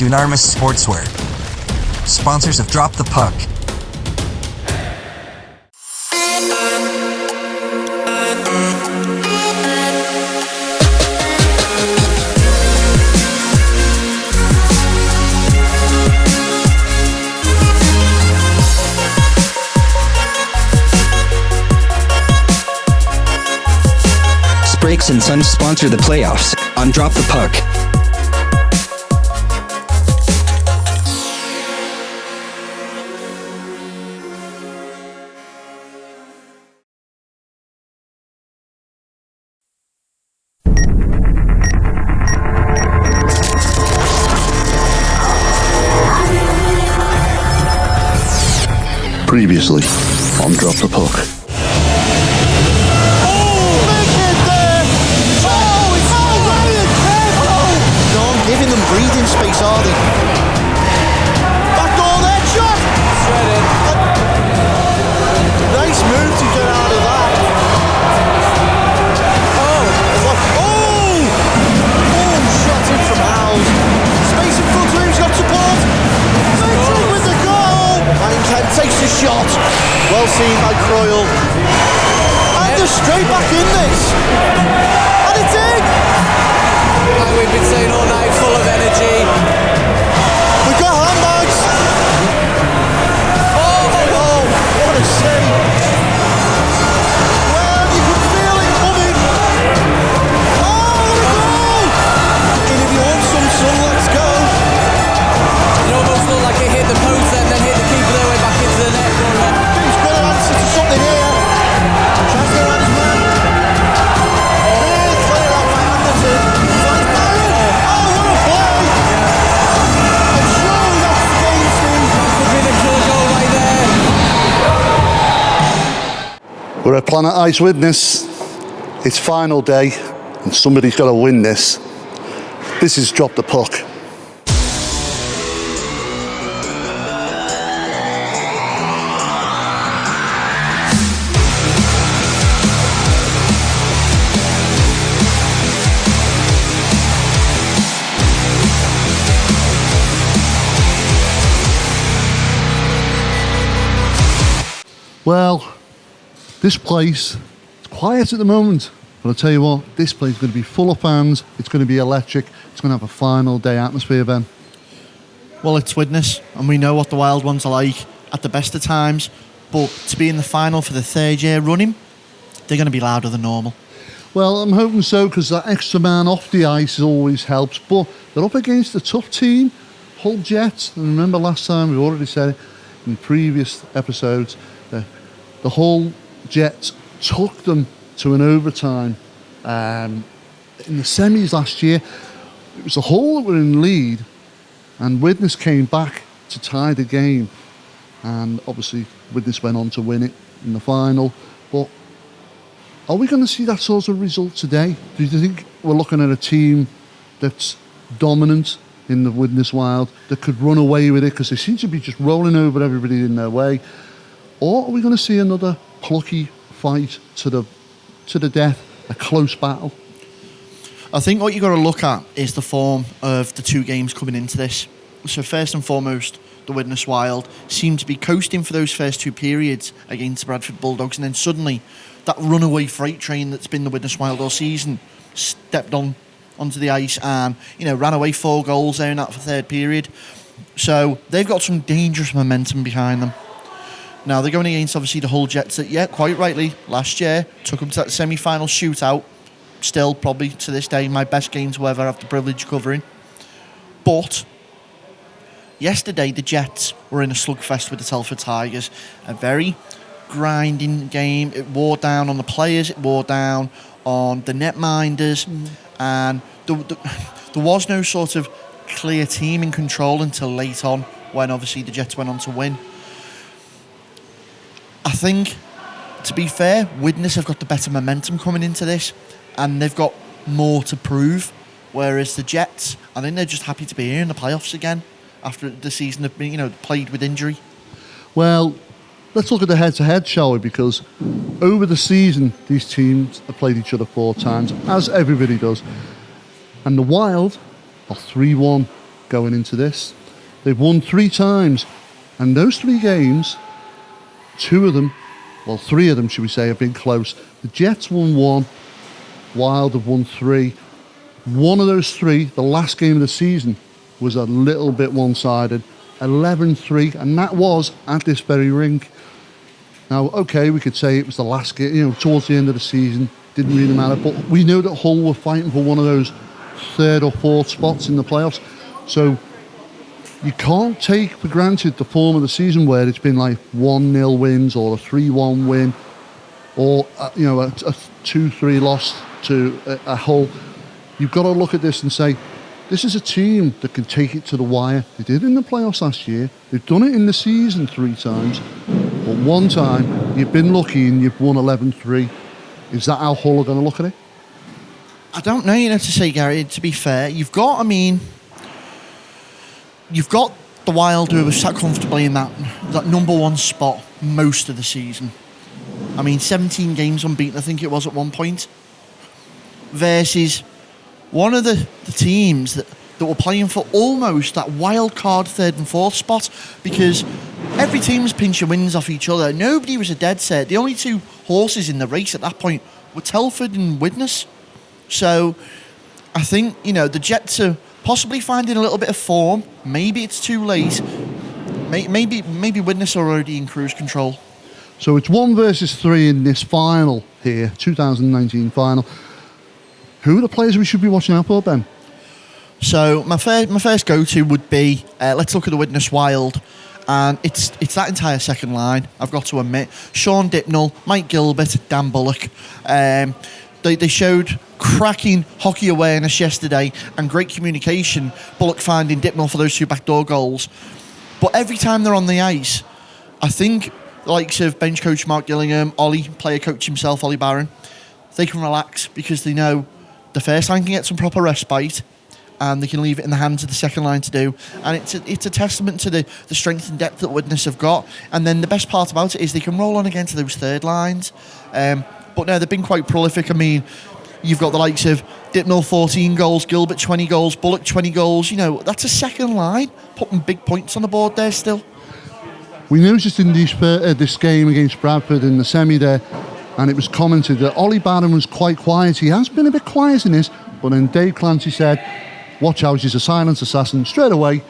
unanimous sportswear. Sponsors of Drop the Puck. Brakes and Sons sponsor the playoffs on Drop the Puck. Previously on Drop the Puck. Giving them breathing space, are they? Back door there, shot! Shredded. Nice move to get out of that. Oh, shot in from Howes. Space in front of him, he's got support. Victory with the goal. And Kent takes the shot. Well seen by Croyle. And they're straight back in this. And it's in. Like we've been saying all night, full of energy. We've got handbags. Oh, what a save. Well, you could feel it coming. Oh, the goal. And if you want some sun, let's go. It almost looked like it hit the post and then hit the keeper their way back into the net. He's got to answer to something here. Tries to go around his man. Clear out by Anderson. We're at Planet Ice Widnes. It's final day and somebody's got to win this. This is Drop the Puck. Well, this place, it's quiet at the moment, but I'll tell you what, this place is going to be full of fans, it's going to be electric, it's going to have a final day atmosphere, Ben. Well, it's Widnes, and we know what the Wild Ones are like at the best of times, but to be in the final for the third year running, they're going to be louder than normal. Well, I'm hoping so, because that extra man off the ice always helps, but they're up against a tough team, Hull Jets, and remember last time, we've already said it in previous episodes, the Hull Jets took them to an overtime in the semis last year. It was the Hull that were in lead, and Widnes came back to tie the game, and obviously Widnes went on to win it in the final. But are we going to see that sort of result today? Do you think we're looking at a team that's dominant in the Widnes Wild, that could run away with it because they seem to be just rolling over everybody in their way? Or are we going to see another plucky fight to the death, a close battle? I think what you've got to look at is the form of the two games coming into this. So first and foremost, the Widnes Wild seemed to be coasting for those first two periods against the Bradford Bulldogs, and then suddenly that runaway freight train that's been the Widnes Wild all season stepped onto the ice and ran away 4 goals there in that third period. So they've got some dangerous momentum behind them. Now, they're going against, obviously, the Hull Jets that, quite rightly, last year took them to that semi-final shootout. Still, probably, to this day, my best game to ever have the privilege of covering. But yesterday, the Jets were in a slugfest with the Telford Tigers. A very grinding game. It wore down on the players. It wore down on the netminders. And there was no sort of clear team in control until late on, when, obviously, the Jets went on to win. I think, to be fair, Widnes have got the better momentum coming into this, and they've got more to prove, whereas the Jets, I think they're just happy to be here in the playoffs again after the season have been, plagued with injury. Well, let's look at the head-to-head, shall we? Because over the season, these teams have played each other 4 times, as everybody does. And the Wild are 3-1 going into this. They've won 3 times, and those 3 games, 2 of them, well, 3 of them, should we say, have been close. The Jets won 1, Wild have won 3. One of those 3, the last game of the season, was a little bit one-sided, 11-3, and that was at this very rink. Now, okay, we could say it was the last game, towards the end of the season, didn't really matter, but we know that Hull were fighting for one of those 3rd or 4th spots in the playoffs. So you can't take for granted the form of the season where it's been like 1-0 wins or a 3-1 win or a 2-3 loss to a Hull. You've got to look at this and say, this is a team that can take it to the wire. They did in the playoffs last year. They've done it in the season 3 times. But one time, you've been lucky and you've won 11-3. Is that how Hull are going to look at it? I don't know, to say, Gary, to be fair. You've got the Wild who have sat comfortably in that number 1 spot most of the season. 17 games unbeaten, I think it was at one point. Versus one of the teams that were playing for almost that wild card 3rd and 4th spot, because every team was pinching wins off each other. Nobody was a dead set. The only 2 horses in the race at that point were Telford and Widnes. So I think, the Jets are possibly finding a little bit of form. Maybe it's too late. Maybe Widnes are already in cruise control. So it's 1 versus 3 in this final here, 2019 final. Who are the players we should be watching out for, Ben? So my first go-to would be, let's look at the Widnes Wild. And it's that entire second line, I've got to admit. Sean Dipnell, Mike Gilbert, Dan Bullock. They showed cracking hockey awareness yesterday and great communication. Bullock finding Dipnell for those 2 backdoor goals. But every time they're on the ice, I think the likes of bench coach Mark Gillingham, Ollie, player coach himself, Ollie Barron, they can relax because they know the first line can get some proper respite and they can leave it in the hands of the second line to do. And it's a testament to the strength and depth that Widnes have got. And then the best part about it is they can roll on again to those third lines. But no, they've been quite prolific. You've got the likes of Dipnell 14 goals, Gilbert 20 goals, Bullock 20 goals. That's a second line putting big points on the board there still. We noticed in this game against Bradford in the semi there, and it was commented that Ollie Barron was quite quiet. He has been a bit quiet in this, but then Dave Clancy said, watch out, he's a silent assassin. Straight away,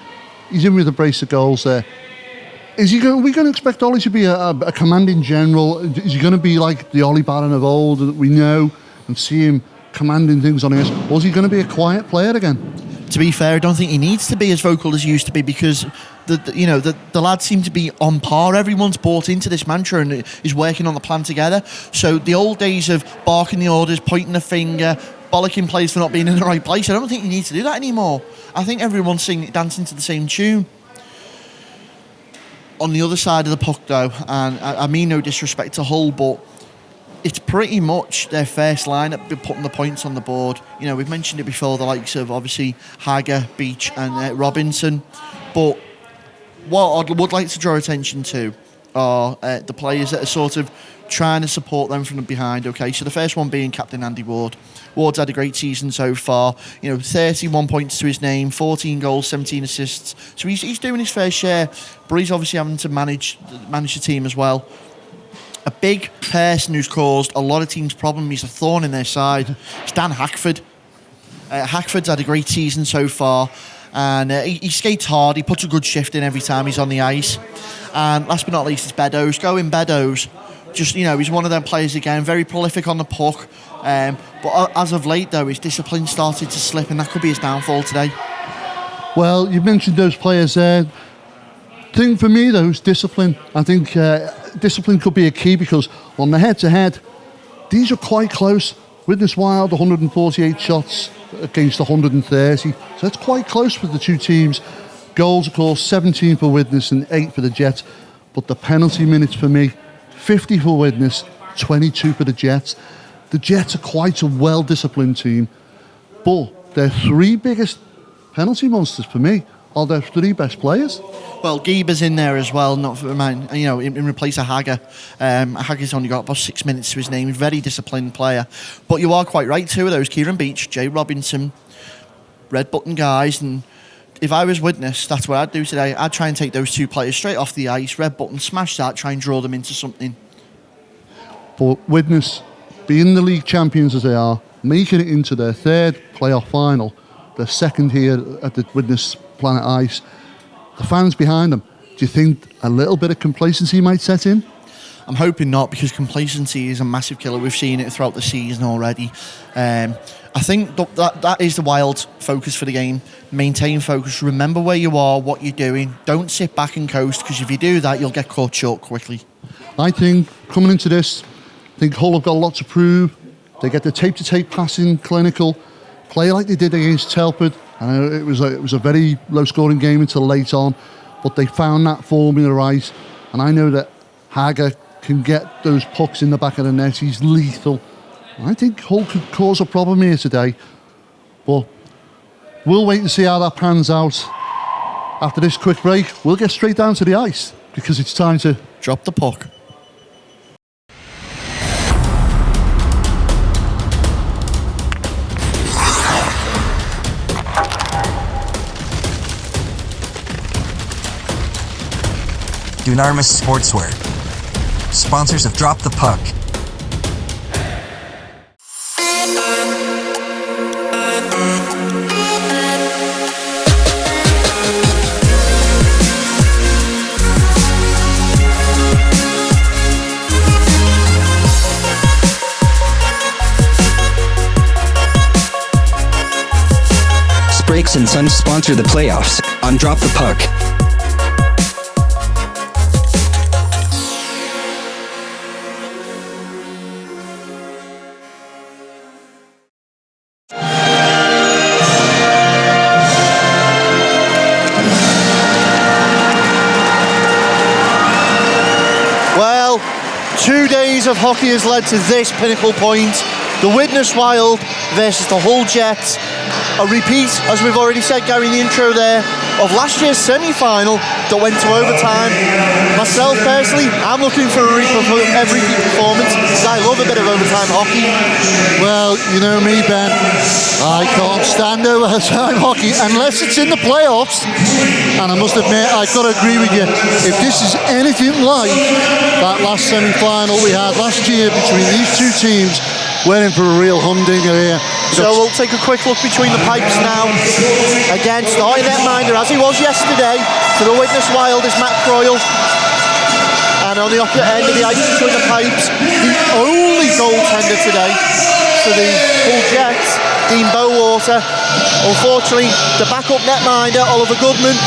he's in with a brace of goals there. Are we going to expect Ollie to be a commanding general? Is he going to be like the Ollie Barron of old that we know and see him commanding things on ice? Or is he going to be a quiet player again? To be fair, I don't think he needs to be as vocal as he used to be because the lads seem to be on par. Everyone's bought into this mantra and is working on the plan together. So the old days of barking the orders, pointing the finger, bollocking players for not being in the right place, I don't think you need to do that anymore. I think everyone's dancing to the same tune. On the other side of the puck, though, and I mean no disrespect to Hull, but it's pretty much their first line that be putting the points on the board. We've mentioned it before, the likes of, obviously, Hager, Beach and Robinson. But what I would like to draw attention to are the players that are sort of trying to support them from behind, okay? So the first one being Captain Andy Ward. Ward's had a great season so far. 31 points to his name, 14 goals, 17 assists. So he's doing his fair share, but he's obviously having to manage the team as well. A big person who's caused a lot of teams' problems, he's a thorn in their side, it's Dan Hackford. Hackford's had a great season so far, and he skates hard, he puts a good shift in every time he's on the ice. And last but not least, it's Beddoes. Going Beddoes. Just, he's one of them players again, very prolific on the puck. But as of late, though, his discipline started to slip, and that could be his downfall today. Well, you mentioned those players there. Thing for me, though, is discipline. I think discipline could be a key because on the head-to-head, these are quite close. Widnes Wild, 148 shots against 130. So that's quite close for the two teams. Goals, of course, 17 for Widnes and 8 for the Jets. But the penalty minutes for me, 50 for Widnes, 22 for the Jets. The Jets are quite a well-disciplined team. But their 3 biggest penalty monsters for me are their 3 best players. Well, Gieber's in there as well, not for mine, in place of Hager. Hager's only got about 6 minutes to his name. Very disciplined player. But you are quite right, 2 of those, Kieran Beach, Jay Robinson, red button guys, and if I was Widnes, that's what I'd do today. I'd try and take those 2 players straight off the ice, red button, smash that, try and draw them into something. But Widnes, being the league champions as they are, making it into their 3rd playoff final, their 2nd here at the Widnes Planet Ice, the fans behind them, do you think a little bit of complacency might set in? I'm hoping not, because complacency is a massive killer. We've seen it throughout the season already. I think that is the Wild's focus for the game. Maintain focus. Remember where you are, what you're doing. Don't sit back and coast, because if you do that, you'll get caught short quickly. I think coming into this, I think Hull have got a lot to prove. They get the tape-to-tape passing, clinical, play like they did against Telford. I know it was a very low-scoring game until late on, but they found that formula right. And I know that Hager can get those pucks in the back of the net. He's lethal. I think Hull could cause a problem here today. But we'll wait and see how that pans out. After this quick break, we'll get straight down to the ice, because it's time to drop the puck. Dunarmus Sportswear, sponsors of Drop the Puck. Brakes and Sons sponsor the playoffs on Drop the Puck. Well, 2 days of hockey has led to this pinnacle point. The Widnes Wild versus the Hull Jets. A repeat, as we've already said, Gary, in the intro there, of last year's semi-final that went to overtime. Myself, personally, I'm looking for a repeat performance, because I love a bit of overtime hockey. Well, you know me, Ben. I can't stand overtime hockey unless it's in the playoffs. And I must admit, I've got to agree with you. If this is anything like that last semi-final we had last year between these 2 teams, we're in for a real humdinger here. So we'll take a quick look between the pipes now. Again, starting netminder, as he was yesterday, for the Widnes Wild is Matt Croyle. And on the opposite end of the ice between the pipes, the only goaltender today for the Hull Jets, Dean Bowater. Unfortunately, the backup netminder, Oliver Goodman,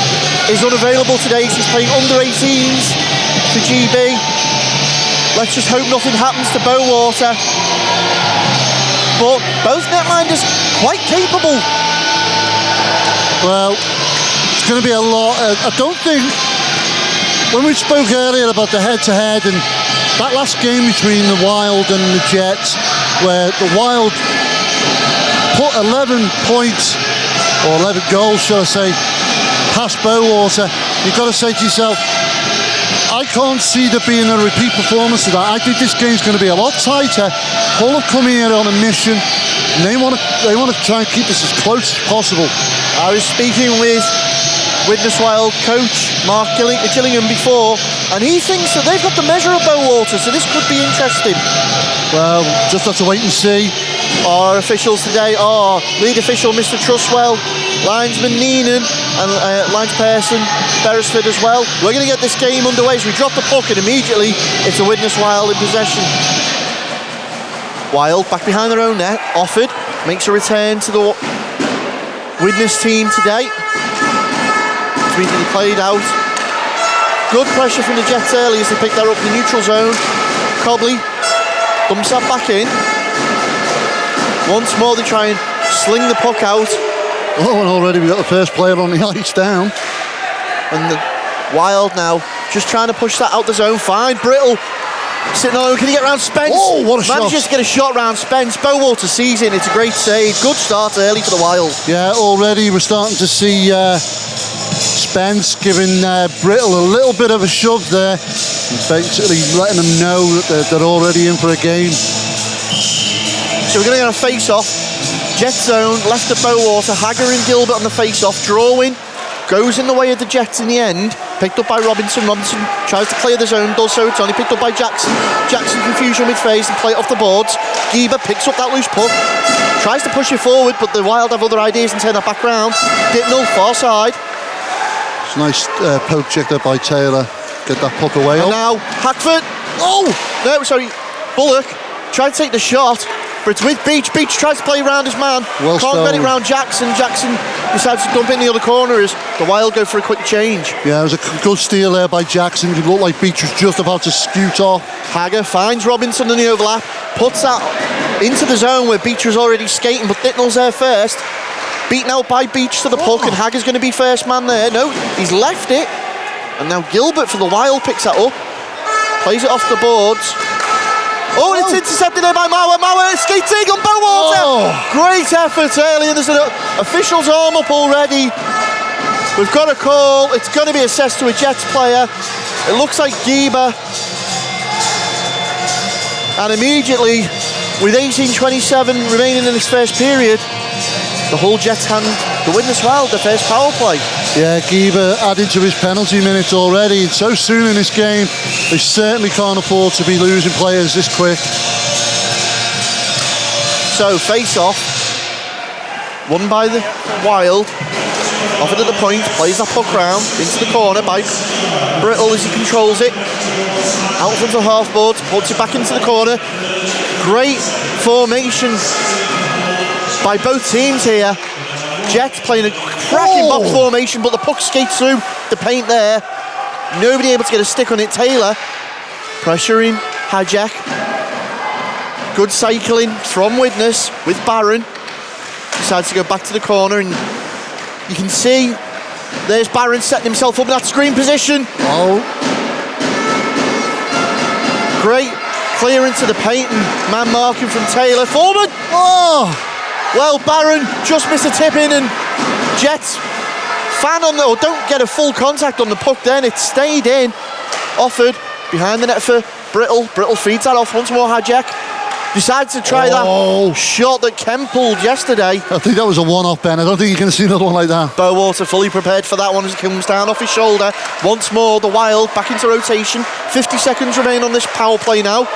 is unavailable today. He's playing under 18s for GB. Let's just hope nothing happens to Bowater. But both netminders quite capable. Well, it's going to be a lot. I don't think, when we spoke earlier about the head-to-head and that last game between the Wild and the Jets, where the Wild put 11 points, or 11 goals, shall I say, past Bowater, you've got to say to yourself, I can't see there being a repeat performance of that. I think this game's going to be a lot tighter. Hull have come here on a mission, and they want to try and keep this as close as possible. I was speaking with Widnes Wild coach Mark Gillingham before, and he thinks that they've got the measure of Bowater, so this could be interesting. Well, just have to wait and see. Our officials today are lead official Mr. Trustwell, linesman Neenan, and linesperson Beresford as well. We're going to get this game underway as we drop the puck, and immediately it's a Widnes Wild in possession. Wild back behind their own net, offered, makes a return to the Widnes team today. It's immediately played out. Good pressure from the Jets early as they pick that up in the neutral zone. Cobley dumps that back in. Once more they try and sling the puck out. Oh, and already we've got the first player on the ice down. And the Wild now just trying to push that out the zone. Fine, Brittle sitting on. Can he get round Spence? Oh, what a shot. Manages to get a shot round Spence. Bowater sees it. It's a great save. Good start early for the Wild. Yeah, already we're starting to see Spence giving Brittle a little bit of a shove there. Basically letting them know that they're already in for a game. So we're going to get a face-off. Jet zone, left to Bowater. Hager and Gilbert on the face-off. Drawing goes in the way of the Jets in the end. Picked up by Robinson. Robinson tries to clear the zone, does so. It's only picked up by Jackson. Jackson confusion with phase and play it off the boards. Geber picks up that loose puck, tries to push it forward, but the Wild have other ideas and turn that back round. Dipnell, far side. It's a nice poke check there by Taylor. Get that puck away. And now Hackford. Oh! No, sorry. Bullock tried to take the shot, but it's with Beach. Beach tries to play around his man. Well Can't get it stolen. round Jackson. Jackson decides to dump it in the other corner as the Wild go for a quick change. Yeah, it was a good steal there by Jackson. It looked like Beach was just about to scoot off. Hager finds Robinson in the overlap, puts that into the zone where Beach was already skating, but Dittnell's there first. Beaten out by Beach to the puck, and Hager's going to be first man there. No, he's left it. And now Gilbert for the Wild picks that up, plays it off the boards. Oh, it's intercepted there by Mauer. Mauer skating on Bowater. Great effort early, and there's an official's arm up already. We've got a call. It's going to be assessed to a Jets player. It looks like Geber. And immediately, with 18:27 remaining in this first period, the Hull Jets hand the Widnes Wild the first power play. Yeah, Geber added to his penalty minutes already. So soon in this game, they certainly can't afford to be losing players this quick. So, face off, won by the Wild. Offered at the point, plays that puck round into the corner by Brittle as he controls it. Out front of half board, puts it back into the corner. Great formation by both teams here. Jets playing a cracking box formation, but the puck skates through the paint there. Nobody able to get a stick on it. Taylor pressuring Hajek. Good cycling from Widnes with Barron. Decides to go back to the corner, and you can see there's Barron setting himself up in that screen position. Great clearance to the paint and man marking from Taylor. Foreman! Well, Barron just missed a tip in, and Jets fan on the, or don't get a full contact on the puck then. It stayed in. Offered behind the net for Brittle. Brittle feeds that off once more. Hajek decides to try that shot that Kemp pulled yesterday. I think that was a one-off, Ben. I don't think you're going to see another one like that. Bowater fully prepared for that one as it comes down off his shoulder. Once more, the Wild back into rotation. 50 seconds remain on this power play now.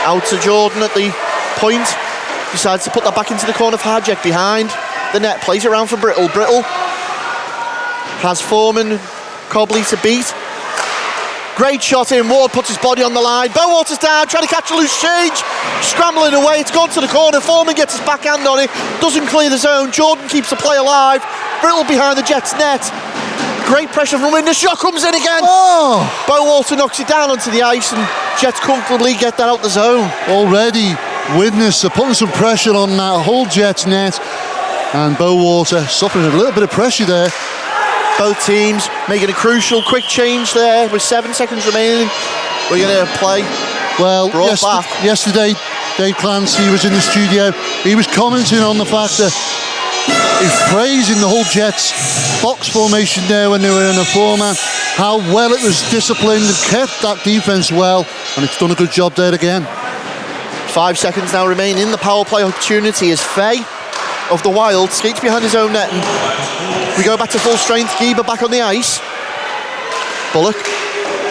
Out to Jordan at the point. Decides to put that back into the corner for Hajek behind the net. Plays it around for Brittle. Brittle has Foreman, Cobley to beat. Great shot in. Ward puts his body on the line. Bowater's down, trying to catch a loose change. Scrambling away. It's gone to the corner. Foreman gets his backhand on it. Doesn't clear the zone. Jordan keeps the play alive. Brittle behind the Jets net. Great pressure from Widnes. Shot comes in again. Bowater knocks it down onto the ice, and Jets comfortably get that out the zone. Already, Widnes are putting some pressure on that whole Jets net, and Bowater suffering a little bit of pressure there. Both teams making a crucial quick change there with 7 seconds remaining. We're going to play. Well, back. yesterday, Dave Clancy was in the studio. He was commenting on the fact that he's praising the whole Jets box formation there when they were in a four-man, how well it was disciplined and kept that defense well, and it's done a good job there again. 5 seconds now remain in the power play opportunity as Fay of the Wild skates behind his own net, and we go back to full strength. Geber back on the ice. Bullock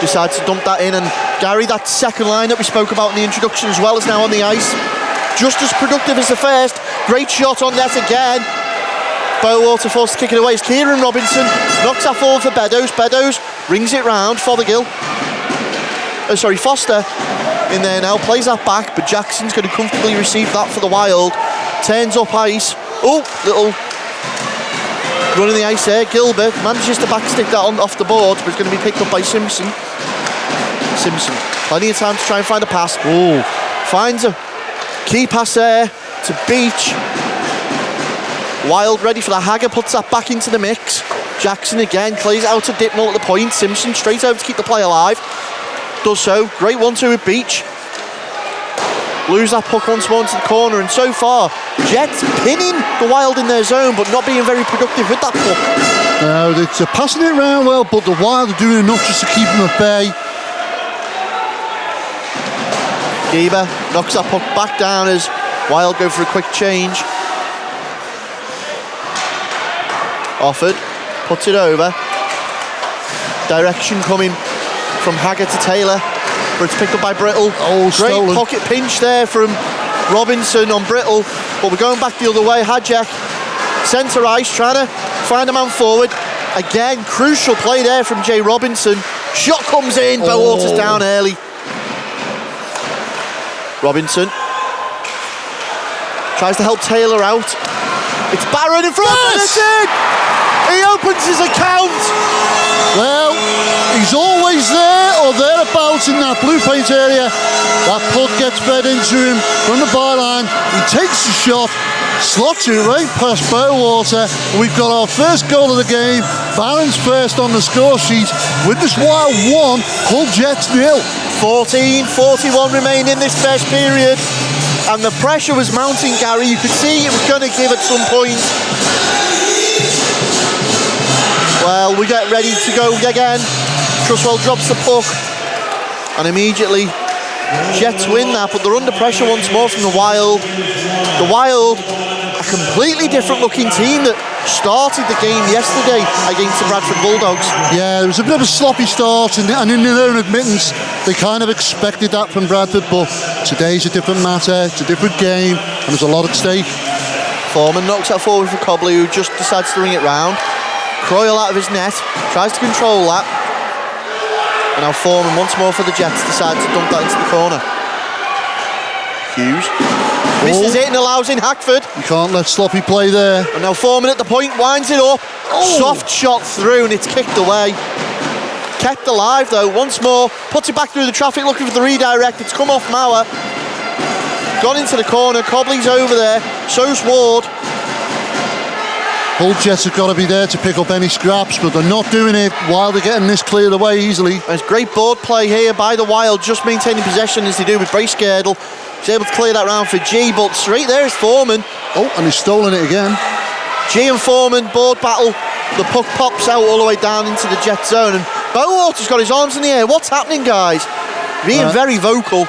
decides to dump that in, and Gary, that second line that we spoke about in the introduction as well, is now on the ice. Just as productive as the first. Great shot on net again. Bowater forced to kick it away as Kieran Robinson knocks that forward for Beddoes. Beddoes rings it round. Fothergill. Foster in there now, plays that back, but Jackson's going to comfortably receive that for the Wild. Turns up ice. Little run in the ice there. Gilbert manages to backstick that on off the board, but it's going to be picked up by Simpson. Plenty of time to try and find a pass. Finds a key pass there to Beach. Wild ready for the Hager, puts that back into the mix. Jackson again plays out to Dipnell at the point. Simpson straight over to keep the play alive. Does so. Great 1-2 with Beach. Lose that puck once more into the corner, and so far Jets pinning the Wild in their zone but not being very productive with that puck. No, they're passing it around well, but the Wild are doing enough just to keep them at bay. Geber knocks that puck back down as Wild go for a quick change. Offered, puts it over. Direction coming from Hagger to Taylor, but it's picked up by Brittle. Oh, great stolen. pocket pinch there from Robinson on Brittle, but we're going back the other way. Hadjek, centre ice, trying to find a man forward. Again, crucial play there from Jay Robinson. Shot comes in, Bowalter's down early. Robinson tries to help Taylor out. It's Barron in front, and it's in! He opens his account! Well, he's always there or thereabouts in that blue paint area. That puck gets fed into him from the byline. He takes the shot, slots it right past Bowater. We've got our first goal of the game. Barron's first on the score sheet. Widnes Wild 1, Hull Jets 0. 14:41 remaining in this first period, and the pressure was mounting, Gary. You could see it was going to give at some point. Well, we get ready to go again. Trustwell drops the puck, and immediately Jets win that, but they're under pressure once more from the Wild. The Wild, a completely different looking team that started the game yesterday against the Bradford Bulldogs. Yeah, it was a bit of a sloppy start, and in their own admittance, they kind of expected that from Bradford, but today's a different matter, it's a different game, and there's a lot at stake. Foreman knocks that forward for Cobley, who just decides to ring it round. Croyle out of his net, tries to control that. And now Foreman once more for the Jets decides to dump that into the corner. Hughes misses it and allows in Hackford. You can't let sloppy play there. And now Foreman at the point winds it up. Soft shot through and it's kicked away. Kept alive though, once more, puts it back through the traffic looking for the redirect. It's come off Mauer. Gone into the corner, Cobley's over there, so's Ward. Hull Jets have got to be there to pick up any scraps, but they're not doing it while they're getting this cleared away easily. There's great board play here by the Wild, just maintaining possession as they do with Brace Girdle. He's able to clear that round for G, but straight there is Foreman. Oh, and he's stolen it again. G and Foreman, board battle. The puck pops out all the way down into the Jet zone, and Bowater's got his arms in the air. What's happening, guys? Being very vocal.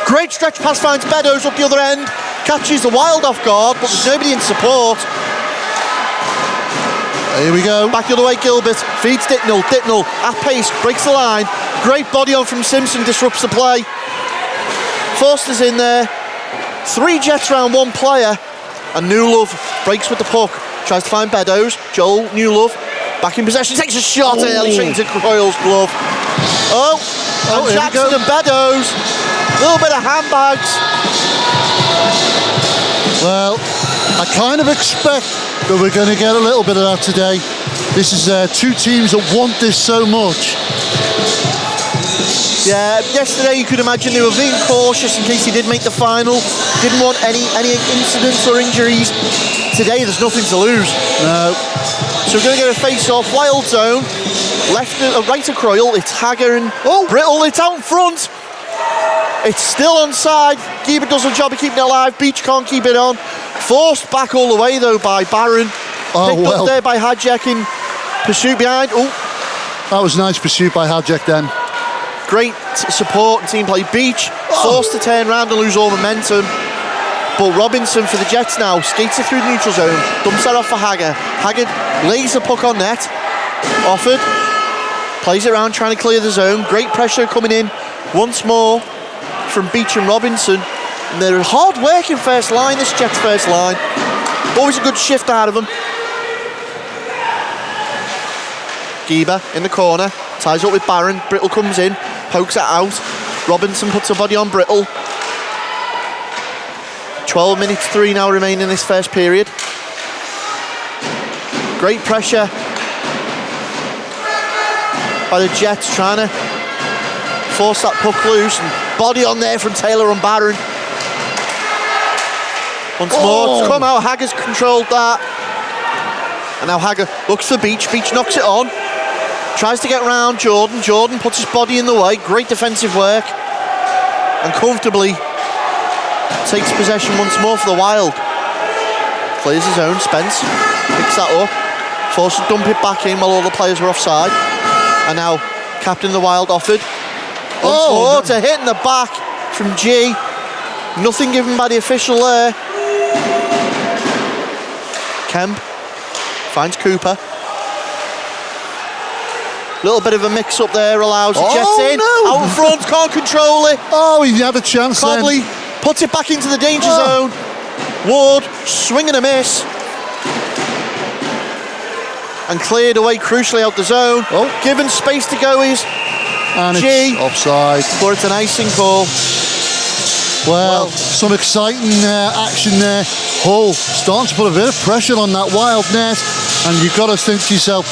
Great stretch pass finds Beddoes up the other end. Catches the Wild off guard, but there's nobody in support. Here we go. Back the other way, Gilbert feeds Dicknell. Dicknell at pace, breaks the line. Great body on from Simpson, disrupts the play. Forster's in there. 3 Jets round 1 player. And Newlove breaks with the puck. Tries to find Beddoes. Joel Newlove back in possession. Takes a shot early straight into Croyle's glove. And Jackson and Beddoes. A little bit of handbags. Well, I kind of expect that we're going to get a little bit of that today. This is 2 teams that want this so much. Yeah, yesterday you could imagine they were being cautious in case he did make the final. Didn't want any incidents or injuries. Today there's nothing to lose. No. So we're going to get a face-off. Wild zone. Left, right to Croyle. It's Hagger and Brittle. It's out in front. It's still onside. Geber does a job of keeping it alive. Beach can't keep it on. Forced back all the way though by Barron. Picked up there by Hadjek in pursuit behind. That was nice pursuit by Hadjek then. Great support and team play. Beach forced to turn around and lose all momentum. But Robinson for the Jets now skates it through the neutral zone. Dumps that off for Hagger. Hagger lays the puck on net. Offered. Plays it around trying to clear the zone. Great pressure coming in once more from Beach and Robinson. And they're hard working first line, this Jets first line. Always a good shift out of them. Geber in the corner, ties up with Barron. Brittle comes in, pokes it out. Robinson puts a body on Brittle. 12 minutes 3 now remaining in this first period. Great pressure by the Jets, trying to force that puck loose. And body on there from Taylor and Barron. Once more, it's come out. Hagger's controlled that. And now Hagger looks for Beach. Beach knocks it on. Tries to get round Jordan. Jordan puts his body in the way. Great defensive work. And comfortably takes possession once more for the Wild. Clears his own. Spence picks that up. Forced to dump it back in while all the players were offside. And now captain of the Wild offered. Once more to hit in the back from G. Nothing given by the official there. Kemp finds Cooper. Little bit of a mix-up there allows the Oh, Jets in. no. Out in front, can't control it. Oh, he had a chance Cobley then. puts it back into the danger Oh. zone. Ward, swing and a miss. And cleared away crucially out the zone. Oh. Given space to go is And G. it's offside. But it's an icing call. Well, some exciting action there. Hull starting to put a bit of pressure on that Wild net, and you've got to think to yourself,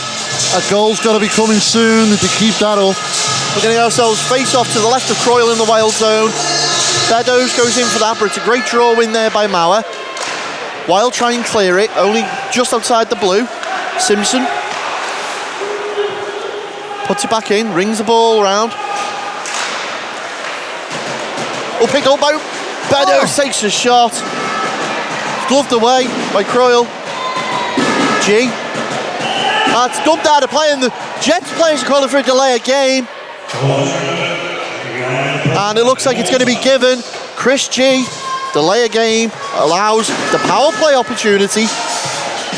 a goal's got to be coming soon to keep that up. We're getting ourselves face off to the left of Croyle in the Wild zone. Beddoes goes in for that, but it's a great draw win there by Mauer. Wild try and clear it, only just outside the blue. Simpson puts it back in, rings the ball around. Oh, picked up by Beddoes, takes a shot. Gloved away by Croyle. G. That's dumped out of play, and the Jets players are calling for a delay of game. And it looks like it's going to be given. Chris G. Delay of game allows the power play opportunity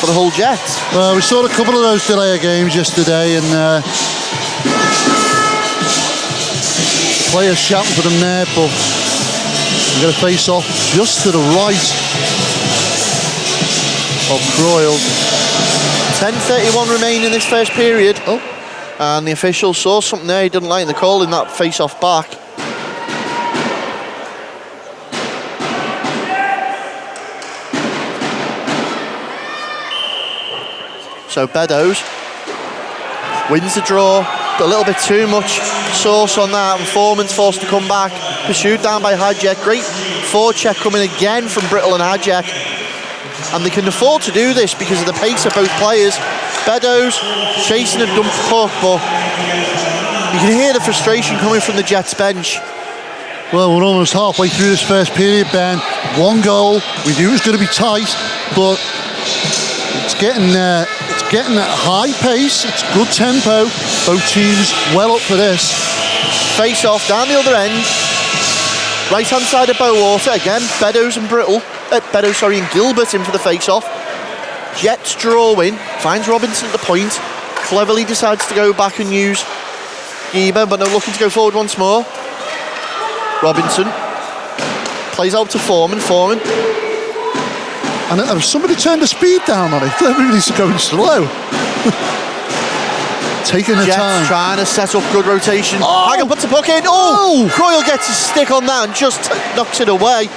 for the Hull Jets. Well, we saw a couple of those delay of games yesterday, and players shouting for them there, but we're going to face off just to the right of Croyle. 10:31 remain in this first period. Oh. And the official saw something there he didn't like in the call in that face-off back. So Beddoes wins the draw. A little bit too much sauce on that, and Foreman's forced to come back. Pursued down by Hadjek. Great forecheck coming again from Brittle and Hadjek. And they can afford to do this because of the pace of both players. Beddoes chasing a dumped puck, but you can hear the frustration coming from the Jets bench. Well, we're almost halfway through this first period, Ben. One goal. We knew it was going to be tight, but it's getting at a high pace. It's good tempo. Both teams well up for this. Face off down the other end. Right hand side of Bowater again. Beddoes and and Gilbert in for the face off. Jets draw in. Finds Robinson at the point. Cleverly decides to go back and use Geber, but no, looking to go forward once more. Robinson plays out to Foreman. And somebody turned the speed down on it. Everybody's going slow. Taking the Jets time. trying to set up good rotation. Oh! Hagan puts the puck in. Croyle gets his stick on that and just knocks it away.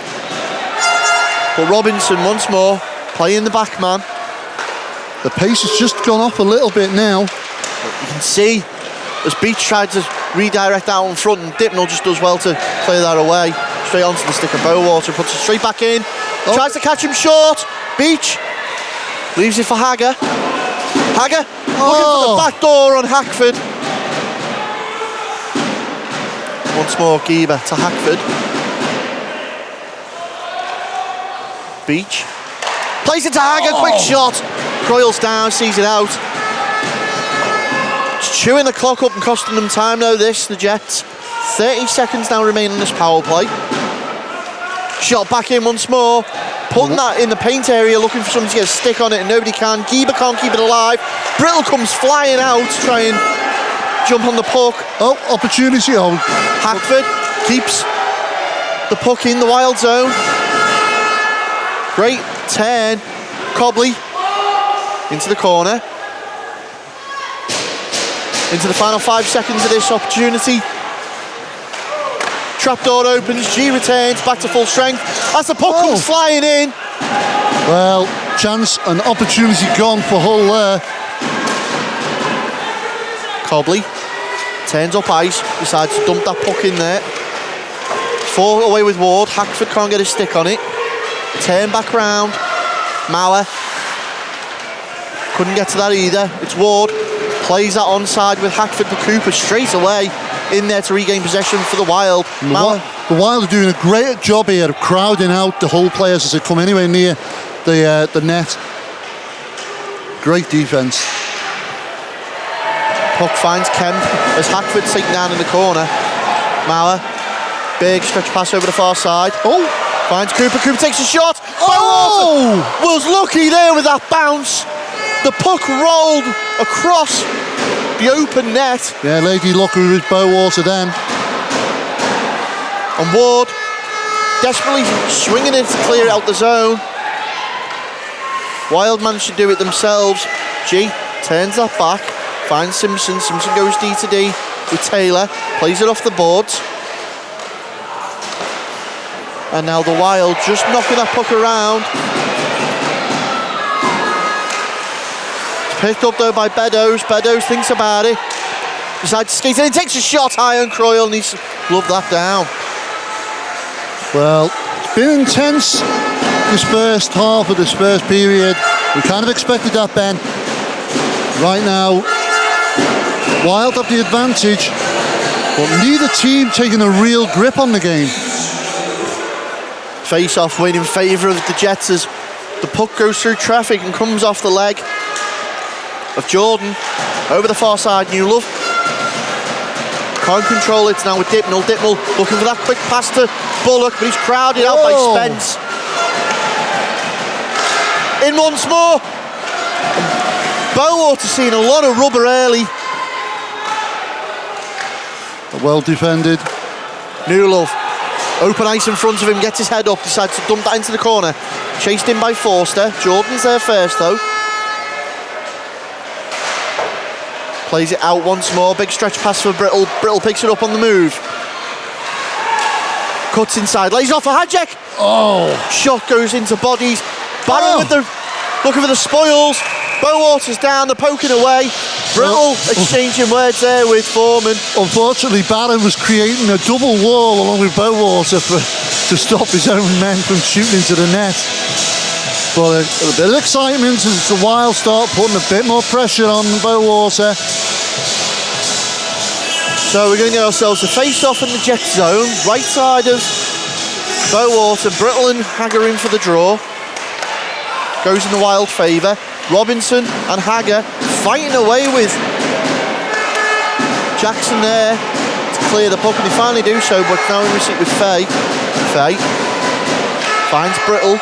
But Robinson once more playing the back man. The pace has just gone off a little bit now. You can see as Beach tried to redirect out in front, and Dipnell just does well to clear that away. Straight onto the stick of Bowater, puts it straight back in. Tries to catch him short. Beach leaves it for Hager. Hager looking for the back door on Hackford. Once more Geber to Hackford. Beach plays it to Hager, quick shot. Croyle's down, sees it out. It's chewing the clock up and costing them time though, the Jets. 30 seconds now remain on this power play. Shot back in once more. Putting that in the paint area, looking for someone to get a stick on it, and nobody can. Geber can't keep it alive. Brittle comes flying out to try and jump on the puck. Oh, opportunity. Hackford keeps the puck in the Wild zone. Great turn. Cobley into the corner. Into the final 5 seconds of this opportunity. Trapdoor opens, G returns, back to full strength. As the puck comes flying in. Well, chance and opportunity gone for Hull there. Cobley turns up ice, decides to dump that puck in there. 4 away with Ward, Hackford can't get a stick on it. Turn back round, Mauer couldn't get to that either. It's Ward, plays that onside with Hackford for Cooper straight away. In there to regain possession for the Wild. The Wild are doing a great job here of crowding out the Hull players as they come anywhere near the net. Great defence. Puck finds Kemp as Hackford's taken down in the corner. Mauer, big stretch pass over the far side. Finds Cooper. Cooper takes a shot. Was lucky there with that bounce. The puck rolled across the open net. Yeah, Lady Lucker with Bowater then. And Ward desperately swinging it to clear out the zone. Wild managed to do it themselves. G turns that back, finds Simpson. Simpson goes D to D with Taylor, plays it off the boards. And now the Wild just knocking that puck around. It's picked up though by Beddoes. Beddoes thinks about it. Decides to skate in and takes a shot high on Croyle, needs to glove that down. Well, it's been intense this first half of this first period. We kind of expected that, Ben. Right now, Wild have the advantage, but neither team taking a real grip on the game. Face-off win in favour of the Jets as the puck goes through traffic and comes off the leg of Jordan. Over the far side, Newlove. Can't control it now with Dipnell. Dipnell looking for that quick pass to Bullock, but he's crowded out by Spence. In once more. Bowater seeing a lot of rubber early. Well defended. Newlove. Open ice in front of him, gets his head up, decides to dump that into the corner. Chased in by Forster. Jordan's there first though. Plays it out once more. Big stretch pass for Brittle. Brittle picks it up on the move. Cuts inside. Lays off for Hajek. Oh! Shot goes into bodies. Barron with the looking for the spoils. Bowater's down. They're poking away. Brittle exchanging words there with Foreman. Unfortunately, Barron was creating a double wall along with Bowater to stop his own men from shooting into the net. But a bit of excitement as the Wild start putting a bit more pressure on Bowater. So we're going to get ourselves a face-off in the Jet zone. Right side of Bowater. Brittle and Hagger in for the draw. Goes in the Wild favour. Robinson and Hagger fighting away with Jackson there to clear the puck, and they finally do so, but now we see it with Fay. Fay finds Brittle.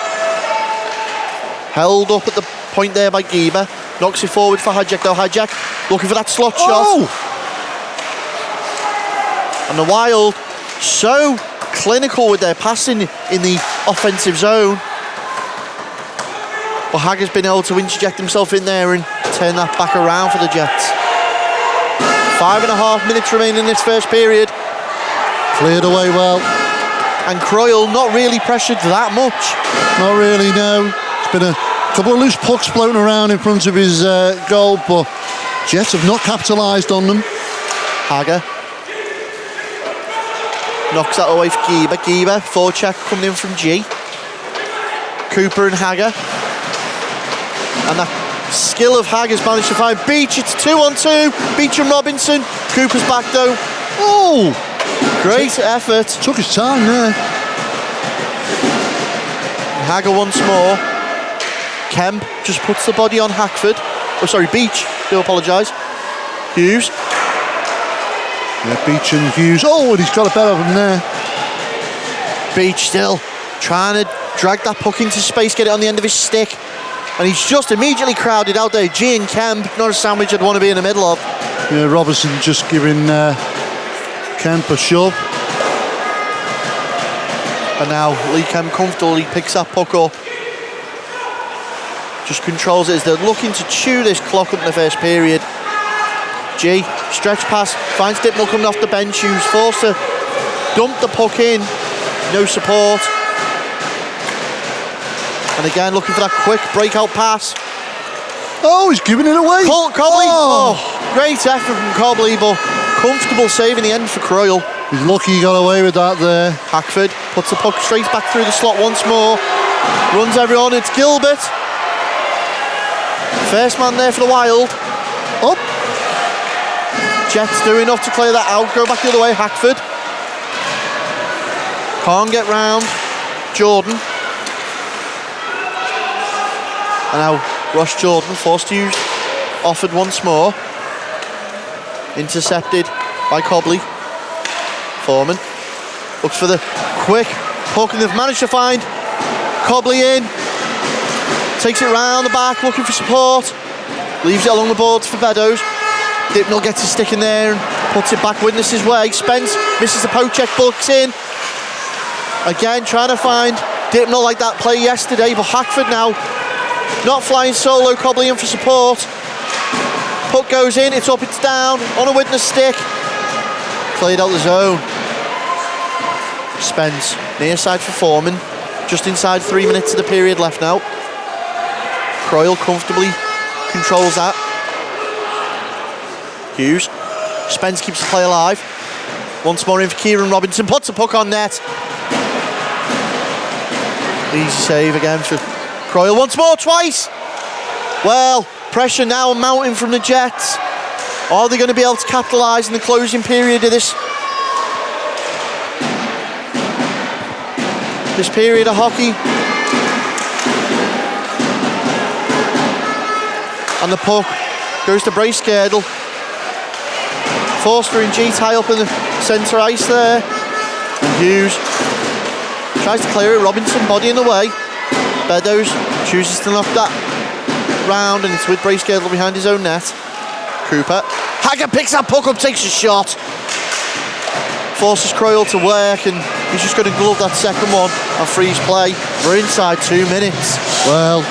Held up at the point there by Gieber. Knocks it forward for Hajek though. Hajek looking for that slot shot. And the Wild so clinical with their passing in the offensive zone. But Hagger's been able to interject himself in there and turn that back around for the Jets. 5.5 minutes remaining in this first period. Cleared away well. And Croyle not really pressured that much. Not really, no. It's been a couple of loose pucks floating around in front of his goal, but Jets have not capitalised on them. Hagger knocks that away for Gieber. Gieber, forecheck coming in from G. Cooper and Hagger. And that skill of Hagger's managed to find Beach. It's 2-on-2. Beach and Robinson. Cooper's back though. Oh! Great effort. Took his time there. Hagger once more. Kemp just puts the body on Hackford. Oh, sorry, Beach. Do apologise. Hughes. Yeah, Beach and Hughes. Oh, and he's got a bet of him there. Beach still trying to drag that puck into space, get it on the end of his stick. And he's just immediately crowded out there. G and Kemp, not a sandwich I'd want to be in the middle of. Yeah, Robertson just giving Kemp a shove. And now Lee Kemp comfortably picks that puck up. Just controls it as they're looking to chew this clock up in the first period. G, stretch pass, finds Dipnell coming off the bench. Who's forced to dump the puck in. No support. And again, looking for that quick breakout pass. Oh, he's giving it away. Cobley. Oh, great effort from Cobley, but comfortable save in the end for Croyle. He's lucky he got away with that there. Hackford puts the puck straight back through the slot once more. Runs everyone. It's Gilbert. First man there for the Wild. Up. Jets do enough to clear that out. Go back the other way. Hackford. Can't get round Jordan. And now Ross Jordan forced to use offered once more. Intercepted by Cobley. Foreman looks for the quick puck and they've managed to find Cobley in. Takes it round the back looking for support. Leaves it along the boards for Beddoes. Dipnell gets his stick in there and puts it back Widnes' way. Spence misses the poke check, books in. Again, trying to find Dipnell like that play yesterday, but Hackford now not flying solo, Cobley in for support. Puck goes in, it's up, it's down, on a Widnes stick. Played out the zone. Spence, near side for Foreman. Just inside 3 minutes of the period left now. Croyle comfortably controls that. Hughes. Spence keeps the play alive. Once more in for Kieran Robinson, puts the puck on net. Easy save again for Croyle. Once more, twice. Well, pressure now mounting from the Jets. Are they going to be able to capitalise in the closing period of this period of hockey? And the puck goes to Bracegirdle. Forster and Jeet high up in the centre ice there. And Hughes tries to clear it. Robinson body in the way. Beddoes chooses to knock that round, and it's with Bracegirdle behind his own net. Cooper. Haggard picks that puck up, takes a shot. Forces Croyle to work, and he's just going to glove that second one and freeze play. We're inside 2 minutes. Well,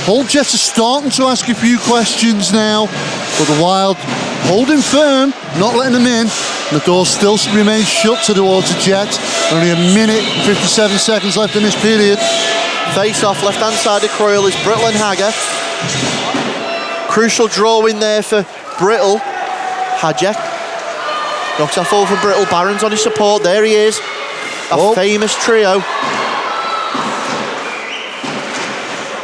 Hull Jets are starting to ask a few questions now, but the Wild holding firm, not letting them in. The door still remains shut towards the Jets. Only a minute, 57 seconds left in this period. Face off, left hand side of Croyle is Brittle and Hagger. Crucial draw in there for Brittle. Hadjek knocks that forward for Brittle. Barron's on his support. There he is. A famous trio.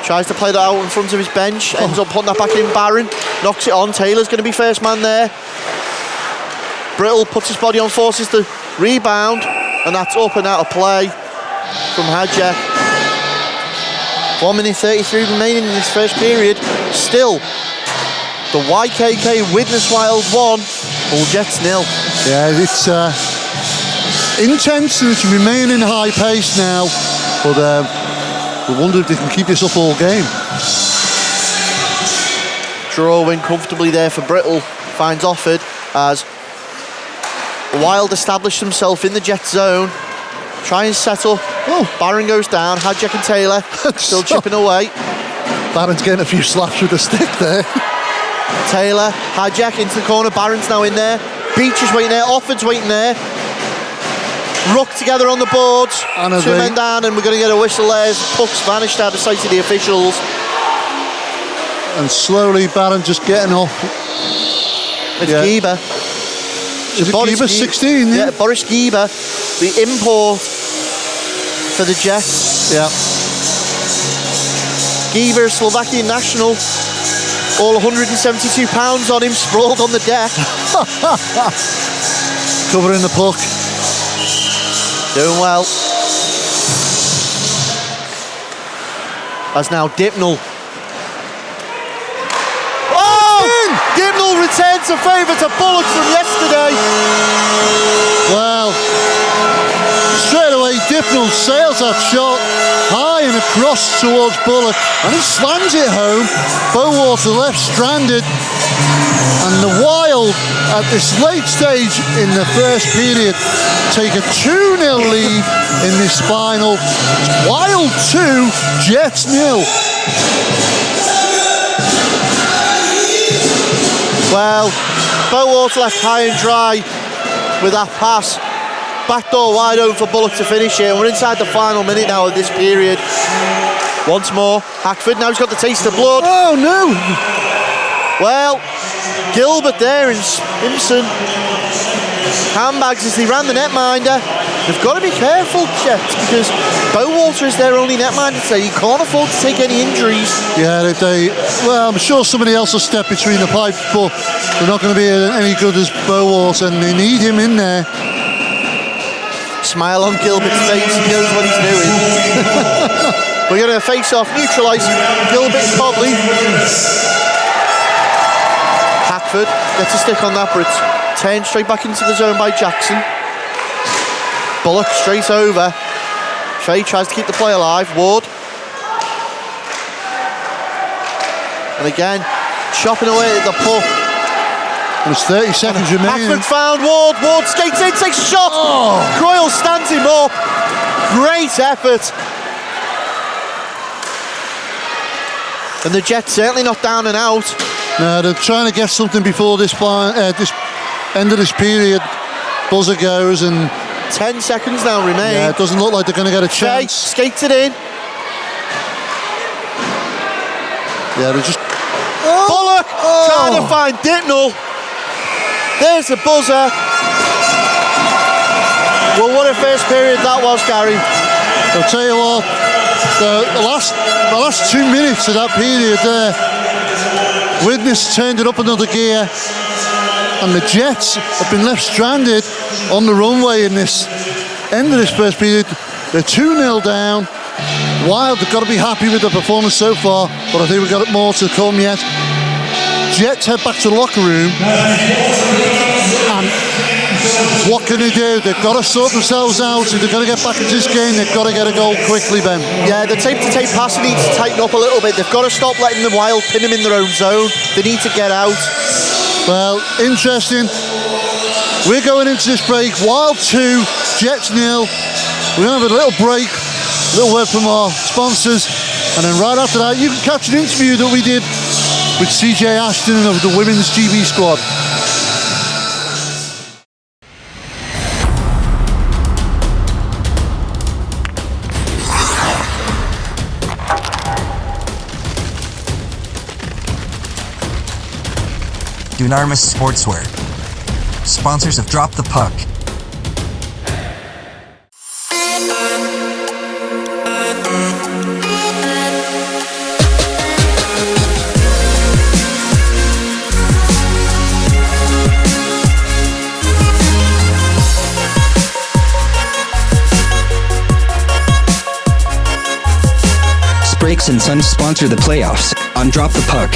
Tries to play that out in front of his bench. Ends up putting that back in. Barron knocks it on. Taylor's going to be first man there. Brittle puts his body on, forces the rebound, and that's up and out of play from Hadjek. 1 minute 33 remaining in this first period. Still, the YKK Widnes Wild 1, Hull Jets 0. Yeah, it's intense and it's remaining high pace now, but we wonder if they can keep this up all game. Drawing comfortably there for Brittle, finds Offord as Wild established himself in the Jet zone. Try and set up. Barron goes down. Hadjek and Taylor still chipping away. Barron's getting a few slaps with the stick there. Taylor, Hadjek into the corner. Barron's now in there. Beach is waiting there. Offord's waiting there. Ruck together on the boards. Two men down, and we're going to get a whistle there. Puck's vanished out of sight of the officials. And slowly Barron just getting off. It's Gieber. Is it Gieber, 16? Yeah, Boris Gieber, the import for the Jets. Yeah. Gieber, Slovakian national. All 172 pounds on him, sprawled on the deck. Covering the puck. Doing well. As now Dipnell. Dipnell returns a favour to Bullock from yesterday. Well, straight away Dipnell sails that shot high and across towards Bullock, and he slams it home. Bowater left stranded, and the Wild at this late stage in the first period take a 2-0 lead in this final. It's Wild 2, Jets 0. Well, Bowater left high and dry with that pass. Backdoor wide open for Bullock to finish it. We're inside the final minute now of this period. Once more, Hackford, now he's got the taste of blood. Oh no! Well, Gilbert there and Simpson. Handbags as they ran the netminder. They've got to be careful, Jets, because Bowater is their only netminder today. He can't afford to take any injuries. Yeah, well, I'm sure somebody else will step between the pipes, but they're not going to be any good as Bowater, and they need him in there. Smile on Gilbert's face, he knows what he's doing. We're going to face off, neutralise Gilbert and Cobley. Hackford gets a stick on that, but it's turned straight back into the zone by Jackson. Bullock straight over. Trey tries to keep the play alive. Ward. And again, chopping away at the puck. There's 30 seconds remaining. Hackman found Ward. Ward skates in, takes a shot. Croyle stands him up. Great effort. And the Jets certainly not down and out. No, they're trying to get something before this end of this period. Buzzer goes and 10 seconds now remain. yeah, it doesn't look like they're going to get a Shea chance. skates it in. Yeah, they're just. Bullock trying to find Dittnell. There's the buzzer. Well, what a first period that was, Gary. I'll tell you what, the last 2 minutes of that period there, Widnes turned it up another gear, and the Jets have been left stranded on the runway in this end of this first period. They're 2-0 down. Wild, they've got to be happy with the performance so far, but I think we've got more to come yet. Jets head back to the locker room, and what can they do? They've got to sort themselves out. If they're going to get back into this game, they've got to get a goal quickly, Ben. Yeah, the tape-to-tape passing needs to tighten up a little bit. They've got to stop letting the Wild pin them in their own zone. They need to get out. Well, interesting. We're going into this break. Wild 2, Jets 0. We're going to have a little break, a little word from our sponsors, and then right after that, you can catch an interview that we did with CJ Ashton of the women's GB squad. Dunarmus Sportswear. Sponsors of Drop the Puck. Brakes and Sons sponsor the playoffs on Drop the Puck.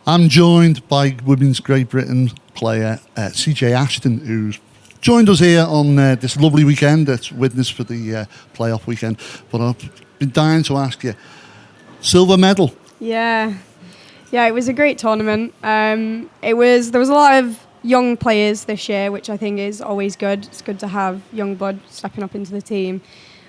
I'm joined by Women's Great Britain player CJ Ashton, who's joined us here on this lovely weekend at Widnes for the playoff weekend. But I've been dying to ask you, silver medal. Yeah, it was a great tournament. There was a lot of young players this year, which I think is always good. It's good to have young blood stepping up into the team.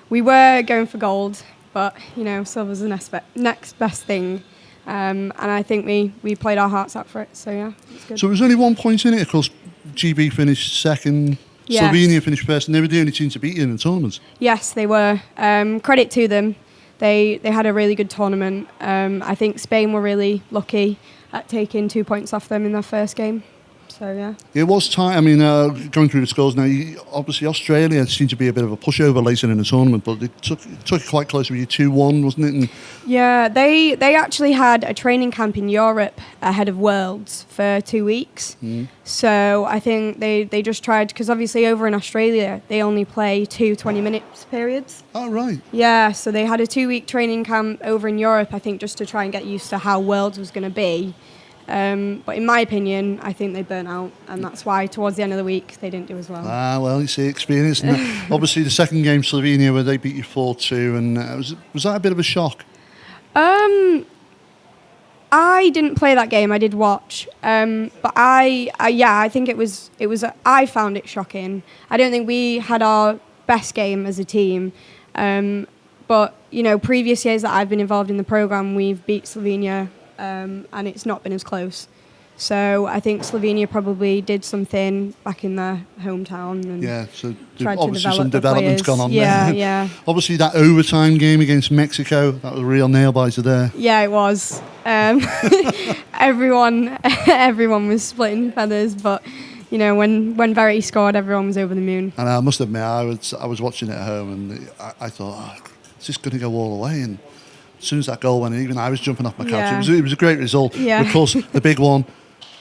We were going for gold, but silver's the next best thing. And I think we played our hearts out for it. So yeah, it's good. So there was only 1 point in it, of course. GB finished second, Yes. Slovenia finished first, and they were the only team to beat you in the tournament. Yes, they were. Credit to them. They had a really good tournament. I think Spain were really lucky at taking 2 points off them in their first game. So, yeah. It was tight. I mean, going through the scores now, obviously Australia seemed to be a bit of a pushover later in the tournament, but they took it quite close with you 2-1, wasn't it? And Yeah, they actually had a training camp in Europe ahead of Worlds for 2 weeks. So I think they just tried, because obviously over in Australia, they only play 2 20-minute periods. oh, right. Yeah, so they had a 2-week training camp over in Europe, I think, just to try and get used to how Worlds was going to be. But in my opinion, I think they burnt out, and that's why towards the end of the week they didn't do as well. Well, you see, experience. And obviously, the second game, Slovenia, where they beat you 4-2, and was that a bit of a shock? I didn't play that game. I did watch, but I think it was. I found it shocking. I don't think we had our best game as a team, but previous years that I've been involved in the program, we've beat Slovenia. And it's not been as close. So I think Slovenia probably did something back in their hometown. And Yeah, so tried to obviously some develop the development's players. gone on Yeah, there. yeah. Obviously, that overtime game against Mexico, that was a real nail-biter there. Yeah, it was. Everyone was splitting feathers, but when Verity scored, everyone was over the moon. And I must admit, I was watching it at home, and I thought, is this going to go all the way? And as soon as that goal went in, even I was jumping off my couch. Yeah. It was a great result. Yeah. Of course, the big one,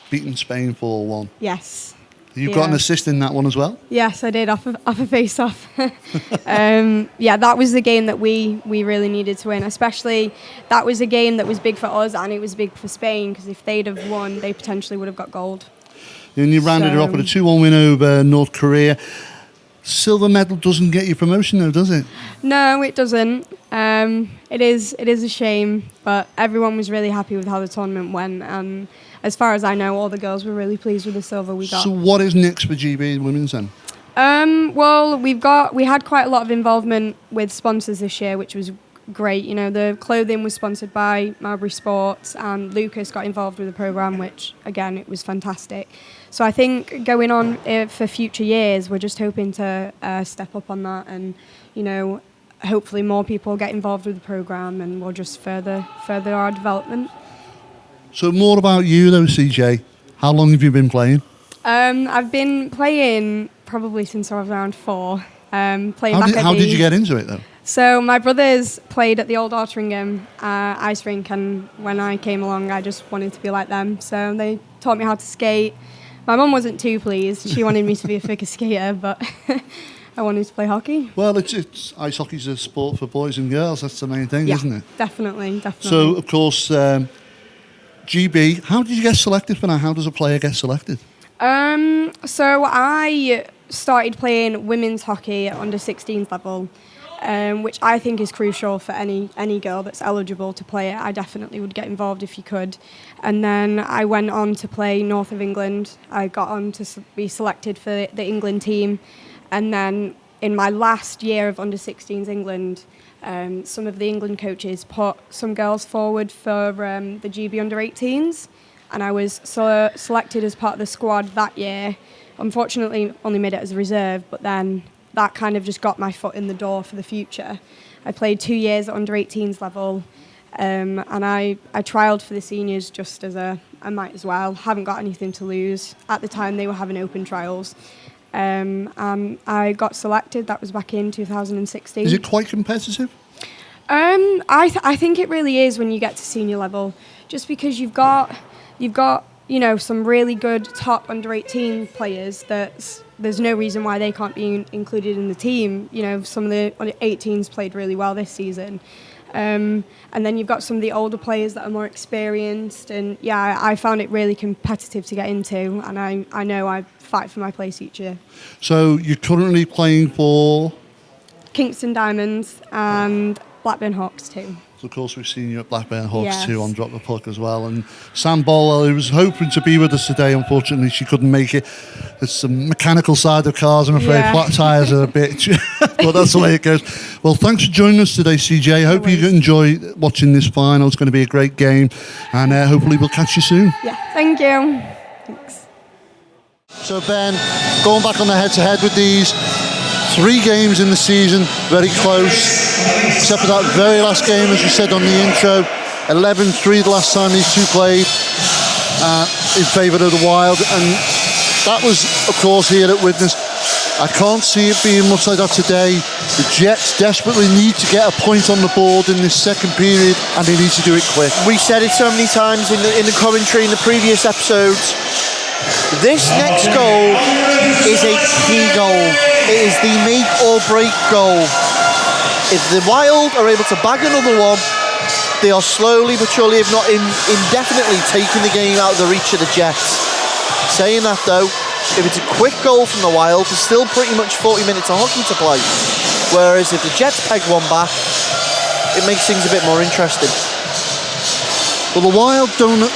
beating Spain 4-1. Yes. You've got an Yeah. assist in that one as well. Yes, I did off a face-off. Yeah, that was the game that we really needed to win. Especially, that was a game that was big for us and it was big for Spain, because if they'd have won, they potentially would have got gold. And you rounded it off with a 2-1 win over North Korea. Silver medal doesn't get you promotion though, does it? No, it doesn't. It is a shame, but everyone was really happy with how the tournament went, and as far as I know, all the girls were really pleased with the silver we got. So what is next for GB Women's then? Well, we had quite a lot of involvement with sponsors this year, which was great. You know, the clothing was sponsored by Marbury Sports, and Lucas got involved with the programme, which again, it was fantastic. So I think going on for future years, we're just hoping to step up on that, and you know, hopefully more people get involved with the programme, and we'll just further our development. So more about you though, CJ. How long have you been playing? I've been playing probably since I was around 4. How did you get into it though? So my brothers played at the old Altrincham ice rink, and when I came along, I just wanted to be like them. So they taught me how to skate. My mum wasn't too pleased. She wanted me to be a figure skater, but I wanted to play hockey. Well, it's ice hockey's a sport for boys and girls. That's the main thing, Yeah, isn't it? Definitely. So, of course, GB, how did you get selected for that? How does a player get selected? So I started playing women's hockey at under 16s level, which I think is crucial for any girl that's eligible to play it. I definitely would get involved if you could. And then I went on to play North of England. I got on to be selected for the England team. And then in my last year of under 16s England, some of the England coaches put some girls forward for the GB under 18s. And I was selected as part of the squad that year. Unfortunately, only made it as a reserve, but then that kind of just got my foot in the door for the future. I played 2 years at under 18s level, and I trialled for the seniors just as I might as well. Haven't got anything to lose. At the time, they were having open trials. And I got selected. That was back in 2016. Is it quite competitive? I think it really is when you get to senior level, just because you've got you know, some really good top under 18 players there's no reason why they can't be included in the team. You know, some of the under 18s played really well this season. And then you've got some of the older players that are more experienced, and yeah, I found it really competitive to get into, and I know I fight for my place each year. So you're currently playing for? Kingston Diamonds and Blackburn Hawks too. So of course, we've seen you at Blackburn Hawks Yes. too on Drop the Puck as well. And Sam Bolwell, who was hoping to be with us today, unfortunately she couldn't make it. It's the mechanical side of cars, I'm afraid. Yeah. Flat tyres are a bitch, but that's the way it goes. Well, thanks for joining us today, CJ. Hope you enjoy watching this final. It's going to be a great game, and hopefully we'll catch you soon. Yeah, thank you. Thanks. So Ben, going back on the head-to-head with these 3 games in the season, very close, except for that very last game, as you said on the intro, 11-3 the last time these two played, in favour of the Wild, and that was, of course, here at Widnes. I can't see it being much like that today. The Jets desperately need to get a point on the board in this second period, and they need to do it quick. We said it so many times in the commentary in the previous episodes. This next goal is a key goal. It is the make or break goal. If the Wild are able to bag another one, they are slowly but surely, if not indefinitely, taking the game out of the reach of the Jets. Saying that though, if it's a quick goal from the Wild, there's still pretty much 40 minutes of hockey to play. Whereas if the Jets peg one back, it makes things a bit more interesting. Well, the Wild don't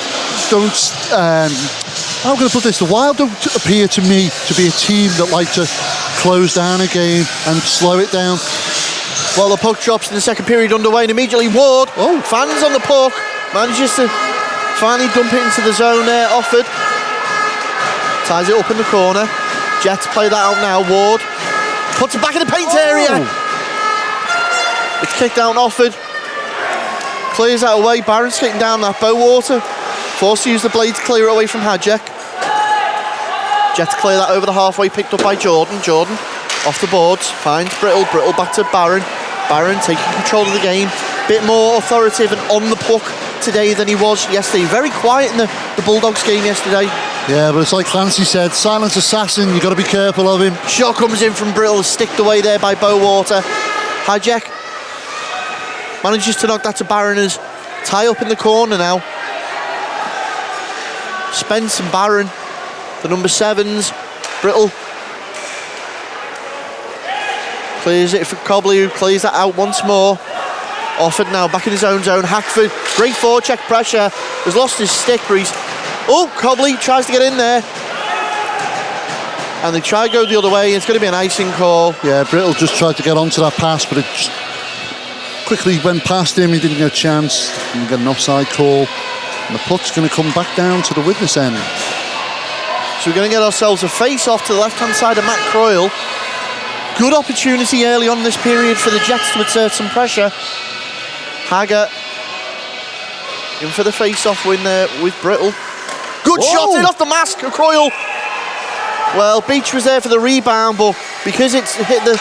how can I put this? The Wild don't appear to me to be a team that like to close down a game and slow it down. Well, the puck drops in the second period underway, and immediately Ward, fans on the puck, manages to finally dump it into the zone there, Offord. Ties it up in the corner. Jets play that out now, Ward puts it back in the paint area. It's kicked out, Offord. Clears that away, Barron skating down that Bowater. Forced to use the blade to clear it away from Hadjek. Jets clear that over the halfway, picked up by Jordan. Jordan off the boards, finds Brittle. Brittle back to Barron. Barron taking control of the game. Bit more authoritative and on the puck today than he was yesterday. Very quiet in the Bulldogs game yesterday. Yeah, but it's like Clancy said, silent assassin, you've got to be careful of him. Shot comes in from Brittle, sticked away there by Bowater. Hijack manages to knock that to Barroners. Tie up in the corner now. Spence and Barron, the number 7s. Brittle clears it for Cobley, who clears that out once more. Offord now back in his own zone. Hackford, great forecheck pressure. Has lost his stick, but he's... Oh, Cobley tries to get in there. And they try to go the other way. It's going to be an icing call. Yeah, Brittle just tried to get onto that pass, but it just quickly went past him. He didn't get a chance. Didn't get an offside call. And the puck's going to come back down to the Widnes end. So we're going to get ourselves a face-off to the left-hand side of Matt Croyle. Good opportunity early on in this period for the Jets to exert some pressure. Hagger in for the face-off win there with Brittle. Good shot in off the mask of Croyle. Well, Beach was there for the rebound, but because it's hit the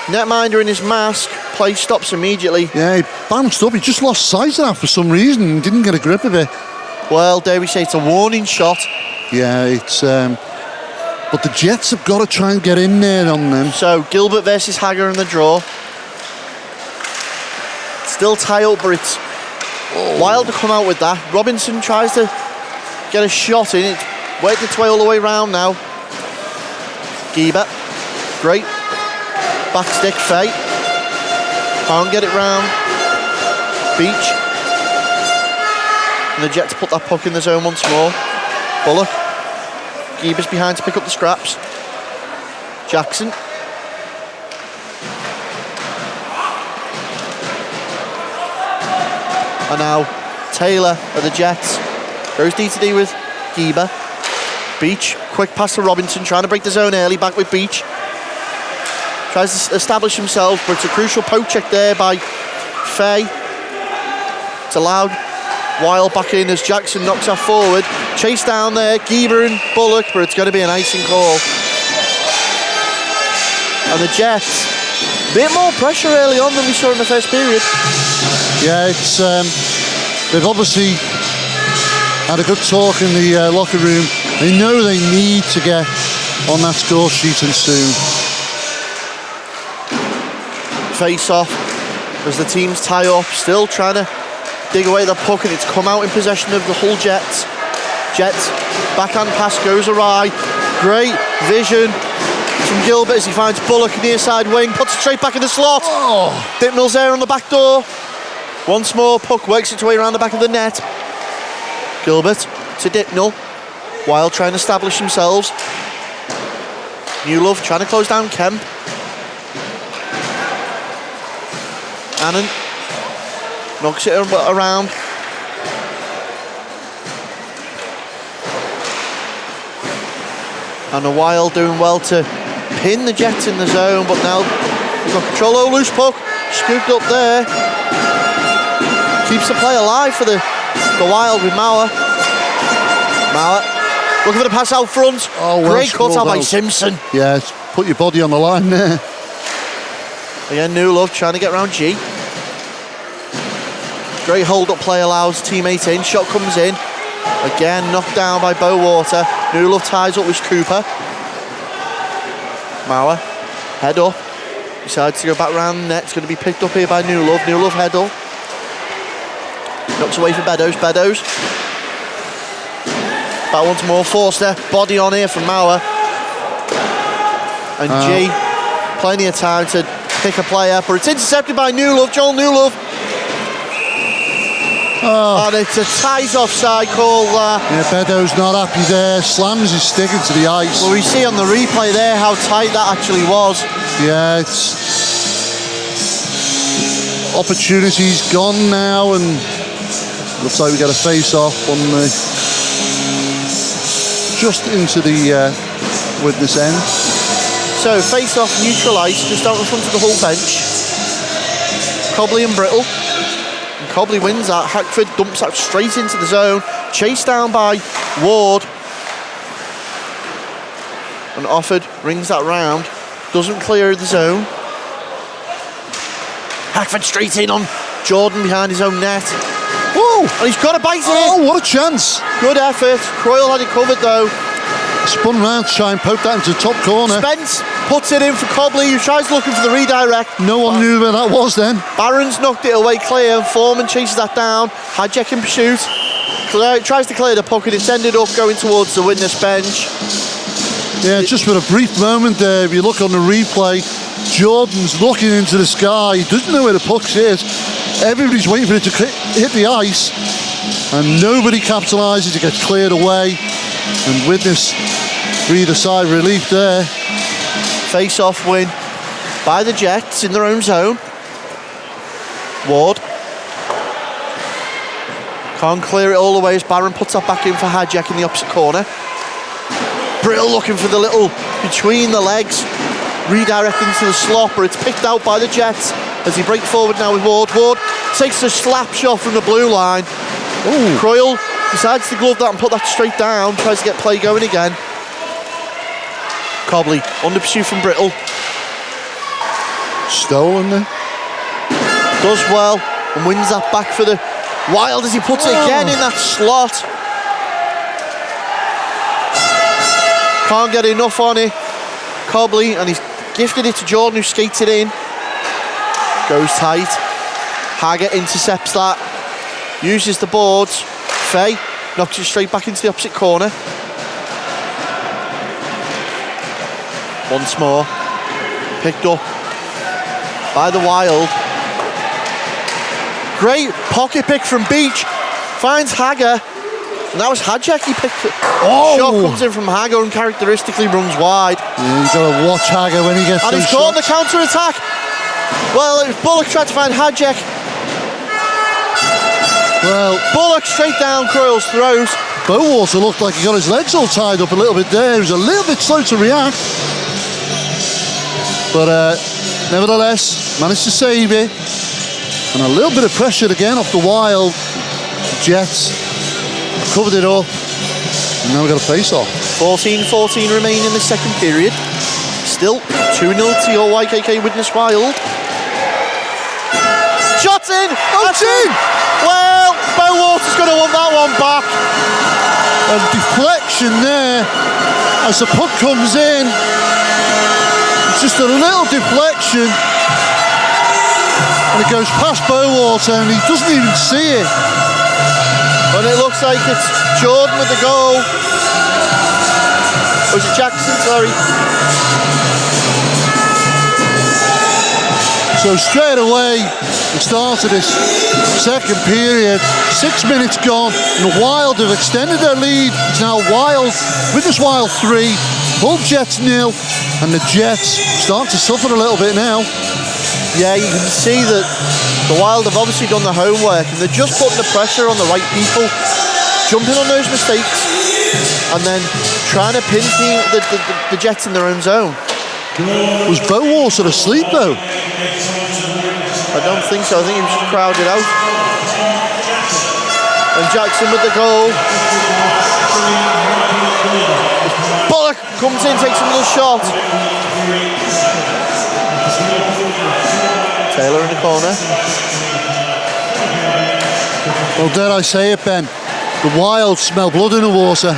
netminder in his mask, play stops immediately. Yeah, he bounced up. He just lost sight of that for some reason. He didn't get a grip of it. Well, dare we say it's a warning shot. Yeah, it's... but the Jets have got to try and get in there on them. So, Gilbert versus Hagger in the draw. Still tie up, but it's wild to come out with that. Robinson tries to get a shot in. It's worked its way all the way around now. Giebert, great. Back stick, Fay. Can't get it round. Beach. And the Jets put that puck in the zone once more. Bullock. Giebert's behind to pick up the scraps. Jackson. And now Taylor of the Jets goes D2D with Giebert. Beach, quick pass to Robinson, trying to break the zone early, back with Beach. Tries to establish himself, but it's a crucial poke check there by Fay. It's allowed. Wild back in as Jackson knocks her forward. Chase down there, Giebert and Bullock, but it's going to be an icing call. And the Jets, a bit more pressure early on than we saw in the first period. Yeah, it's they've obviously had a good talk in the locker room. They know they need to get on that score sheet and soon. Face off as the teams tie up, still trying to dig away the puck, and it's come out in possession of the Hull Jets. Jets, backhand pass goes awry. Great vision from Gilbert as he finds Bullock near side wing, puts it straight back in the slot. Dipnell's there on the back door. Once more, puck works its way around the back of the net. Gilbert to Dipnell. Wild trying to establish themselves. Newlove trying to close down Kemp. Annan knocks it around. And the Wild doing well to pin the Jets in the zone, but now we've got control. Oh, loose puck, scooped up there. Keeps the play alive for the Wild with Mauer. Mauer looking for the pass out front. Great cut out by Simpson. Yeah, put your body on the line there. Again, Newlove trying to get around G. Great hold-up play allows teammate in. Shot comes in. Again, knocked down by Bowater. Newlove ties up with Cooper. Mauer, head up. Decides to go back round the net. It's going to be picked up here by Newlove. Newlove head up. Knocks away for Beddoes. Beddoes. Back once more. Forster. Body on here from Mauer. And G, plenty of time to pick a player, but it's intercepted by Newlove. Joel Newlove. And it's a tight offside call there. Yeah, Beddoes not happy there. Slams his stick into the ice. Well, we see on the replay there how tight that actually was. Yeah, it's... opportunity's gone now, and looks like we get a face-off on the... just into the Widnes end. So, face-off neutralised just out in front of the Hull bench. Cobley and Brittle. And Cobley wins that. Hackford dumps that straight into the zone. Chased down by Ward. And Offord rings that round. Doesn't clear the zone. Hackford straight in on Jordan behind his own net. Woo! And he's got a bite in. Oh, what a chance. Good effort. Croyle had it covered though. Spun round to try and poke that into the top corner. Spence puts it in for Cobley, who tries looking for the redirect. No one knew where that was then. Barron's knocked it away clear, and Foreman chases that down. Hadjek in pursuit. Tries to clear the puck, and it's ended up going towards the Widnes bench. Yeah, just for a brief moment there, if you look on the replay, Jordan's looking into the sky. He doesn't know where the puck is. Everybody's waiting for it to hit the ice, and nobody capitalises. It gets cleared away, and Widnes breathe a sigh of relief there. Face-off win by the Jets in their own zone. Ward can't clear it all the way as Barron puts that back in for Hadjek in the opposite corner. Brittle looking for the little between the legs, redirecting to the slot, but it's picked out by the Jets as he breaks forward now with Ward. Ward takes a slap shot from the blue line. Ooh. Croyle decides to glove that and put that straight down, tries to get play going again. Cobley under pursuit from Brittle. Stolen there. Does well and wins that back for the Wild as he puts it again in that slot. Can't get enough on it. Cobley, and he's gifted it to Jordan, who skates it in. Goes tight. Hager intercepts that. Uses the boards. Fay knocks it straight back into the opposite corner. Once more. Picked up by the Wild. Great pocket pick from Beach. Finds Hager. And that was Hadjek he picked it. Oh! Shot comes in from Hager, uncharacteristically runs wide. Yeah, you've got to watch Hager when he gets and those he's caught the shots. counter-attack. Well, it was Bullock tried to find Hadjek. Well, Bullock straight down Croyle's throat. Bowater looked like he got his legs all tied up a little bit there. He was a little bit slow to react. But nevertheless, managed to save it. And a little bit of pressure again off the Wild. Jets covered it up. And now we've got a face-off. 14-14 remain in the second period. Still 2-0 to your YKK Widnes Wild. Shot in! That's in! Well, Bowater's going to want that one back. And deflection there as the puck comes in. It's just a little deflection. And it goes past Bowater and he doesn't even see it. And it looks like it's Jordan with the goal. Or is it Jackson, sorry. So straight away, the start of this second period, 6 minutes gone, and the Wild have extended their lead. It's now Widnes Wild 3, Hull Jets 0, and the Jets start to suffer a little bit now. Yeah, you can see that the Wild have obviously done the homework and they're just putting the pressure on the right people, jumping on those mistakes, and then trying to pin the Jets in their own zone. Was Bowater asleep though? I don't think so. I think he was just crowded out. And Jackson with the goal. Bullock comes in, takes another shot. Taylor in the corner. Well, dare I say it, Ben? The Wild smell blood in the water.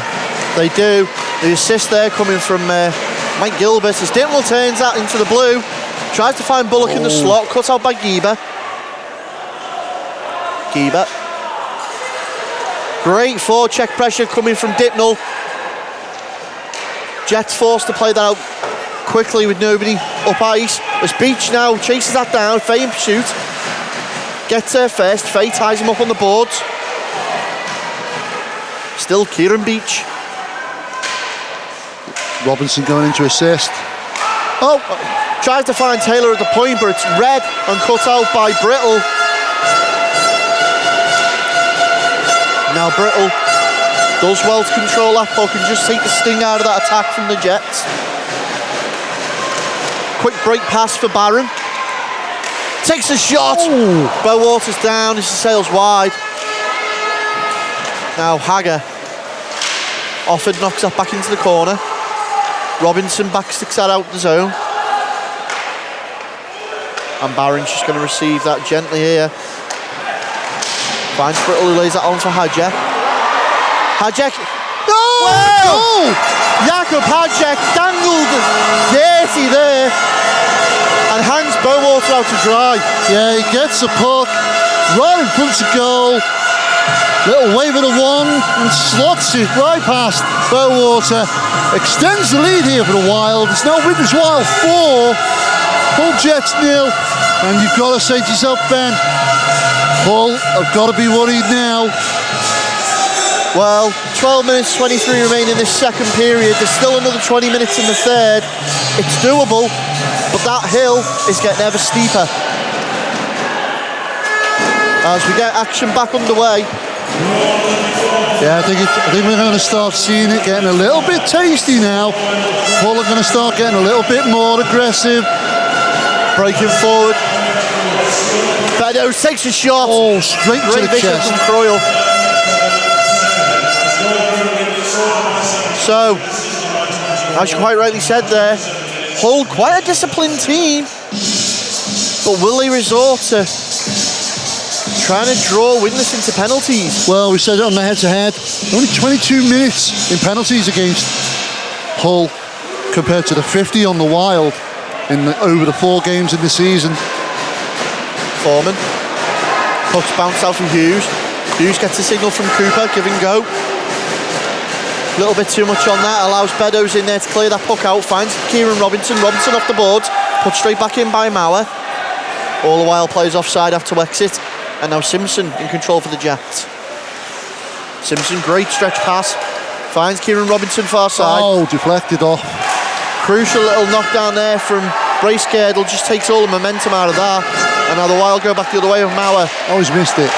They do. The assist there coming from Mike Gilbert as Dimwell turns that into the blue. Tries to find Bullock in the slot, cut out by Gieber. Great forecheck pressure coming from Dipnell. Jets forced to play that out quickly with nobody up ice. As Beach now chases that down, Fay in pursuit. Gets there first, Fay ties him up on the boards. Still Kieran Beach. Robinson going into assist. Oh, tries to find Taylor at the point, but it's read and cut out by Brittle. Now Brittle does well to control that puck and just take the sting out of that attack from the Jets. Quick break pass for Barron. Takes a shot. Bowater's down as he sails wide. Now Hager. Offord knocks that back into the corner. Robinson back sticks that out the zone. And Barron's just going to receive that gently here. Finds Brittle, who lays that on for Hajek. Hajek. Oh, goal! Jakub Hajek dangled dirty there and hangs Bowater out to dry. Yeah, he gets the puck right in front of goal. Little wave of the wand and slots it right past Bowater. Extends the lead here for the Wild. It's now Widnes Wild 4, Hull Jets 0. And you've got to say to yourself, Ben, Hull have got to be worried now. Well, 12 minutes 23 remain in this second period. There's still another 20 minutes in the third. It's doable, but that hill is getting ever steeper. As we get action back underway. Yeah, I think we're going to start seeing it getting a little bit tasty now. Hull are going to start getting a little bit more aggressive. Breaking forward. Beddoes takes a shot. Oh, straight to Great the vision chest. from Croyle. So, as you quite rightly said there, Hull quite a disciplined team, but will they resort to trying to draw Widnes into penalties? Well, we said it on the head-to-head. Only 22 minutes in penalties against Hull compared to the 50 on the Wild over the 4 games in the season. Foreman. Puck's bounced out from Hughes. Hughes gets a signal from Cooper, give and go. A little bit too much on that, allows Beddoes in there to clear that puck out, finds Kieran Robinson. Robinson off the boards, put straight back in by Mauer. All the while players offside after exit. And now Simpson in control for the Jets. Simpson, great stretch pass. Finds Kieran Robinson far side. Oh, deflected off. Crucial little knockdown there from Bracegirdle. Just takes all the momentum out of that. And now the Wild go back the other way with Mauer. Oh, he's missed it.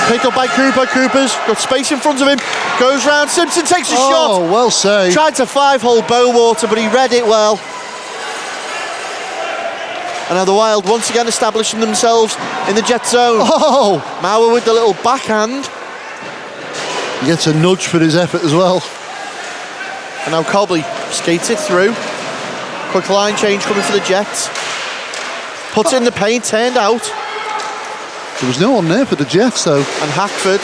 Picked up by Cooper. Cooper's got space in front of him. Goes round. Simpson takes a shot. Oh, well saved. Tried to 5-hole Bowater, but he read it well. And now the Wild once again establishing themselves in the Jet zone. Oh! Mauer with the little backhand. He gets a nudge for his effort as well. And now Cobley skates it through. Quick line change coming for the Jets. Puts it in the paint, turned out. There was no one there for the Jets, though. And Hackford.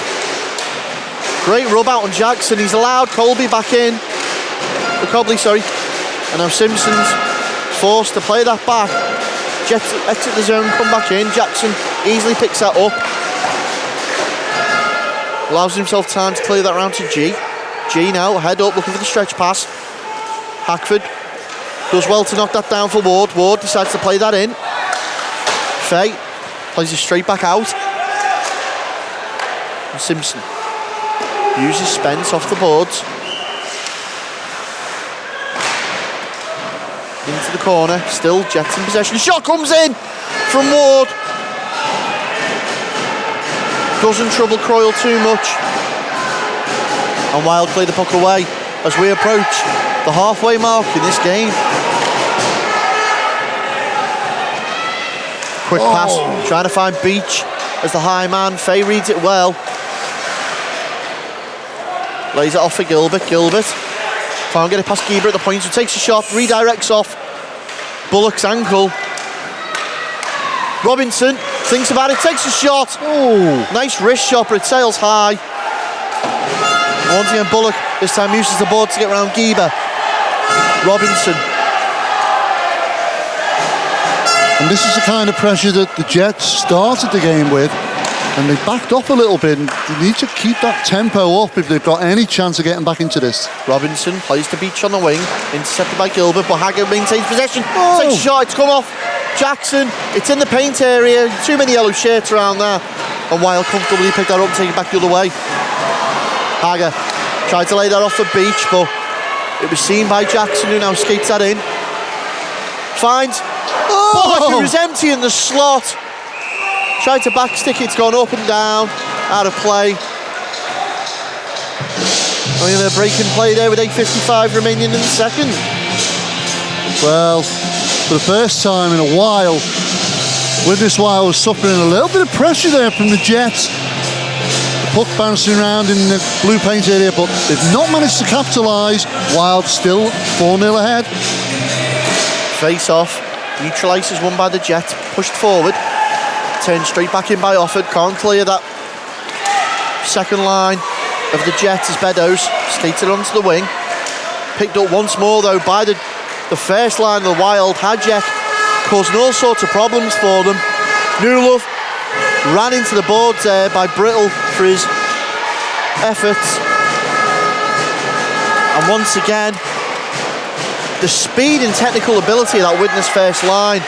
Great rub out on Jackson. He's allowed Colby back in. Cobley, sorry. And now Simpson's forced to play that back. Jets exit the zone, come back in. Jackson easily picks that up. Allows himself time to clear that round to G. G now, head up, looking for the stretch pass. Hackford does well to knock that down for Ward. Ward decides to play that in. Fay plays it straight back out. And Simpson uses Spence off the boards. Into the corner, still Jets in possession. Shot comes in from Ward. Doesn't trouble Croyle too much. And Wild play the puck away as we approach the halfway mark in this game. Quick pass, trying to find Beach as the high man. Fay reads it well. Lays it off for Gilbert. Gilbert can't get it past Geber at the point, so takes a shot, redirects off Bullock's ankle. Robinson thinks about it, takes a shot. Oh, Nice wrist shot, but it sails high. Once again, Bullock this time uses the board to get around Geber. Robinson. and this is the kind of pressure that the Jets started the game with, and they backed off a little bit, and they need to keep that tempo up if they've got any chance of getting back into this. Robinson plays to Beach on the wing, intercepted by Gilbert, but Haggard maintains possession. Oh. Takes a shot, it's come off. Jackson, it's in the paint area, too many yellow shirts around there. And Wild comfortably picked that up and take it back the other way. Haggard tried to lay that off for Beach, but it was seen by Jackson, who now skates that in. Finds Bullock, who was empty in the slot. Tried to backstick it, it's gone up and down, out of play. I mean, they're breaking play there with 8:55 remaining in the second. Well, for the first time in a while, Widnes Wild was suffering a little bit of pressure there from the Jets. The puck bouncing around in the blue paint area, but they've not managed to capitalise. Wild still 4-0 ahead. Face off, neutralises one by the Jets, pushed forward, turned straight back in by Offord, can't clear that second line of the Jets as Beddoes skated onto the wing. Picked up once more though by the first line of the Wild. Hajek causing all sorts of problems for them. Newlove ran into the boards there by Brittle for his efforts. And once again, the speed and technical ability of that Widnes first line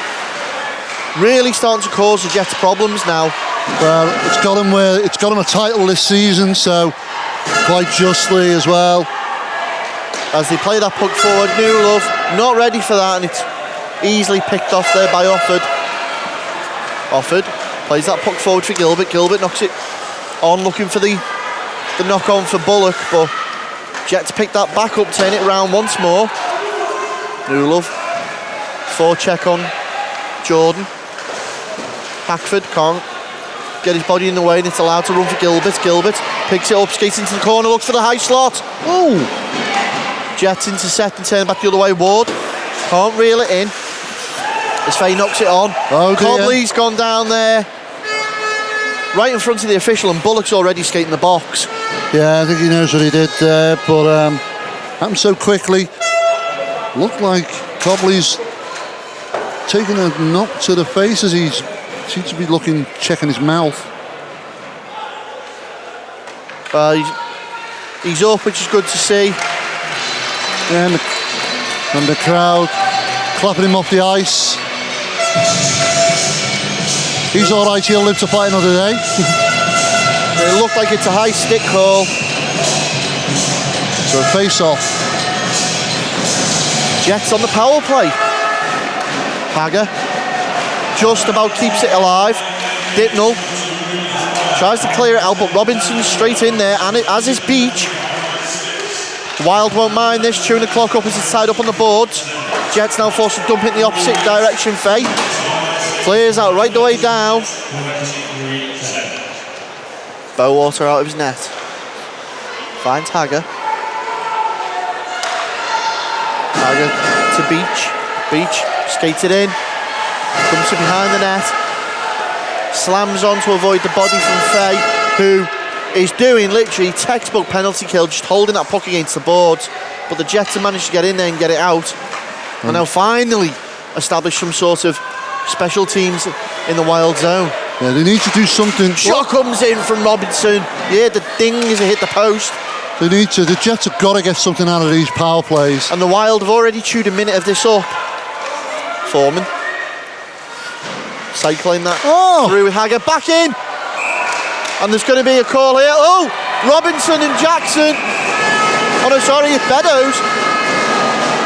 really starting to cause the Jets problems now. Well, it's got him a title this season, so quite justly as well. As they play that puck forward, Newlove not ready for that, and it's easily picked off there by Offord. Offord plays that puck forward for Gilbert. Gilbert knocks it on, looking for the knock on for Bullock, but Jets pick that back up, turn it around once more. Newlove, forecheck on Jordan. Hackford can't get his body in the way, and it's allowed to run for Gilbert. Gilbert picks it up, skates into the corner, looks for the high slot. Oh! Jets intercept and turn back the other way. Ward can't reel it in. As Faye knocks it on. Oh dear. Cobley's gone down there, right in front of the official, and Bullock's already skating the box. Yeah, I think he knows what he did there, but happened so quickly. Looked like Cobley's taking a knock to the face as he seems to be checking his mouth. He's up, which is good to see. Yeah, and the crowd clapping him off the ice. He's all right, he'll live to fight another day. It looked like it's a high stick call. So face-off. Jets on the power play. Hager just about keeps it alive. Dipnell tries to clear it out, but Robinson's straight in there, and as is Beach. Wild won't mind this, chewing the clock up as it's tied up on the boards. Jets now forced to dump it in the opposite direction. Faye clears out right the way down. Bowater out of his net. Finds Hager. Hager to Beach. Beach skates it in. Comes to behind the net. Slams on to avoid the body from Faye, who is doing literally textbook penalty kill, just holding that puck against the boards. But the Jets have managed to get in there and get it out. And now finally establish some sort of special teams in the Wild zone. Yeah, they need to do something. Shot comes in from Robinson. Yeah, the ding as it hit the post. The Jets have got to get something out of these power plays. And the Wild have already chewed a minute of this up. Foreman cycling that through with Hager, back in. And there's going to be a call here. Oh, Robinson and Jackson. Oh no, sorry, it's Beddoes.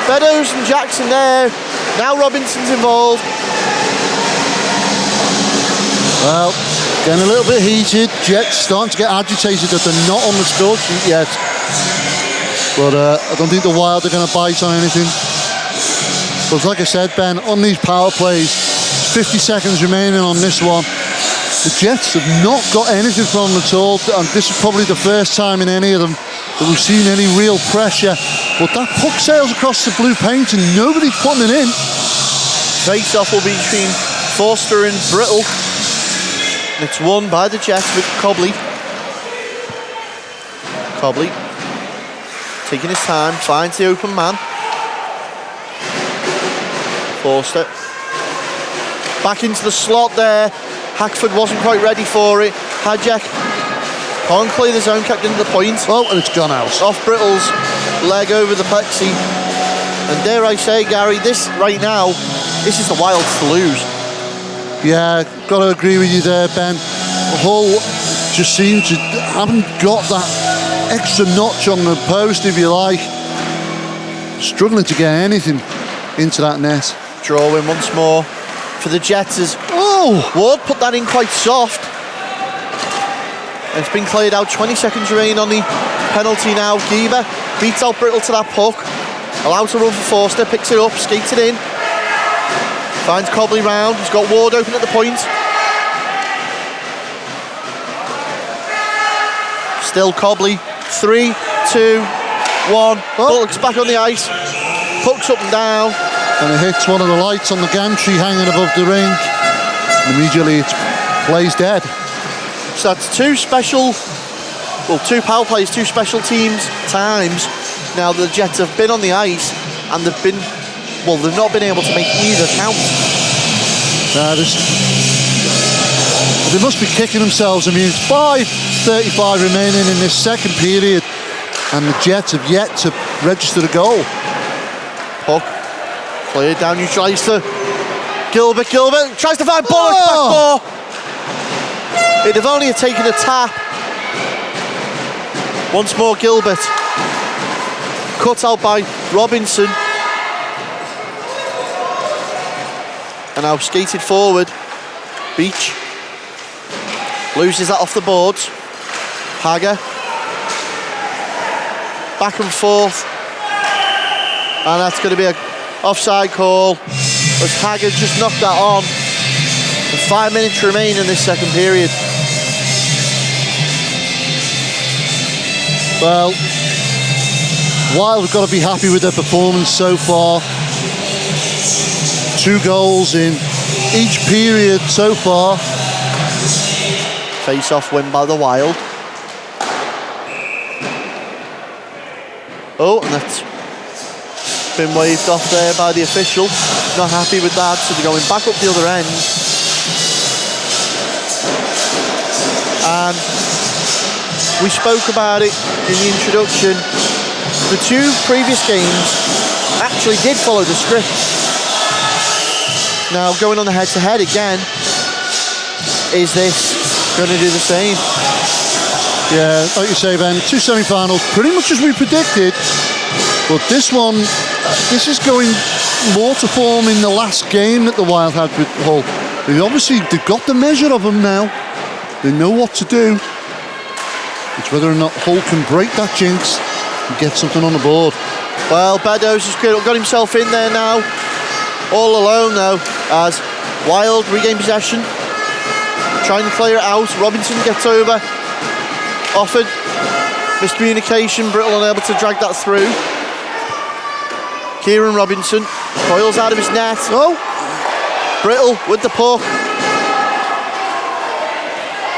Beddoes and Jackson there. Now Robinson's involved. Well, getting a little bit heated. Jets starting to get agitated that they're not on the score sheet yet. But I don't think the Wild are going to bite on anything. But like I said, Ben, on these power plays, 50 seconds remaining on this one. The Jets have not got anything from them at all, and this is probably the first time in any of them that we've seen any real pressure. But that puck sails across the blue paint and nobody's putting it in. Face-off will be between Forster and Brittle. And it's won by the Jets with Cobley. Cobley taking his time, finds the open man. Forster back into the slot there. Hackford wasn't quite ready for it. Hajek can't clear the zone, kept into the point. Oh, and it's gone out. Off Brittle's leg over the plexi. And dare I say, Gary, this right now, this is the Wilds to lose. Yeah, got to agree with you there, Ben. Hull just seem to haven't got that extra notch on the post, if you like. Struggling to get anything into that net. Draw in once more for the Jets as Ward put that in quite soft. And it's been cleared out. 20 seconds remaining on the penalty now. Gieber beats out Brittle to that puck. Allowed to run for Forster, picks it up, skates it in. Finds Cobley round. He's got Ward open at the point. Still Cobley. 3, 2, 1. Bullock's back on the ice. Puck's up and down. And it hits one of the lights on the gantry hanging above the rink. And immediately it plays dead. So that's two special well, 2 power plays, 2 special teams times. Now the Jets have been on the ice and they've not been able to make either count. They must be kicking themselves. I mean, it's 5:35 remaining in this second period, and the Jets have yet to register a goal. Puck cleared down, neutralised to Gilbert tries to find Bullock, backdoor. It'd have only taken a tap. Once more Gilbert. Cut out by Robinson. And now skated forward. Beach. Loses that off the boards. Hager. Back and forth. And that's going to be an offside call. As Hager just knocked that on. With 5 minutes remain in this second period. Well, Wild have got to be happy with their performance so far. 2 goals in each period so far. Face-off win by the Wild. Oh, and that's been waved off there by the official. Not happy with that, so they're going back up the other end. And we spoke about it in the introduction. The 2 previous games actually did follow the script. Now going on the head-to-head again, is this going to do the same? Yeah, like you say, Ben, 2 semi-finals, pretty much as we predicted. But this one, this is going more to form in the last game that the Wild had with Hull. They've got the measure of them now. They know what to do. It's whether or not Hull can break that jinx and get something on the board. Well, Beddoes has got himself in there now. All alone though, as Wild regain possession. Trying to clear it out. Robinson gets over. Offered. Miscommunication. Brittle unable to drag that through. Kieran Robinson coils out of his net. Oh! Brittle with the puck.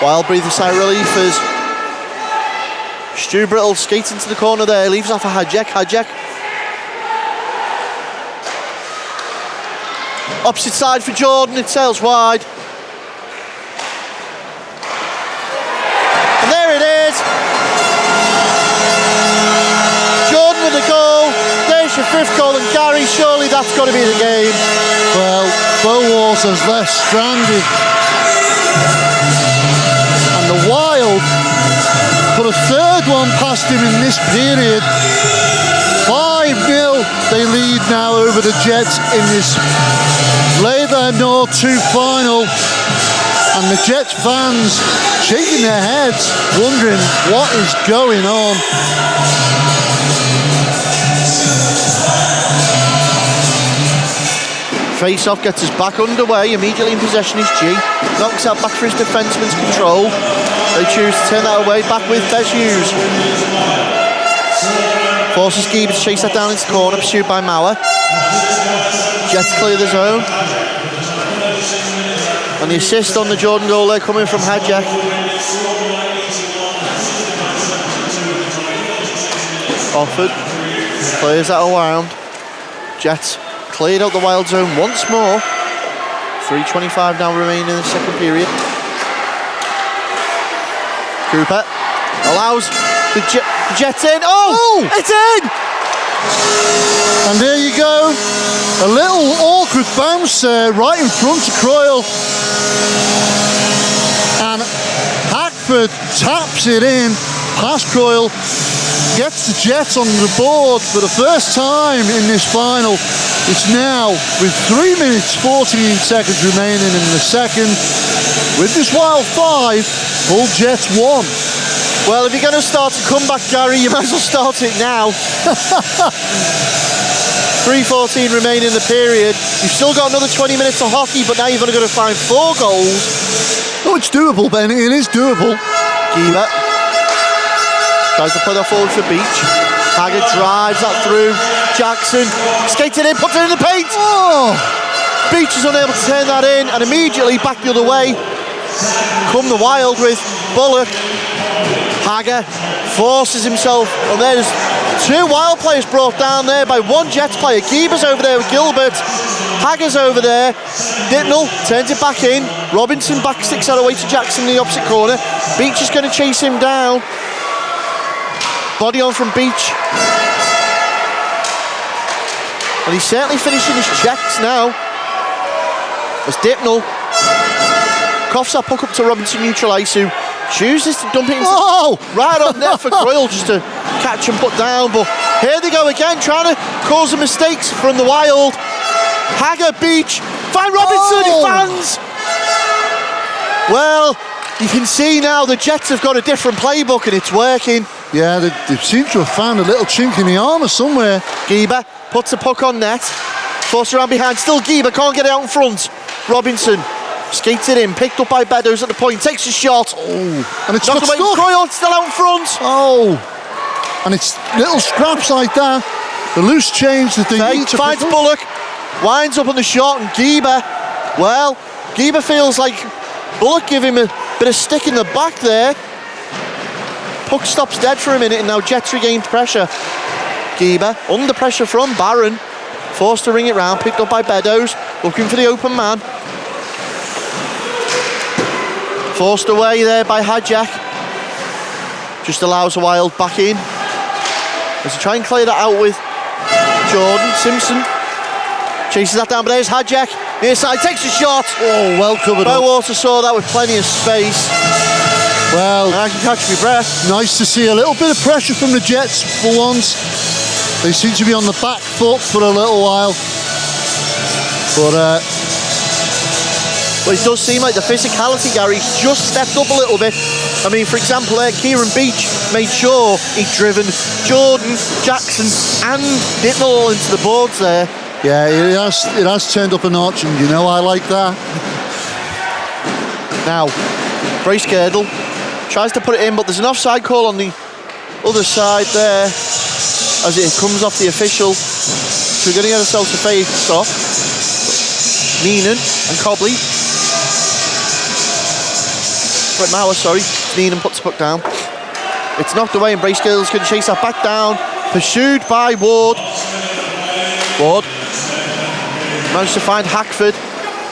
Wild breathe a sigh of relief as Stu Brittle skates into the corner there. Leaves off a Hajek. Opposite side for Jordan. It sails wide. And there it is. Jordan with a goal. There's your 5th goal, and Gary, surely that's got to be the game. Well, Bowals has left stranded. And the Wild put a 3rd one past him in this period. 5-0 they lead now over the Jets in this Labour North 2 final. And the Jets fans shaking their heads, wondering what is going on. Face-off gets us back underway. Immediately in possession is G. Knocks that back for his defenseman's control. They choose to turn that away, back with Bez Hughes. Forces Geber to chase that down into the corner, pursued by Mauer. Jets clear the zone. And the assist on the Jordan goal there coming from Hajek. Offered. Clears that around. Jets cleared out the Wild zone once more. 3:25 now remaining in the second period. Cooper allows the Jets in. Oh! It's in! And there you go. A little awkward bounce there, right in front of Croyle. And Hackford taps it in past Croyle. Gets the Jets on the board for the first time in this final. It's now with 3 minutes 14 seconds remaining in the second. With this Wild 5, Hull Jets 1. Well, if you're going to start a comeback, Gary, you might as well start it now. 3:14 remaining in the period. You've still got another 20 minutes of hockey, but now you've only got to find 4 goals. Oh, it's doable, Ben. It is doable. Geber tries to play that forward for Beach. Haggard drives that through. Jackson skates it in, puts it in the paint. Oh! Beach is unable to turn that in, and immediately back the other way come the Wild with Bullock. Hager forces himself, and there's 2 Wild players brought down there by 1 Jets player. Geber's over there with Gilbert. Hager's over there. Dittnell turns it back in. Robinson back sticks that away to Jackson in the opposite corner. Beach is going to chase him down. Body on from Beach. And he's certainly finishing his checks now. As Dittnell coughs that puck up to Robinson neutral ice, who chooses to dump it into right on net for Croyle just to catch and put down. But here they go again, trying to cause the mistakes from the Wild. Hager, Beach, find Robinson, he fans. Well, you can see now the Jets have got a different playbook and it's working. Yeah, they seem to have found a little chink in the armour somewhere. Geber puts the puck on net, forced around behind, still Geber, can't get it out in front. Robinson skates it in, picked up by Beddoes at the point, takes a shot. Oh, and it's got Knocked away stuck. from Croyle, it's still out in front. Oh, and it's little scraps like that. The loose change that they need to finds pick up. Bullock, winds up on the shot, and Geber, well, Geber feels like Bullock give him a bit of stick in the back there. Puck stops dead for a minute, and now Jets regained pressure. Geber, under pressure from Barron, forced to ring it round, picked up by Beddoes, looking for the open man. Forced away there by Hadjak. Just allows the Wild back in. As they try and clear that out with Jordan. Simpson chases that down, but there's Hadjak. Near side, takes a shot. Oh, well covered up. Bowater saw that with plenty of space. Well, I can catch my breath. nice to see a little bit of pressure from the Jets for once. They seem to be on the back foot for a little while. But But it does seem like the physicality, Gary's just stepped up a little bit. I mean, for example, Kieran Beach made sure he'd driven Jordan, Jackson and Dittnell all into the boards there. yeah, it has turned up a notch, and you know I like that. Now, Brace Girdle tries to put it in, but there's an offside call on the other side there as it comes off the official. So we're going to get ourselves a face off. Neenan and Cobley. Mauer, sorry. Neenan puts the puck down. It's knocked away, and Brace Girdle's going to chase that back down. Pursued by Ward. Ward managed to find Hackford.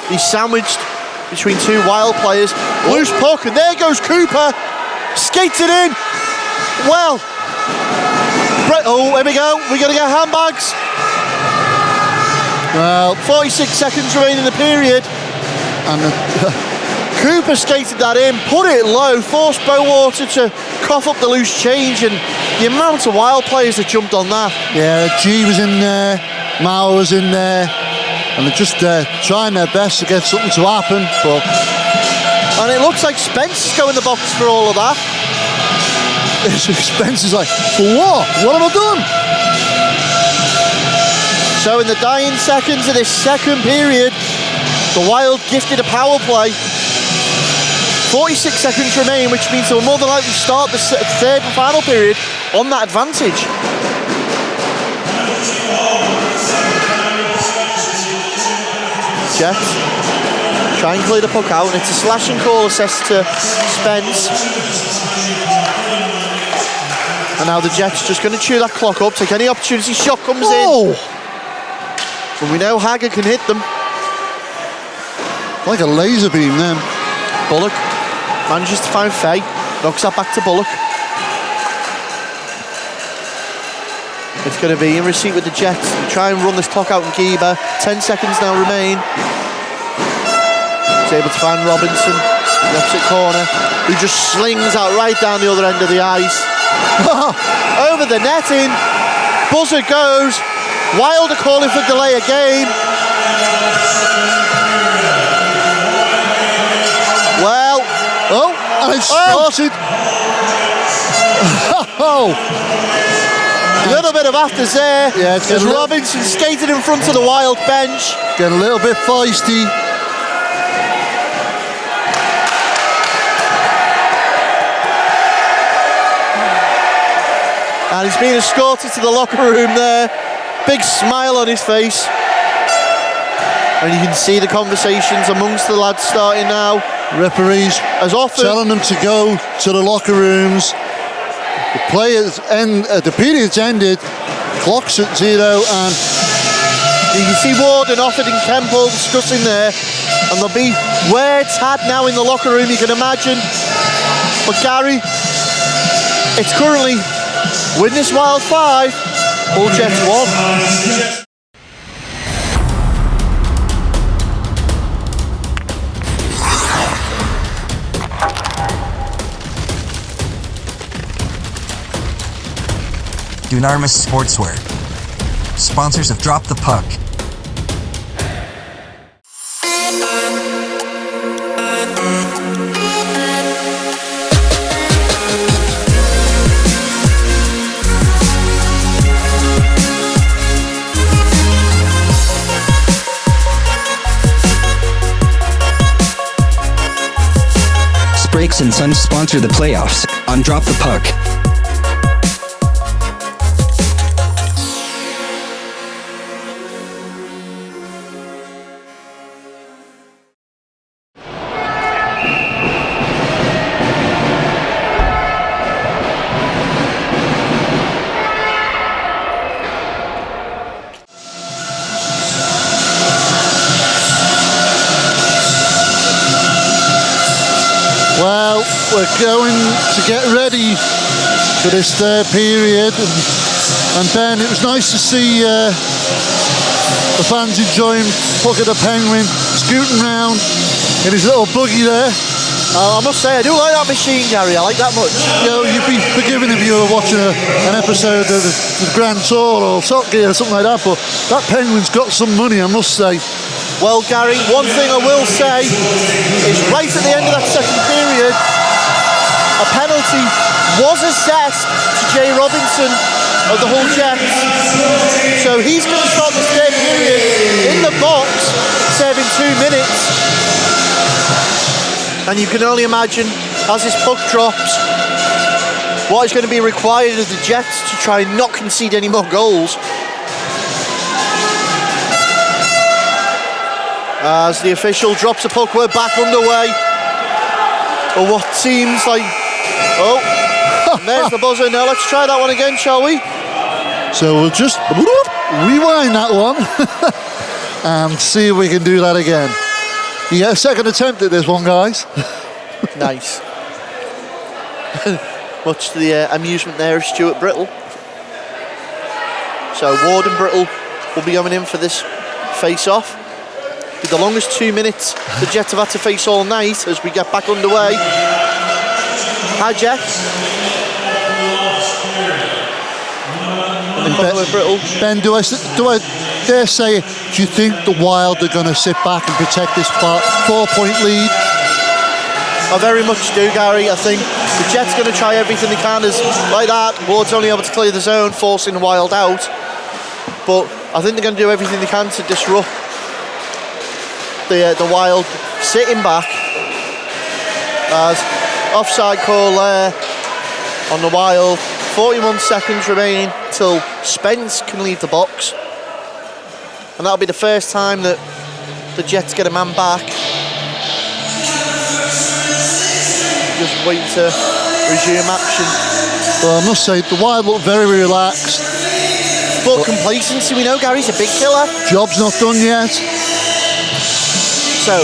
He's sandwiched between 2 Wild players. Loose puck, and there goes Cooper. Skates it in. Well. Oh, here we go. We're going to get handbags. Well, 46 seconds remaining in the period. and Cooper skated that in, put it low, forced Bowater to cough up the loose change, and the amount of Wild players that jumped on that. yeah, G was in there, Mauer was in there, and they're just trying their best to get something to happen. But And it looks like Spence's going in the box for all of that. Spence is like, for what? What have I done? So in the dying seconds of this second period, the Wild gifted a power play. 46 seconds remain, which means they'll more than likely start the third and final period on that advantage. Jets try and clear the puck out, and it's a slashing call assessed to Spence. And now the Jets just going to chew that clock up, take any opportunity, shot comes in. But we know Hager can hit them. Like a laser beam then. Bullock manages to find Fay, knocks that back to Bullock. It's going to be in receipt with the Jets. Try and run this clock out in Geber. 10 seconds now remain. He's able to find Robinson in the opposite corner, who just slings out right down the other end of the ice. Over the netting. Buzzer goes. Wilder calling for delay of game. Well, And it started. A little bit of afters there. Yeah, it's as getting a Robinson skated in front of the Wild bench. Getting a little bit feisty. And he's been escorted to the locker room there. Big smile on his face. And you can see the conversations amongst the lads starting now. Referees As often telling them to go to the locker rooms. The period's ended, clock's at 0, and you can see Ward and Offord and Kemple discussing there, and there'll be words had now in the locker room, you can imagine. But Gary, it's currently Widnes Wild 5, Hull Jets 1. Dunarmus Sportswear. Sponsors of Drop the Puck. Brakes and Sons sponsor the playoffs on Drop the Puck. well, we're going to get ready for this third period. And Ben, it was nice to see the fans enjoying Puck of the Penguin scooting round in his little buggy there. I must say, I do like that machine, Gary. I like that much. You know, you'd be forgiven if you were watching an episode of the Grand Tour or Top Gear or something like that, but that Penguin's got some money, I must say. Well, Gary, one thing I will say is right at the end of that second period, a penalty was assessed to Jay Robinson of the Hull Jets. So he's going to start the third period in the box, serving 2 minutes. And you can only imagine, as this puck drops, what is going to be required of the Jets to try and not concede any more goals. As the official drops the puck, we're back underway. But what seems like... Oh, and there's the buzzer. Now let's try that one again, shall we? So we'll just rewind that one and see if we can do that again. You get a second attempt at this one, guys. Nice. Much to the amusement there of Stuart Brittle. So Ward and Brittle will be going in for this face-off. Be the longest 2 minutes the Jets have had to face all night as we get back underway. Hi, Jeff. Ben, do I dare say, do you think the Wild are going to sit back and protect this 4-point lead? I very much do, Gary. I think the Jets are going to try everything they can. As like that, Ward's only able to clear the zone, forcing the Wild out. But I think they're going to do everything they can to disrupt the Wild sitting back. As offside call there on the Wild. 41 seconds remaining till Spence can leave the box. And that'll be the first time that the Jets get a man back. Just wait to resume action. Well, I must say, the Wild look very relaxed. But complacency, we know Gary's a big killer. Job's not done yet. So,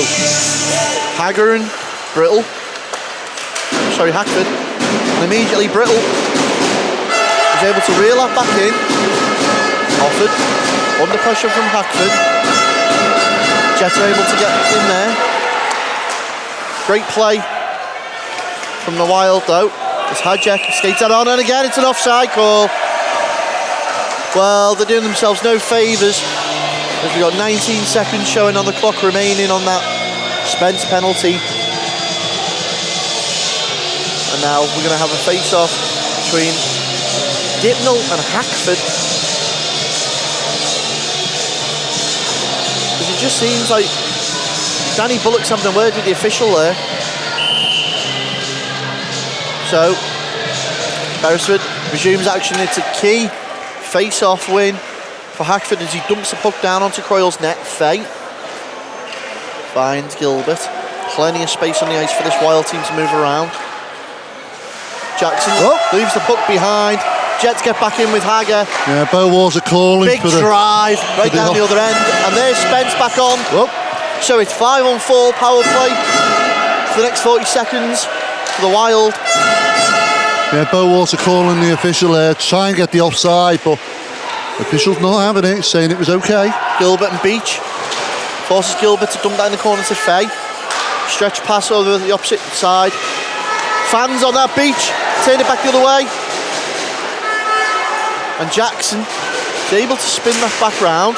Hackford, and immediately Brittle was able to reel that back in. Offord, under pressure from Hackford. Jets are able to get in there. Great play from the Wild though. As Hadjek skates that on, and again it's an offside call. Well, they're doing themselves no favours, as we've got 19 seconds showing on the clock remaining on that Spence penalty. And now we're going to have a face-off between Dipnell and Hackford. Because it just seems like Danny Bullock's having a word with the official there. So, Beresford resumes action. It's a key face-off win for Hackford as he dumps the puck down onto Croyle's net. Fay finds Gilbert. Plenty of space on the ice for this Wild team to move around. Jackson Oh. leaves the puck behind. Jets get back in with Hager. Yeah, Bowards are calling Big for the... drive right down the other end. And there's Spence back on. Whoop. So it's 5-on-4 power play for the next 40 seconds for the Wild. Yeah, Bowards are calling the official there, try and get the offside, but officials not having it, saying it was okay. Gilbert and Beach. Forces Gilbert to dump that in the corner to Fay. Stretch pass over the opposite side. Fans on that Beach. Turn it back the other way. And Jackson is able to spin that back round.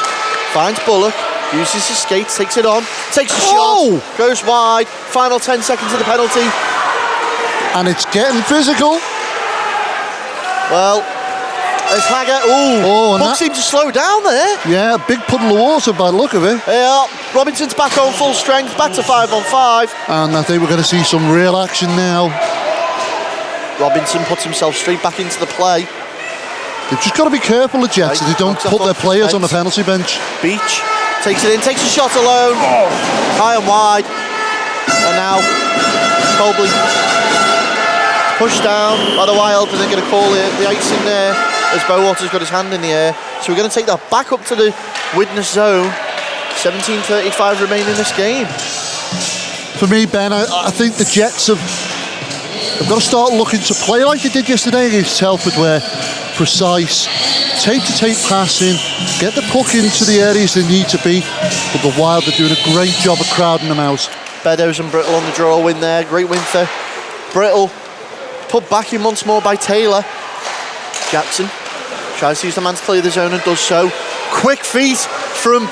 Finds Bullock. Uses his skates. Takes it on. Takes a shot. Goes wide. Final 10 seconds of the penalty. And it's getting physical. Well, there's Hager. And Puck seemed to slow down there. Yeah, a big puddle of water by the look of it. Yeah, Robinson's back on full strength, back to 5-on-5. And I think we're going to see some real action now. Robinson puts himself straight back into the play. They've just got to be careful, the Jets, that they don't put their players on the penalty bench. Beach takes it in, takes a shot alone. High and wide. And now, Colby pushed down by the Wild, and they're going to call the ice in there as Bowater's got his hand in the air. So we're going to take that back up to the Widnes zone. 17:35 remaining in this game. For me, Ben, I think the Jets have got to start looking to play like they did yesterday against Telford, where precise, tape-to-tape passing, get the puck into the areas they need to be. But the Wild are doing a great job of crowding them out. Beddoes and Brittle on the draw win there. Great win for Brittle. Put back in once more by Taylor. Jackson tries to use the man to clear the zone and does so. Quick feet from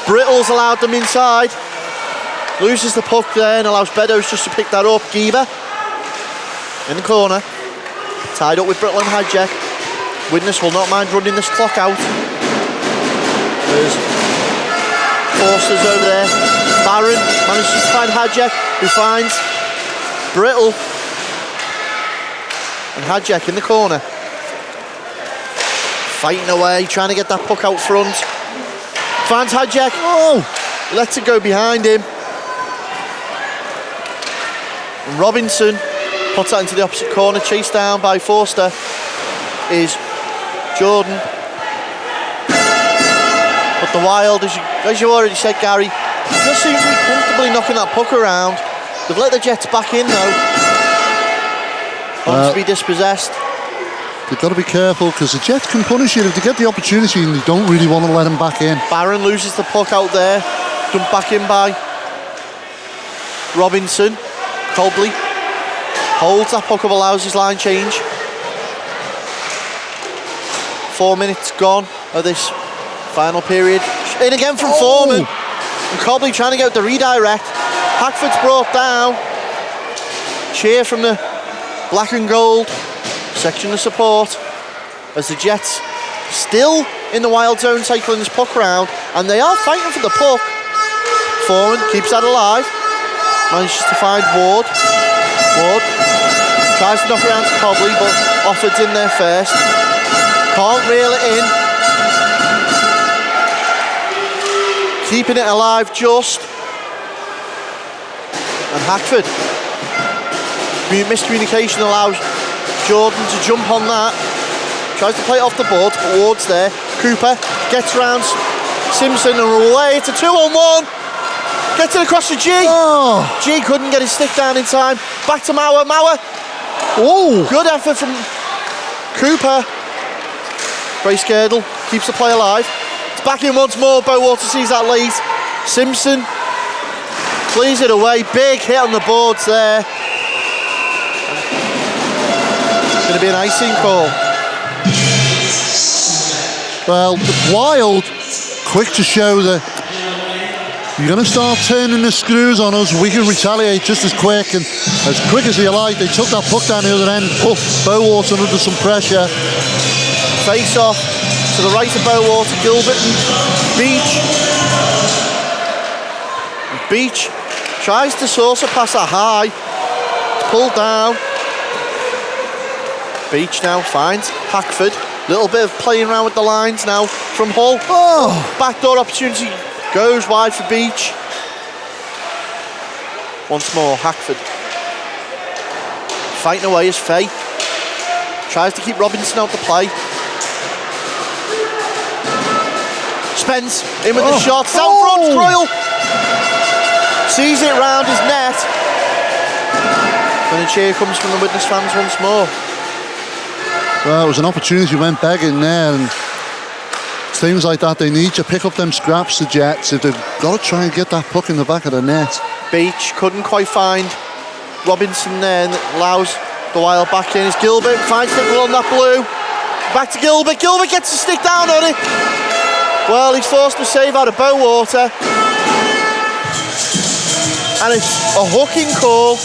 Brittle's allowed them inside. Loses the puck there and allows Beddoes just to pick that up. Gieber in the corner. Tied up with Brittle and Hadjek. Widnes will not mind running this clock out. There's Forsters over there. Barron manages to find Hadjek, who finds Brittle. And Hadjek in the corner. Fighting away, trying to get that puck out front. Finds Hadjek. Lets it go behind him. And Robinson puts that into the opposite corner, chased down by Forster is Jordan. But the Wild, as you already said, Gary, just seems to be comfortably knocking that puck around. They've let the Jets back in though. To be dispossessed. They've got to be careful, because the Jets can punish you if they get the opportunity and they don't really want to let them back in. Barron loses the puck out there. Dumped back in by Robinson. Cobley holds that puck up, allows his line change. 4 minutes gone of this final period. In again from Foreman. And Cobley trying to get the redirect. Hackford's brought down. Cheer from the black and gold section of support as the Jets still in the Wild zone cycling this puck round, and they are fighting for the puck. Foreman keeps that alive, manages to find Ward. Ward tries to knock around to Cobley, but Offord's in there first. Can't reel it in. Keeping it alive just. And Hackford. Miscommunication allows Jordan to jump on that. Tries to play it off the board, but Ward's there. Cooper gets around Simpson and away. It's a 2-on-1. Gets it across to G. G couldn't get his stick down in time. Back to Mauer. Mauer. Good effort from Cooper. Brace Girdle keeps the play alive. It's back in once more. Bowater sees that lead. Simpson clears it away. Big hit on the boards there. It's going to be an icing call. Well, the Wild, quick to show that you're going to start turning the screws on us, we can retaliate just as quick and as quick as you like. They took that puck down the other end, put Bowater under some pressure. Face off to the right of Bowater, Gilbert and Beach. Beach tries to saucer pass that high. It's pulled down. Beach now finds Hackford. Little bit of playing around with the lines now from Hull. Backdoor opportunity goes wide for Beach. Once more, Hackford. Fighting away is Fay. Tries to keep Robinson out the play. Spence in with the shot. Down front, Croyle sees it round his net. And a cheer comes from the Widnes fans once more. Well, it was an opportunity went begging there, and things like that, they need to pick up them scraps, the Jets, if they've got to try and get that puck in the back of the net. Beach couldn't quite find Robinson there, and allows the Wild back in. It's Gilbert, finds Nickel on that blue. Back to Gilbert. Gilbert gets a stick down on it. Well, he's forced to save out of Bowater. And it's a hooking call.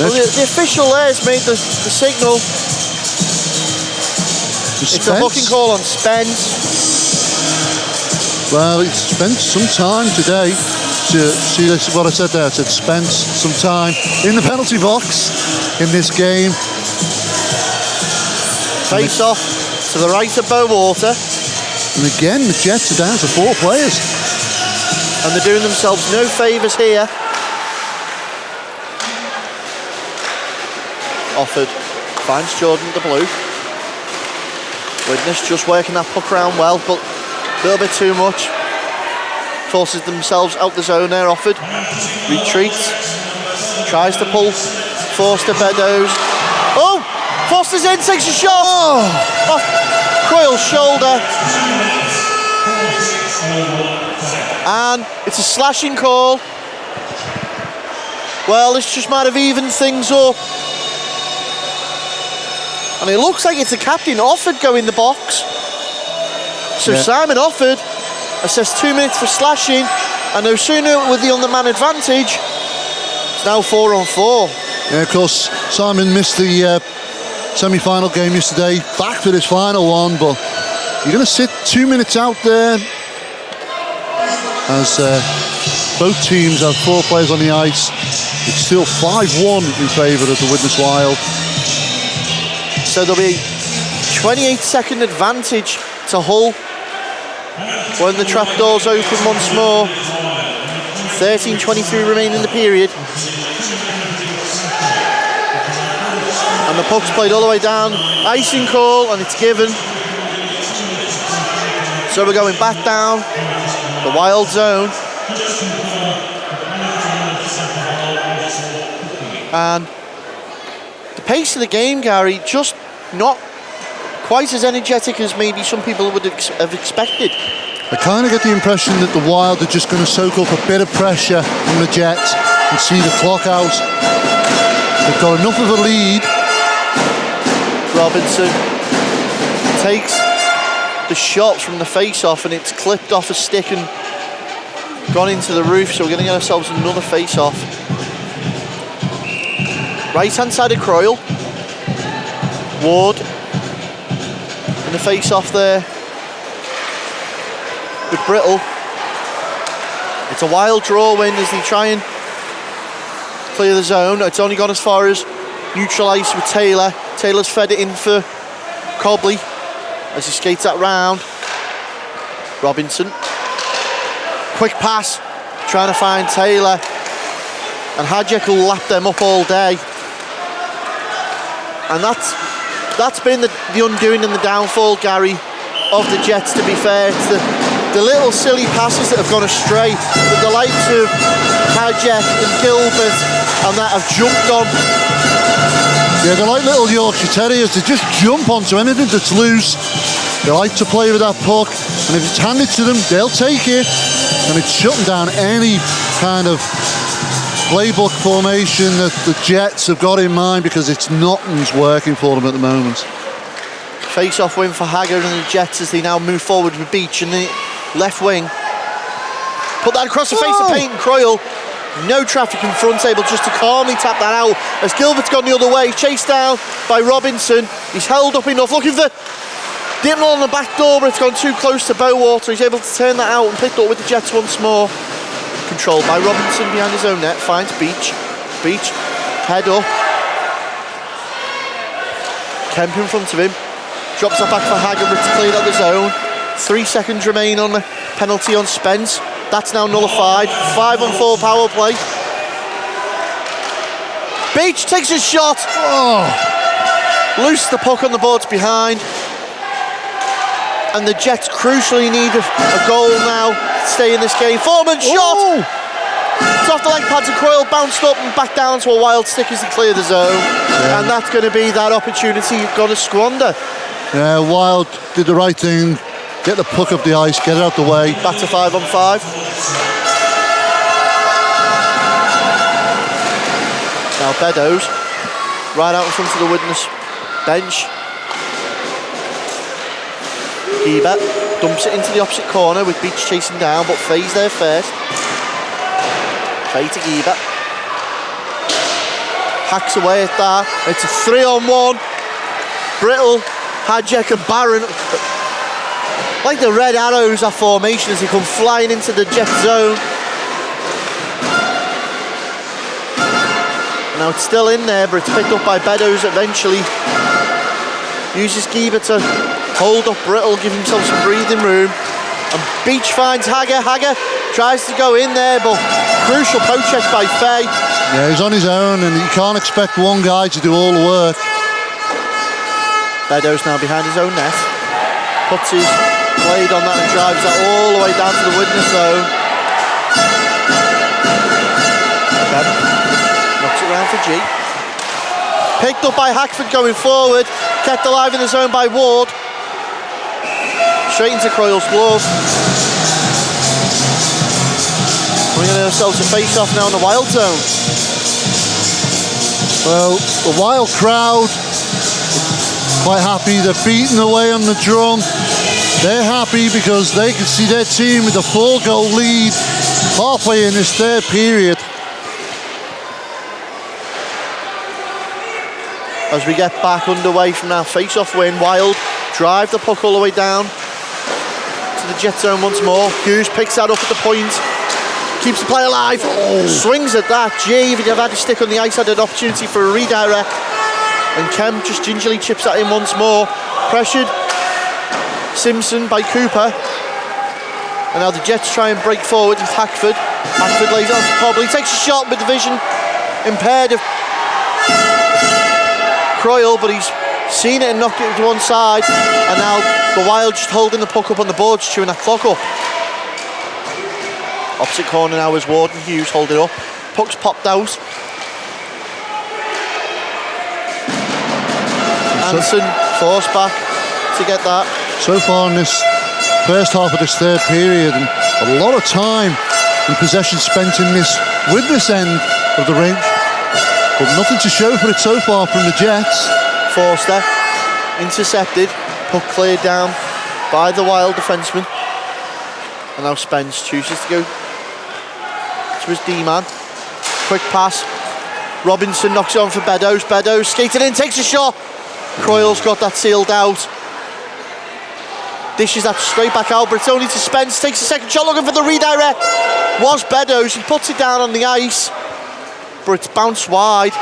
Well, the official there has made the signal. It's a hooking call on Spence. Well, he spent some time today. See what I said there? I said spent some time in the penalty box in this game. Face off to the right of Bowater. And again, the Jets are down to 4 players. And they're doing themselves no favours here. Offered, finds Jordan the blue. Widnes just working that puck around well, but a little bit too much. Forces themselves out the zone there, Offered. Retreats. Tries to pull Forster Beddoes. Oh! Forster's in, takes a shot! Off Croyle's shoulder. And it's a slashing call. Well, this just might have evened things up. And it looks like it's a captain Offord go in the box. So Simon Offord assessed 2 minutes for slashing, and no sooner with the on-the-man advantage, it's now 4-on-4. Yeah, of course, Simon missed the semi-final game yesterday, back for this final one, but you're going to sit 2 minutes out there as both teams have 4 players on the ice. It's still 5-1 in favour of the Widnes Wild. So there'll be 28-second advantage to Hull when the trapdoors open once more. 13:23 remaining in the period. And the puck's played all the way down. Icing call, and it's given. So we're going back down the Wild zone. And the pace of the game, Gary, just not quite as energetic as maybe some people would have expected. I kind of get the impression that the Wild are just going to soak up a bit of pressure from the Jets and see the clock out. They've got enough of a lead. Robinson takes the shot from the face-off, and it's clipped off a stick and gone into the roof, so we're going to get ourselves another face-off. Right-hand side of Croyle. Ward in the face-off there with Brittle. It's a Wild draw win as they try and clear the zone. It's only gone as far as neutral ice with Taylor. Taylor's fed it in for Cobley as he skates that round. Robinson. Quick pass, trying to find Taylor. And Hadjek will lap them up all day. And that's been the undoing and the downfall, Gary, of the Jets, to be fair. It's the little silly passes that have gone astray that the likes of Hadjek and Gilbert and that have jumped on. Yeah, they're like little Yorkshire Terriers. They just jump onto anything that's loose. They like to play with that puck, and if it's handed to them, they'll take it. And it's shutting down any kind of playbook formation that the Jets have got in mind, because it's nothing's working for them at the moment. Face-off win for Haggard and the Jets as they now move forward with Beach in the left wing. Put that across the face of Peyton Croyle. No traffic in front, able just to calmly tap that out as Gilbert's gone the other way, chased down by Robinson. He's held up enough, looking for Dimnall on the back door, but it's gone too close to Bowater. He's able to turn that out and picked up with the Jets once more. Controlled by Robinson behind his own net, finds Beach. Beach, head up. Kemp in front of him. Drops that back for Haggard to clear out the zone. 3 seconds remain on the penalty on Spence. That's now nullified. 5-on-4 power play. Beach takes a shot. Oh, Loose the puck on the boards behind. And the Jets crucially need a goal now to stay in this game. Foreman shot. oh. It's off the leg pads of Coyle, bounced up and back down to a Wild stick as he cleared the zone. And that's going to be that opportunity you've got to squander. Yeah, Wild did the right thing. Get the puck up the ice, get it out the way. Back to 5-on-5. Now Beddoes, right out in front of the Widnes bench. Giebert dumps it into the opposite corner with Beach chasing down, but Faye's there first. Faye to Giebert. Hacks away at that. It's a 3-on-1. Brittle, Hadjek and Barron. Like the red arrows, our formation as they come flying into the Jet zone. Now it's still in there, but it's picked up by Beddoes eventually. Uses Giebert to hold up Brittle, give himself some breathing room. And Beach finds Hagger. Hagger tries to go in there, but crucial poke check by Faye. Yeah, he's on his own and you can't expect one guy to do all the work. Beddoes now behind his own net. Puts his blade on that and drives that all the way down to the Widnes zone. Then knocks it around for G. Picked up by Hackford going forward. Kept alive in the zone by Ward. Straight into Croyle's glove. We're going to ourselves a face-off now in the Wild zone. Well, the Wild crowd, quite happy. They're beating away on the drum. They're happy because they can see their team with a 4-goal lead halfway in this third period. As we get back underway from our face-off win, Wild drive the puck all the way down to the Jet zone once more. Hughes picks that up at the point, keeps the play alive. Swings at that. Jay, if he'd have had his stick on the ice, had an opportunity for a redirect. And Kemp just gingerly chips that in once more. Pressured Simpson by Cooper. And now the Jets try and break forward with Hackford. Hackford lays it on for Cobley, takes a shot with the vision impaired of Croyle, but he's seen it and knocked it to one side. And now the Wild just holding the puck up on the boards, chewing that clock up. Opposite corner now is Ward and Hughes hold it up. Puck's popped out. Anson forced back to get that. So far in this first half of this third period, and a lot of time and possession spent in this Widnes end of the rink, but nothing to show for it so far from the Jets. Forster intercepted, puck cleared down by the Wild defenseman. And now Spence chooses to go to his D-man. Quick pass. Robinson knocks it on for Beddoes. Beddoes skated in, takes a shot. Croyle's got that sealed out. Dishes that straight back out, but it's only to Spence. Takes a second shot, looking for the redirect. Was Beddoes. He puts it down on the ice, but it's bounced wide.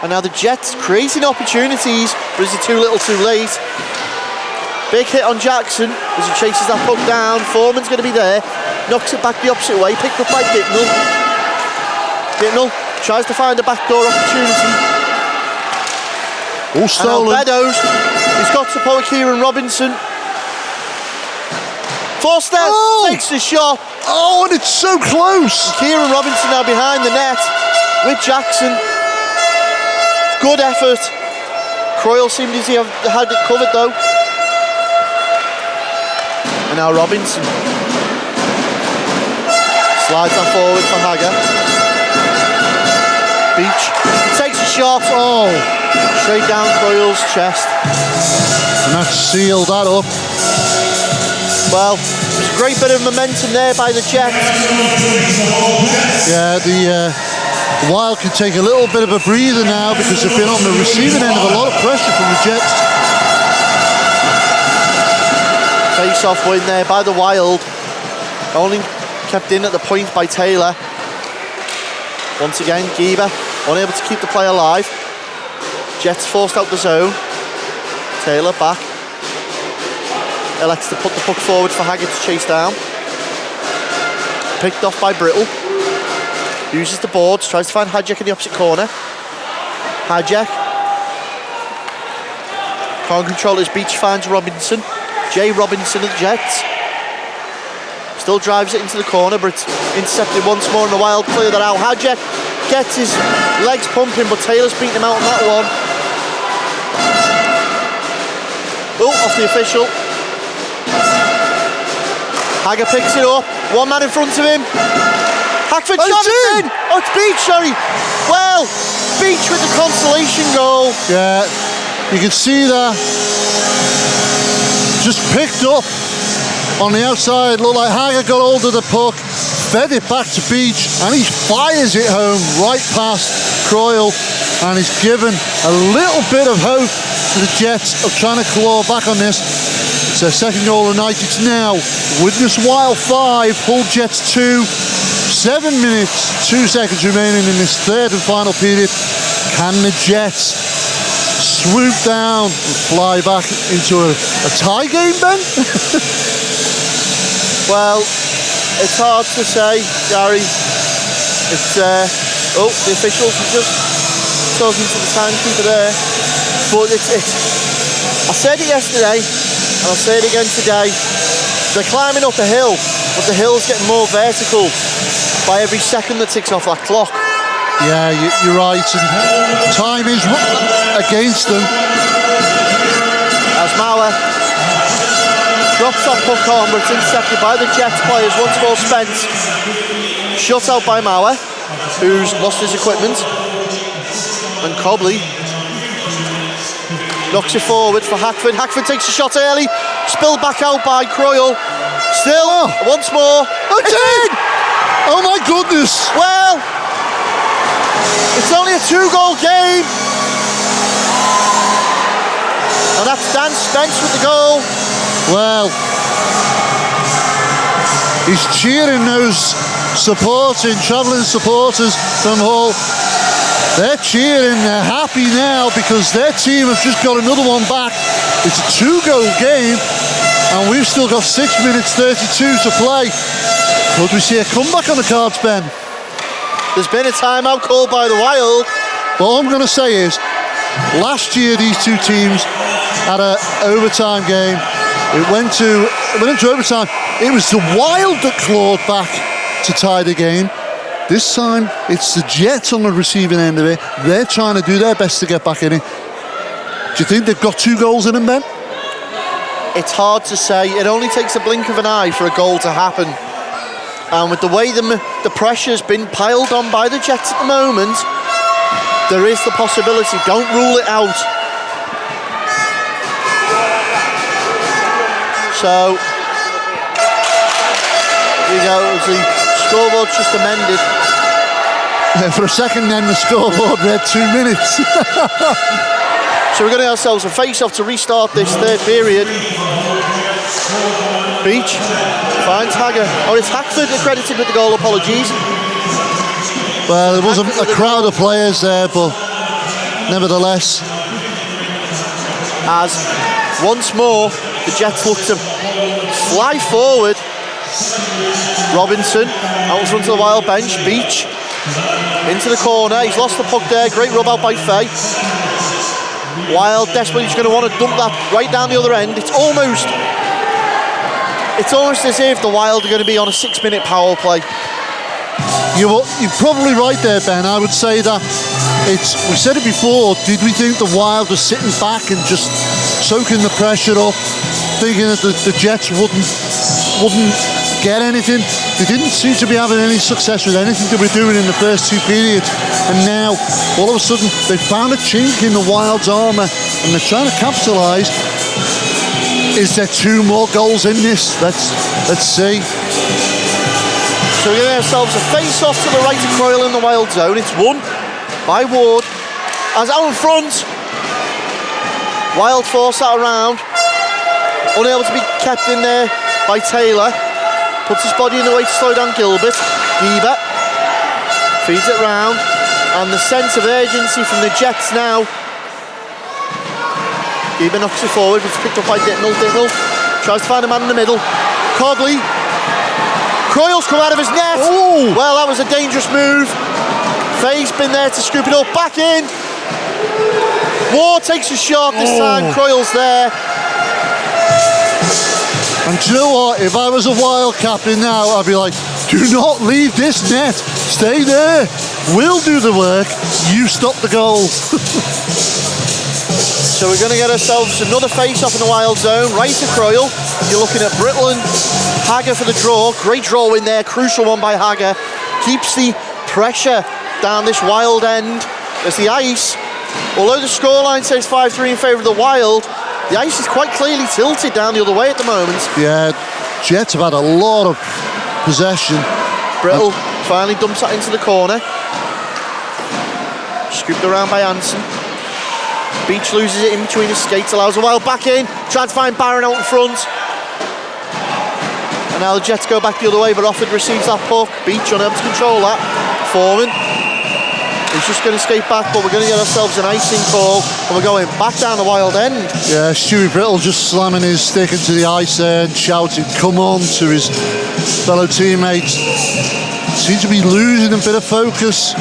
And now the Jets creating opportunities, but is it too little too late? Big hit on Jackson as he chases that puck down. Foreman's going to be there. Knocks it back the opposite way, picked up by Dittnell. Dittnell tries to find a backdoor opportunity. All stolen. And now Beddoes, he's got support Kieran Robinson. Forster takes the shot. Oh, and it's so close. Kieran Robinson now behind the net with Jackson. Good effort. Croyle seemed as he had it covered though. And now Robinson slides that forward for Hagger. Beach takes a shot. Oh, straight down Croyle's chest. And that sealed that up. Well, there's a great bit of momentum there by the Jets. Yeah, the Wild can take a little bit of a breather now because they've been on the receiving end of a lot of pressure from the Jets. Face-off win there by the Wild. Only kept in at the point by Taylor. Once again, Giebert unable to keep the play alive. Jets forced out the zone. Taylor back. Elects to put the puck forward for Haggard to chase down. Picked off by Brittle. Uses the boards, tries to find Hadjek in the opposite corner. Hadjek. Can't control his beach, finds Robinson. Jay Robinson of the Jets. Still drives it into the corner, but it's intercepted once more in the Wild. Clear that out. Hadjek gets his legs pumping, but Taylor's beating him out on that one. Oh, off the official. Hager picks it up. One man in front of him. Hackford shot it in. Oh, it's Beach, sorry. Well, Beach with the consolation goal. Yeah, you can see that. Just picked up on the outside. Looked like Hager got hold of the puck, fed it back to Beach, and he fires it home right past Croyle, and he's given a little bit of hope to the Jets of trying to claw back on this. It's their second goal of the night. It's now Widnes Wild 5, Hull Jets 2. 7 minutes, 2 seconds remaining in this third and final period. Can the Jets swoop down and fly back into a tie game, Ben? Well, it's hard to say, Gary. It's the officials are just talking to the timekeeper there. But it's I said it yesterday, and I'll say it again today. They're climbing up a hill, but the hill's getting more vertical by every second that ticks off that clock. Yeah, you're right, and time is against them. As Mauer drops that puck on, but it's intercepted by the Jets players. Once more, Spence shut out by Mauer, who's lost his equipment, and Cobley knocks it forward for Hackford. Hackford takes a shot early, spilled back out by Croyle. Still, once more, it's in! Oh my goodness! Well, it's only a 2-goal game. And that's Dan Spence with the goal. Well, he's cheering those travelling supporters from Hull. They're cheering, they're happy now because their team have just got another one back. It's a 2-goal game, and we've still got 6 minutes 32 to play. Could we see a comeback on the cards, Ben? There's been a timeout called by the Wild. Well, all I'm going to say is, last year these two teams had an overtime game. It went into overtime. It was the Wild that clawed back to tie the game. This time, it's the Jets on the receiving end of it. They're trying to do their best to get back in it. Do you think they've got 2 goals in them, Ben? It's hard to say. It only takes a blink of an eye for a goal to happen. And with the way the pressure's been piled on by the Jets at the moment, there is the possibility. Don't rule it out. So, here we go. The scoreboard's just amended. For a second then, the scoreboard read 2 minutes. So we're going to get ourselves a face-off to restart this third period. Beach finds Hager. Oh, it's Hackford accredited with the goal, apologies. Well, there was a crowd of players there, but nevertheless. As once more, the Jets look to fly forward. Robinson out in front of the Wild bench. Beach into the corner. He's lost the puck there. Great rub out by Fay. Wild desperately just going to want to dump that right down the other end. It's almost as if the Wild are going to be on a 6-minute power play. You're probably right there, Ben. I would say that we said it before, did we think the Wild was sitting back and just soaking the pressure up, thinking that the Jets wouldn't get anything? They didn't seem to be having any success with anything they were doing in the first 2 periods, and now all of a sudden they found a chink in the Wild's armour and they're trying to capitalise. Is there 2 more goals in this? Let's see. So we're getting ourselves a face-off to the right of Croyle in the Wild zone. It's won by Ward. As out in front, Wild force that around. Unable to be kept in there by Taylor. Puts his body in the way to slow down Gilbert. Gieber feeds it round. And the sense of urgency from the Jets now. Gieber knocks it forward, but it's picked up by Dittnell. Dittnell tries to find a man in the middle. Cobley Croyle's come out of his net. Ooh. Well, that was a dangerous move. Faye's been there to scoop it up. Back in. Ward takes a shot this time. Croyle's there. And do you know what? If I was a Wild captain now, I'd be like, do not leave this net. Stay there. We'll do the work. You stop the goals. So we're going to get ourselves another face-off in the Wild zone. Right to Croyle. You're looking at Brittle and Hagger for the draw. Great draw in there. Crucial one by Hagger. Keeps the pressure down this Wild end. As the ice, although the scoreline says 5-3 in favour of the Wild, the ice is quite clearly tilted down the other way at the moment. Yeah, Jets have had a lot of possession. Brittle finally dumps that into the corner. Scooped around by Hansen. Beach loses it in between his skates, allows a Wild back in. Tries to find Barron out in front. And now the Jets go back the other way, but Offord receives that puck. Beach unable to control that. Foreman. He's just going to skate back, but we're going to get ourselves an icing call, and we're going back down the Wild end. Yeah, Stewie Brittle just slamming his stick into the ice there and shouting, come on, to his fellow teammates. Seems to be losing a bit of focus.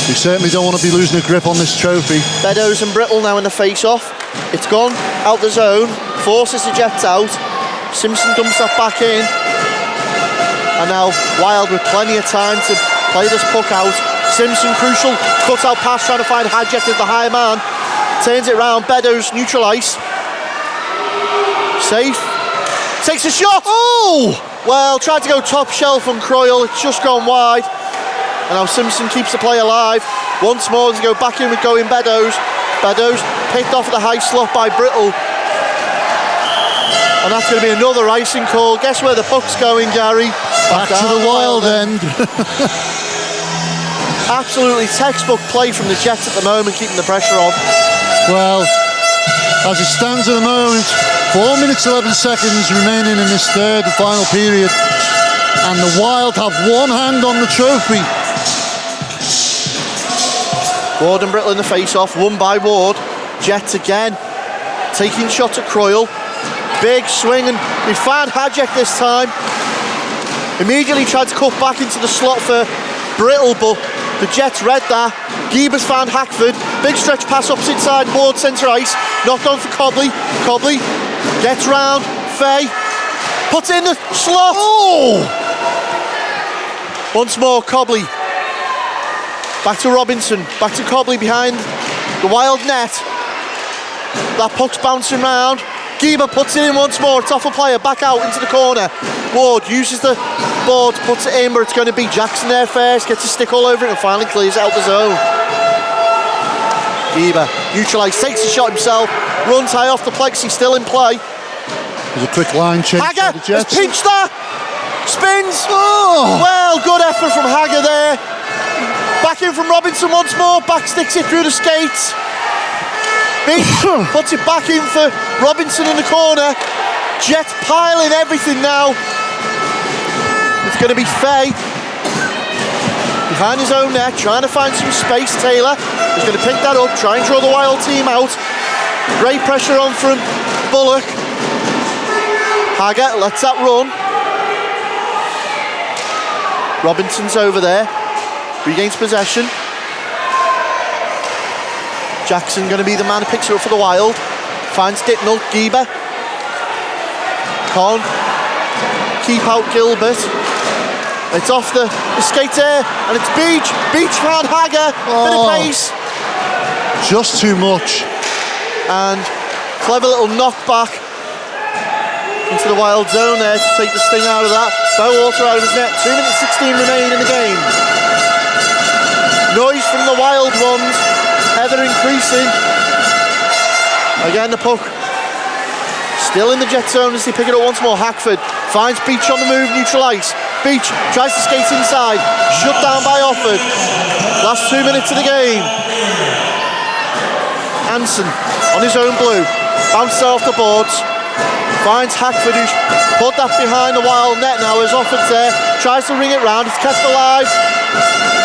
We certainly don't want to be losing a grip on this trophy. Beddoes and Brittle now in the face-off. It's gone out the zone, forces the Jets out. Simpson dumps that back in. And now Wild with plenty of time to play this puck out. Simpson, crucial, cuts out pass, trying to find Hadjek as the high man. Turns it round, Beddoes, neutral ice. Safe. Takes a shot! Oh! Well, tried to go top shelf on Croyle, it's just gone wide. And now Simpson keeps the play alive. Once more to go back in with going Beddoes. Beddoes picked off the high slot by Brittle. And that's going to be another icing call. Guess where the puck's going, Gary? Back to the Wild end. Absolutely textbook play from the Jets at the moment, keeping the pressure on. Well, as it stands at the moment, 4 minutes 11 seconds remaining in this third and final period, and the Wild have one hand on the trophy. Ward and Brittle in the face-off, won by Ward. Jets again, taking shots at Croyle. Big swing, and we found Hadjek this time. Immediately tried to cut back into the slot for Brittle, but the Jets read that. Giebers found Hackford. Big stretch pass up inside Ward centre ice. Knocked on for Cobley. Cobley gets round. Fay puts it in the slot. Oh! Once more, Cobley. Back to Robinson. Back to Cobley behind the Wild net. That puck's bouncing round. Gieber puts it in once more. It's off a player. Back out into the corner. Ward uses the board, puts it in, but it's going to be Jackson there first. Gets a stick all over it and finally clears it out the zone. Gieber neutralised, takes the shot himself. Runs high off the plexi, still in play. There's a quick line change. Hagger for the Jets. has pinched that. Spins. Oh! Well, good effort from Hagger there. Back in from Robinson once more. Back sticks it through the skates. Beach puts it back in for Robinson in the corner. Jets piling everything now. It's going to be Fay behind his own net, trying to find some space. Taylor is going to pick that up, try and draw the Wild team out. Great pressure on from Bullock. Hagger lets that run. Robinson's over there, regains possession. Jackson going to be the man who picks it up for the Wild. Finds Dittnell, Gieber. Can't keep out Gilbert. It's off the skater, and it's Beach. Beach found Hagger. Bit of pace. Just too much. And clever little knockback into the Wild zone there to take the sting out of that. Bowater out of his net. 2 minutes 16 remain in the game. Noise from the Wild ones. Ever increasing. Again, the puck still in the Jet zone as they pick it up once more. Hackford finds Beach on the move, neutral ice. Beach tries to skate inside, shut down by Offord. Last 2 minutes of the game. Hansen on his own blue, bounces off the boards. Finds Hackford, who's put that behind the Wild net now as Offord's there. Tries to ring it round, it's kept alive.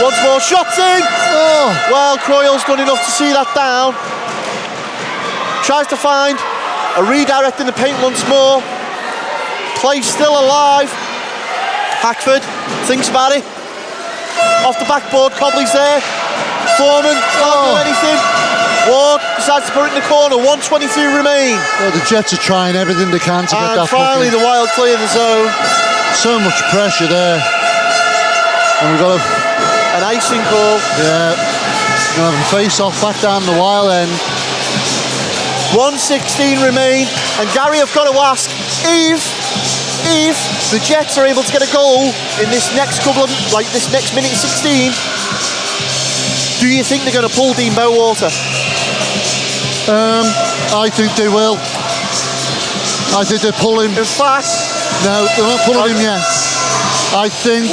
Once more, shots in! Oh, well, Croyle's done enough to see that down. Tries to find a redirect in the paint once more. Play still alive. Hackford thinks about it. Off the backboard, Cobley's there. Foreman can't do anything. Ward decides to put it in the corner. 1:22 remain. Well, the Jets are trying everything they can to get And that. finally, the Wild clear the zone. So much pressure there, and we've got An icing call. a face-off back down the Wild end. 1:16 remain. And Gary, I've got to ask, if the Jets are able to get a goal in this next this next minute 16, do you think they're going to pull Dean Bowater? I think they will. I think they pull him. In fact, No, they're not pulling him yet. I think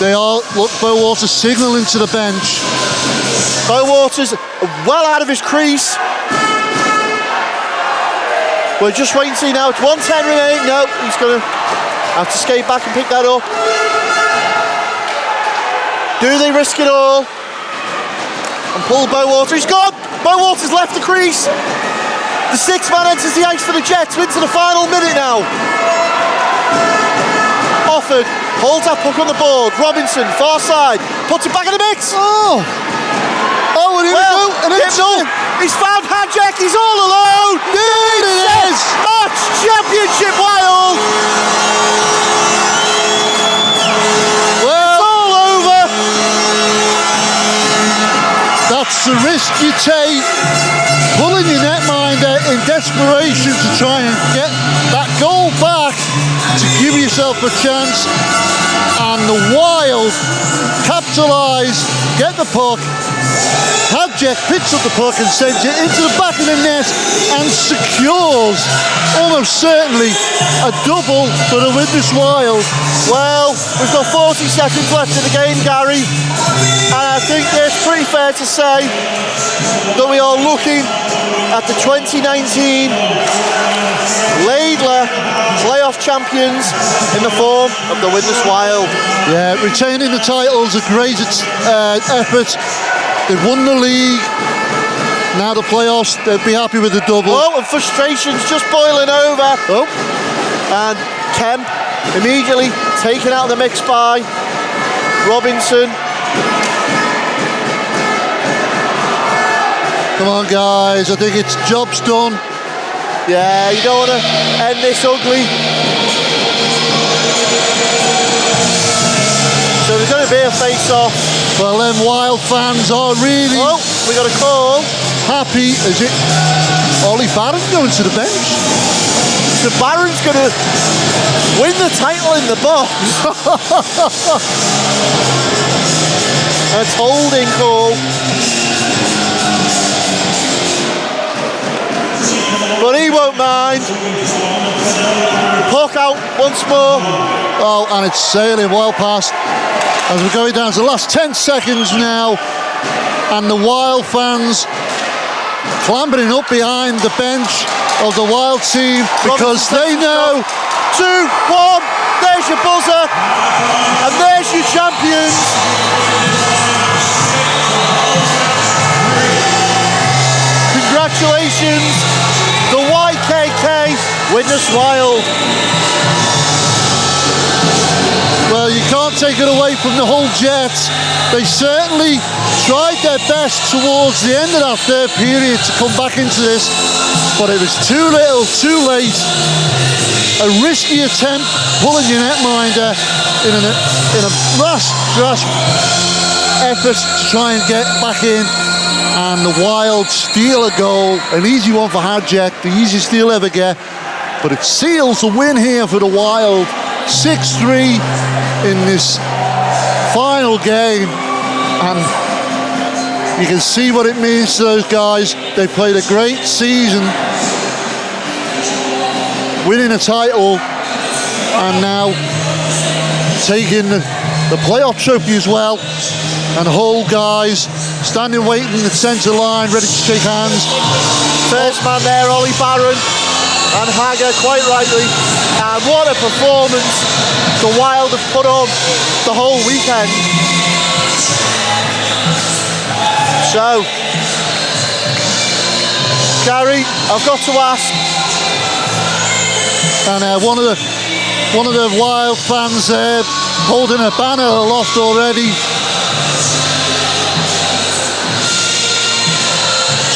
they are. Look, Bowater's signalling to the bench. Bowater's well out of his crease. We're just waiting to see now. It's 1:10 remain. No, he's going to have to skate back and pick that up. Do they risk it all and pull Bowater? He's gone! Bowater's left the crease. The sixth man enters the ice for the Jets. We're into the final minute now. Offord holds that puck on the board. Robinson, far side, puts it back in the mix. Oh, and here we go. And it's Gibson, he's found Hadjack. He's all alone. There it is. Match championship Wild. Well, It's all over. that's the risk you take. Pulling your netminder in desperation to try and get that goal back to give yourself a chance. And the Wild capitalise, get the puck. Hadjack picks up the puck and sends it into the back of the net and secures, almost certainly, a double for the Widnes Wild. Well, we've got 40 seconds left of the game, Gary. And I think it's pretty fair to say that we are looking at the 2019 Laidler playoff champions in the form of the Widnes Wild. Yeah, retaining the title is a great effort. They've won the league. Now the playoffs, they'd be happy with the double. Oh, and frustration's just boiling over. Oh, And Kemp immediately taken out of the mix by Robinson. come on, guys. I think it's job's done. Yeah, you don't want to end this ugly. So there's going to be a face-off. Well, them Wild fans are really Oh, we got a call. happy. Is it Ollie Barron going to the bench? So Barron's going to win the title in the box. That's holding call. But he won't mind. Puck out once more. Oh, and it's sailing well past as we're going down to the last 10 seconds now. And the Wild fans clambering up behind the bench of the Wild team because they know 2-1. There's your buzzer. And there's your champions. Congratulations, the YKK Widnes Wild. well, you can't take it away from the whole Jets. They certainly tried their best towards the end of that third period to come back into this, but it was too little, too late. A risky attempt, pulling your netminder in a rash effort to try and get back in, and the Wild steal a goal, an easy one for Hadjack, the easiest he'll ever get, but it seals the win here for the Wild, 6-3 in this final game, and you can see what it means to those guys. They played a great season, winning a title, and now taking the playoff trophy as well. And the whole guys standing waiting in the centre line, ready to shake hands. First man there, Ollie Barron, and Hagger, quite rightly. And what a performance the Wild have put on the whole weekend. So, Gary, I've got to ask. And one of the one of the Wild fans there holding a banner aloft already.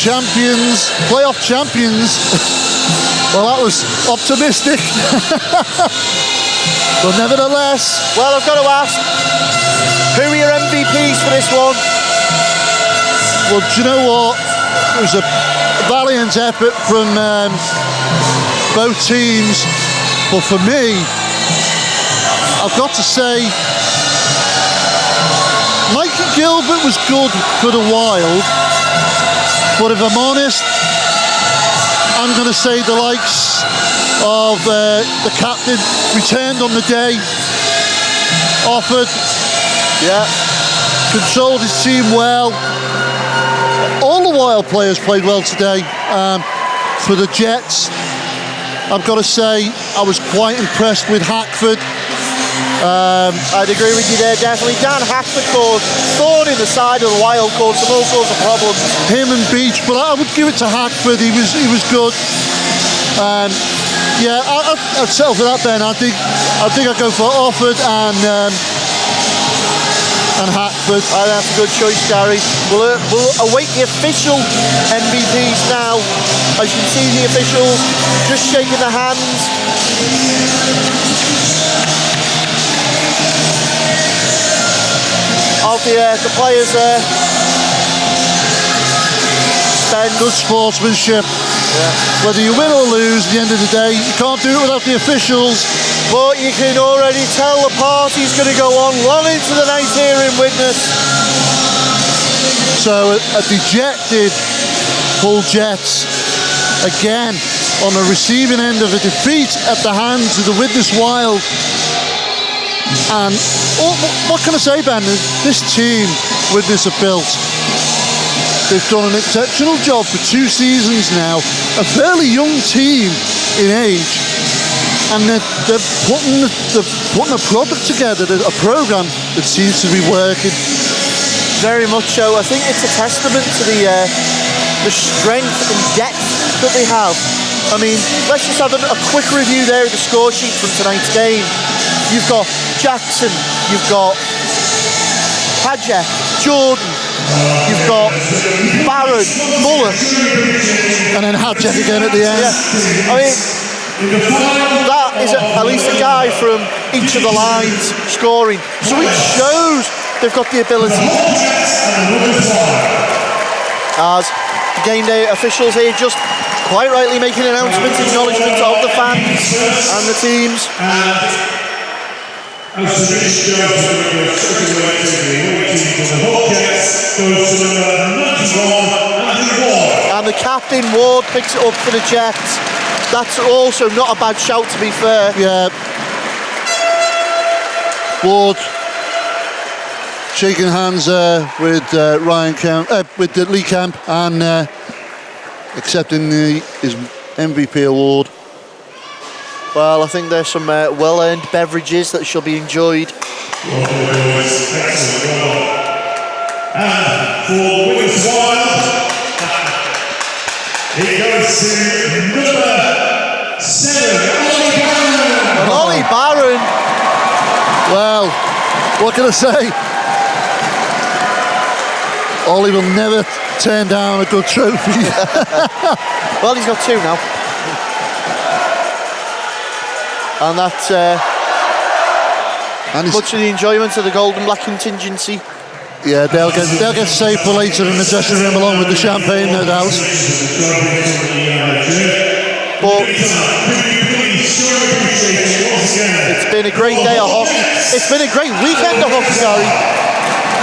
Champions, playoff champions. Well, that was optimistic. But nevertheless. Well, I've got to ask, who are your MVPs for this one? Well, do you know what? It was a valiant effort from both teams. But for me, I've got to say, Mikey Gilbert was good for the Wild. But if I'm honest, I'm going to say the likes of the captain returned on the day, offered, controlled his team well. All the Wild players played well today. For the Jets, I've got to say I was quite impressed with Hackford. I'd agree with you there, definitely. Dan Hackford caused thorn in the side of the Wild, caused some all sorts of problems. Him and Beach, but I would give it to Hackford. He was good. I'd settle for that, Ben. I think I'd go for Offord and Hackford. That's a good choice, Gary. We'll await the official MVPs now. As you can see, the officials just shaking their hands. Of the players there. Good sportsmanship. Whether you win or lose, at the end of the day, you can't do it without the officials. But you can already tell the party's going to go on long into the night here in Widnes. So a dejected Hull Jets, again, on the receiving end of a defeat at the hands of the Widnes Wild. And what can I say, Ben? This team Widnes have built, they've done an exceptional job for 2 seasons now. A fairly young team in age, and they're putting a product together, a program that seems to be working. Very much so. I think it's a testament to the strength and depth that they have. I mean, let's just have a quick review there of the score sheet from tonight's game. You've got Jackson, you've got Hadja, Jordan, you've got Barron, Bullock, and then Hadja again at the end. Yeah. I mean, that is at least a guy from each of the lines scoring. So it shows they've got the ability. As the game day officials here just quite rightly making announcements, acknowledgements of the fans and the teams. As the finish goes to the second leg to the away team from the Hull Jets goes to number 91, Andy Ward. And the captain, Ward, picks it up for the Jets. That's also not a bad shout, to be fair. Yeah. Ward shaking hands with Ryan Kemp, with Lee Kemp, and accepting his MVP award. Well, I think there's some well-earned beverages that shall be enjoyed. And for Widnes Wild, it goes to number 7, Ollie Barron. Ollie Barron. Well, what can I say? Ollie will never turn down a good trophy. Well, he's got 2 now. And that's much of the enjoyment of the Golden Black contingency. Yeah, they'll get saved for later in the dressing room along with the champagne, no doubt. But it's been a great day of hockey. It's been a great weekend of hockey, Gary.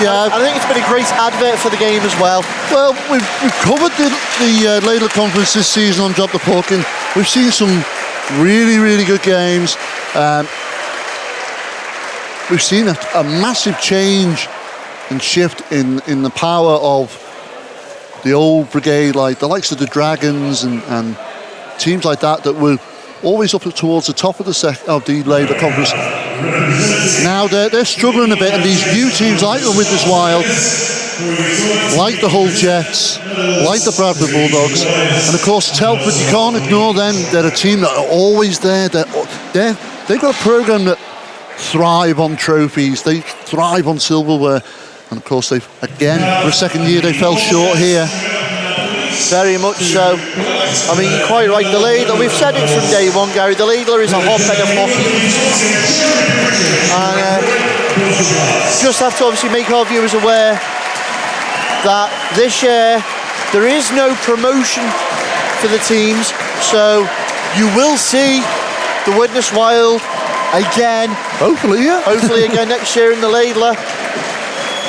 Yeah, I think it's been a great advert for the game as well. Well, we've covered the Ladle Conference this season on Drop the Puck, and we've seen some really, really good games. We've seen a massive change and shift in the power of the old brigade, like the likes of the Dragons and teams like that were always up towards the top of the Ladle Conference. Now they're struggling a bit, and these new teams like the Widnes Wild, like the Hull Jets, like the Bradford Bulldogs, and of course Telford, you can't ignore them. They're a team that are always there. They're they've got a programme that thrive on trophies. They thrive on silverware. And of course, they've, again, for a second year, they fell short here. Very much so. I mean, you're quite right. The Ladler, we've said it from day one, Gary, the Ladler is a hotbed of hockey. And just have to obviously make our viewers aware that this year there is no promotion for the teams, so you will see the Widnes Wild again. Hopefully, yeah. Hopefully again next year in the Ladler,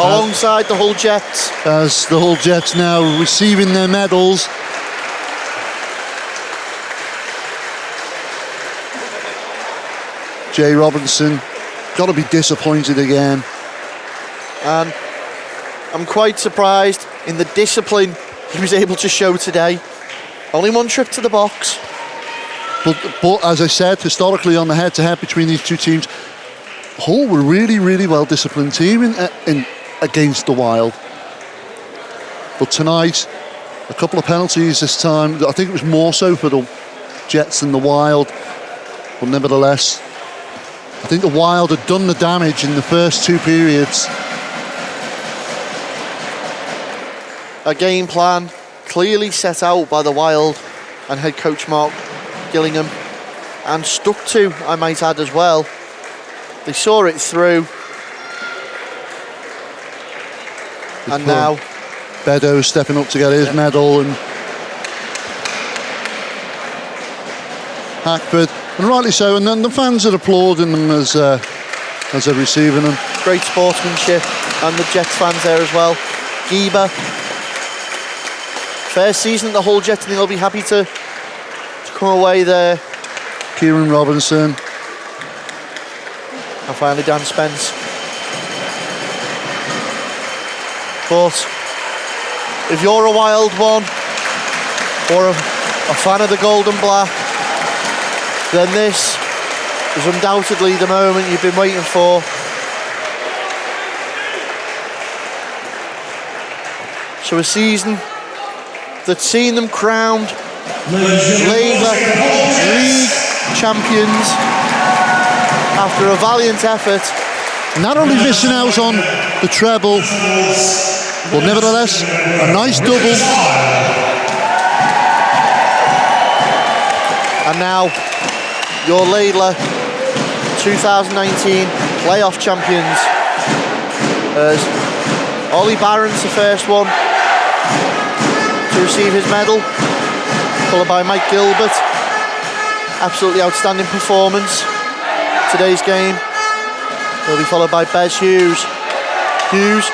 alongside the Hull Jets. As the Hull Jets now receiving their medals. Jay Robinson, got to be disappointed again. And I'm quite surprised in the discipline he was able to show today. Only one trip to the box. But as I said, historically on the head-to-head between these two teams, Hull were really, really well-disciplined team in against the Wild. But tonight, a couple of penalties this time. I think it was more so for the Jets than the Wild. But nevertheless, I think the Wild had done the damage in the first two periods. A game plan clearly set out by the Wild and head coach Mark Gillingham, and stuck to, I might add as well. They saw it through. And now Bedo stepping up to get his medal, and Hackford, and rightly so, and then the fans are applauding them as they're receiving them. Great sportsmanship, and the Jets fans there as well. Geber, first season at the Hull Jets, and they'll be happy to come away there. Kieran Robinson. And finally Dan Spence. But if you're a Wild one, or a fan of the Gold and Black, then this is undoubtedly the moment you've been waiting for. So a season that's seen them crowned Ladler League champions after a valiant effort. Not only missing out on the treble, but nevertheless, a nice double. And now, your Ladler 2019 playoff champions. As Ollie Barron's the first one to receive his medal, followed by Mike Gilbert. Absolutely outstanding performance today's game. He'll be followed by Bez Hughes. Hughes,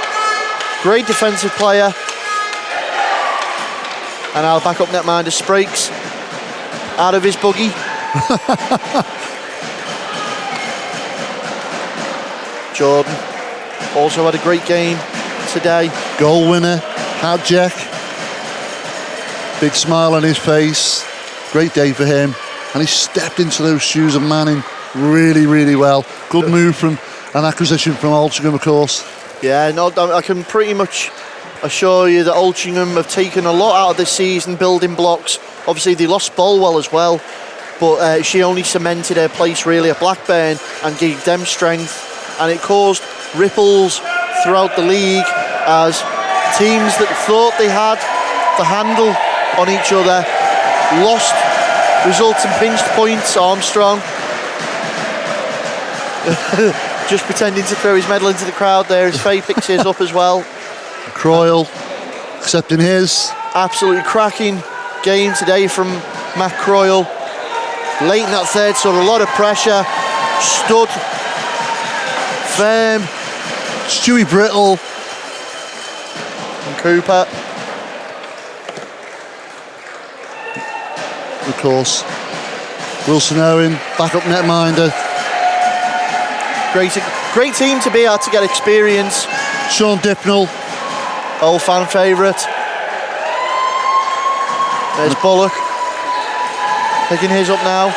great defensive player. And our backup netminder Sprakes out of his buggy. Jordan also had a great game today. Goal winner, Hadjek. Big smile on his face. Great day for him. And he stepped into those shoes of Manning really, really well. Good move from an acquisition from Altrincham, of course. Yeah, no, I can pretty much assure you that Altrincham have taken a lot out of this season, building blocks. Obviously, they lost Bolwell as well, but she only cemented her place really at Blackburn and gave them strength. And it caused ripples throughout the league as teams that thought they had the handle on each other lost, results in pinched points. Armstrong just pretending to throw his medal into the crowd there as Faye picks his up as well. Croyle accepting his. Absolutely cracking game today from Matt Croyle. Late in that third, saw a lot of pressure, stood firm. Stewie Brittle and Cooper. Of course, Wilson Owen, backup netminder. Great team to be at to get experience. Sean Dipnell, old fan favourite. There's Bullock picking his up now.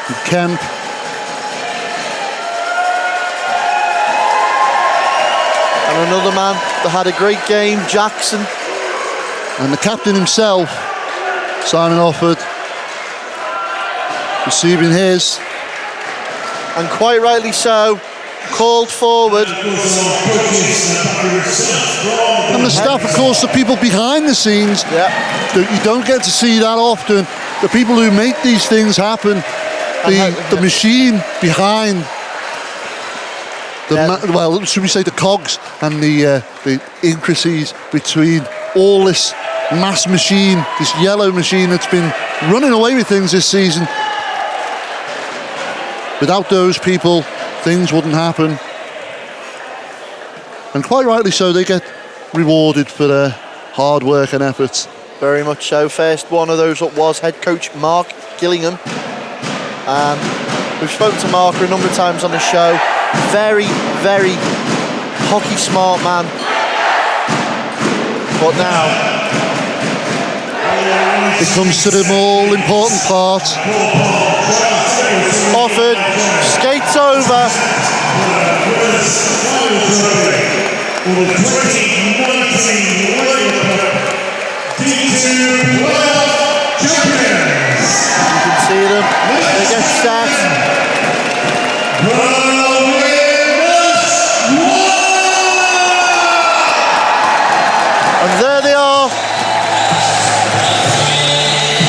And Kemp. And another man that had a great game, Jackson. And the captain himself, Simon Offord. receiving his. And quite rightly so, called forward. And the staff, of course, the people behind the scenes, Yeah. you don't get to see that often. The people who make these things happen, the machine behind, well, should we say the cogs and the intricacies between all this mass machine, this yellow machine that's been running away with things this season. Without those people, things wouldn't happen. And quite rightly so, they get rewarded for their hard work and efforts. Very much so. First one of those up was head coach Mark Gillingham. We've spoken to Mark a number of times on the show. Very, very hockey smart man. But now it comes to the more important part. Offered, skates over. For the 2019 World Cup D2 World Champions. You can see them. They get set. And there they are.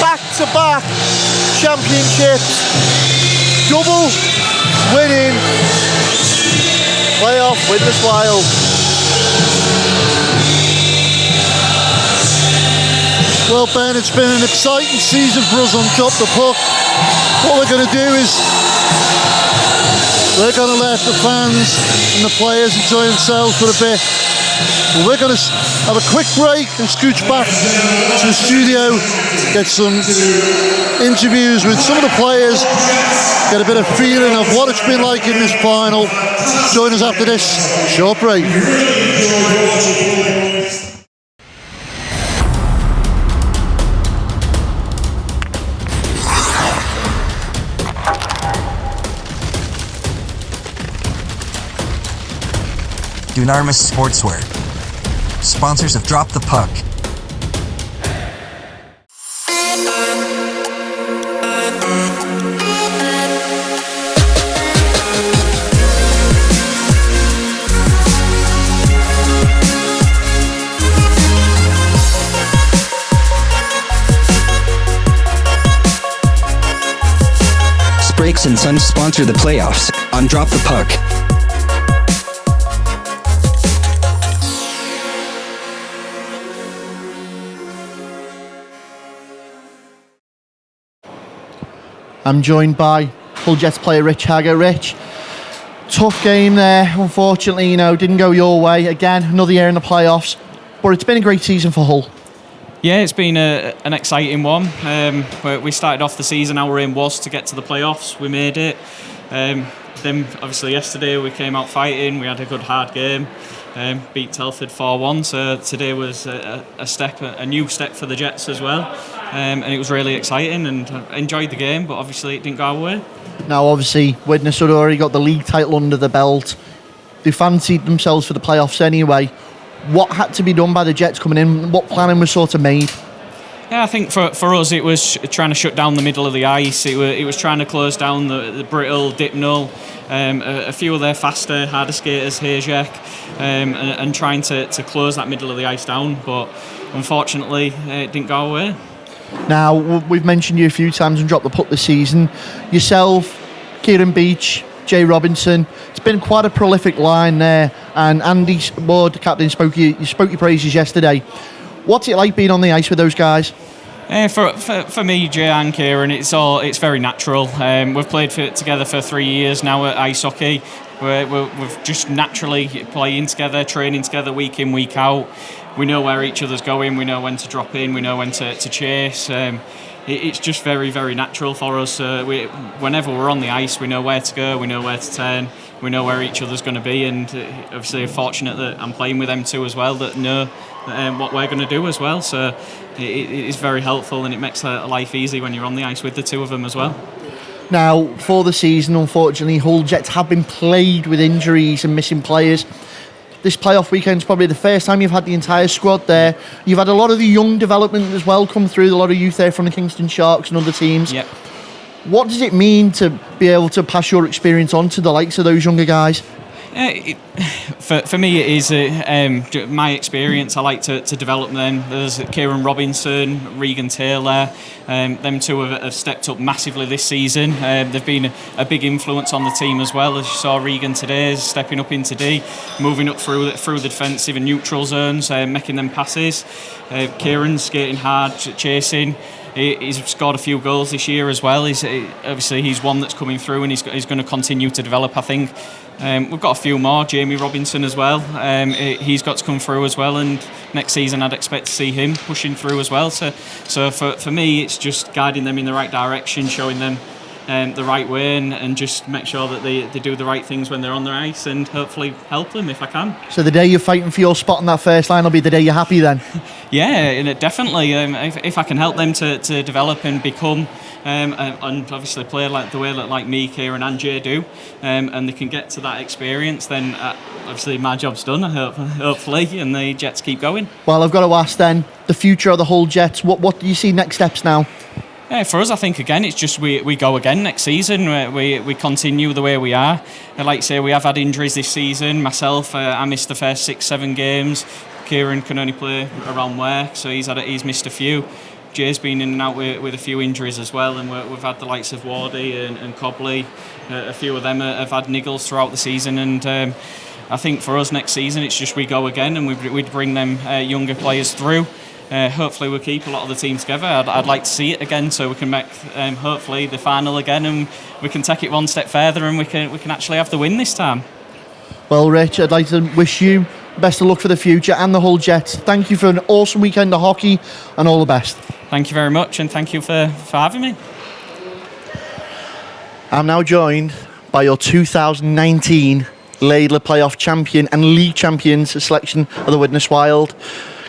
Back-to-back championships. Double winning playoff Widnes Wild. Well, Ben, it's been an exciting season for us on Drop the Puck. What we're going to do is we're going to let the fans and the players enjoy themselves for a bit. Well, we're going to have a quick break and scooch back to the studio, get some interviews with some of the players, get a bit of feeling of what it's been like in this final. Join us after this short break. Dunarmus Sportswear, sponsors of Drop the Puck. Brakes and Sons sponsor the playoffs on Drop the Puck. I'm joined by Hull Jets player Rich Hagger. Rich, tough game there. Unfortunately, didn't go your way. Again, another year in the playoffs. But it's been a great season for Hull. Yeah, it's been an exciting one. We started off the season, our aim was to get to the playoffs. We made it. Then, obviously, yesterday we came out fighting. We had a good, hard game. Beat Telford 4-1. So today was a new step for the Jets as well. And it was really exciting, and I enjoyed the game, but obviously it didn't go our way. Now, obviously, Widnes had already got the league title under the belt. They fancied themselves for the playoffs anyway. What had to be done by the Jets coming in? What planning was sort of made? Yeah, I think for us it was trying to shut down the middle of the ice. It was trying to close down the brittle, Dipnull, a few of their faster, harder skaters, Hayek, and trying to close that middle of the ice down. But unfortunately, it didn't go our way. Now, we've mentioned you a few times and dropped the puck this season. Yourself, Kieran Beach, Jay Robinson. It's been quite a prolific line there. And Andy Ward, the captain, spoke your praises yesterday. What's it like being on the ice with those guys? For me, Jay and Kieran, it's very natural. We've played together for 3 years now at ice hockey. We've just naturally playing together, training together week in, week out. We know where each other's going. We know when to drop in. We know when to chase. It's just very, very natural for us. Whenever we're on the ice, we know where to go. We know where to turn. We know where each other's going to be. And obviously, I'm fortunate that I'm playing with them too as well, that know what we're going to do as well. So it is very helpful, and it makes life easy when you're on the ice with the two of them as well. Now, for the season, unfortunately, Hull Jets have been plagued with injuries and missing players. This playoff weekend's probably the first time you've had the entire squad there. You've had a lot of the young development as well come through, a lot of youth there from the Kingston Sharks and other teams. Yep. What does it mean to be able to pass your experience on to the likes of those younger guys? For me, it is my experience. I like to develop them. There's Kieran Robinson, Regan Taylor. Them two have stepped up massively this season. They've been a big influence on the team as well. As you saw, Regan today is stepping up into D, moving up through the defensive and neutral zones, making them passes. Kieran's skating hard, chasing. He's scored a few goals this year as well. Obviously he's one that's coming through, and he's going to continue to develop, I think. We've got a few more. Jamie Robinson as well. He's got to come through as well, and next season I'd expect to see him pushing through as well. So for me, it's just guiding them in the right direction, showing them the right way, and just make sure that they do the right things when they're on the ice, and hopefully help them if I can. So the day you're fighting for your spot on that first line will be the day you're happy then? Yeah, definitely. If I can help them to develop and become, and obviously play like the way that like me, Kieran and Jay do, and they can get to that experience, then obviously my job's done, hopefully, and the Jets keep going. Well, I've got to ask then, the future of the whole Jets, what do you see next steps now? For us, I think again, it's just we go again next season. We continue the way we are. Like I say, we have had injuries this season. Myself, I missed the first 6-7 games. Kieran can only play around work, so he's missed a few. Jay's been in and out with a few injuries as well, and we've had the likes of Wardy and Cobley. A few of them have had niggles throughout the season, and I think for us next season, it's just we go again, and we'd bring them younger players through. Hopefully we'll keep a lot of the team together. I'd like to see it again, so we can make hopefully the final again, and we can take it one step further, and we can actually have the win this time. Well, Rich, I'd like to wish you best of luck for the future and the whole Jets. Thank you for an awesome weekend of hockey, and all the best. Thank you very much, and thank you for having me. I'm now joined by your 2019 Ladler playoff champion and league champions selection of the Widnes Wild.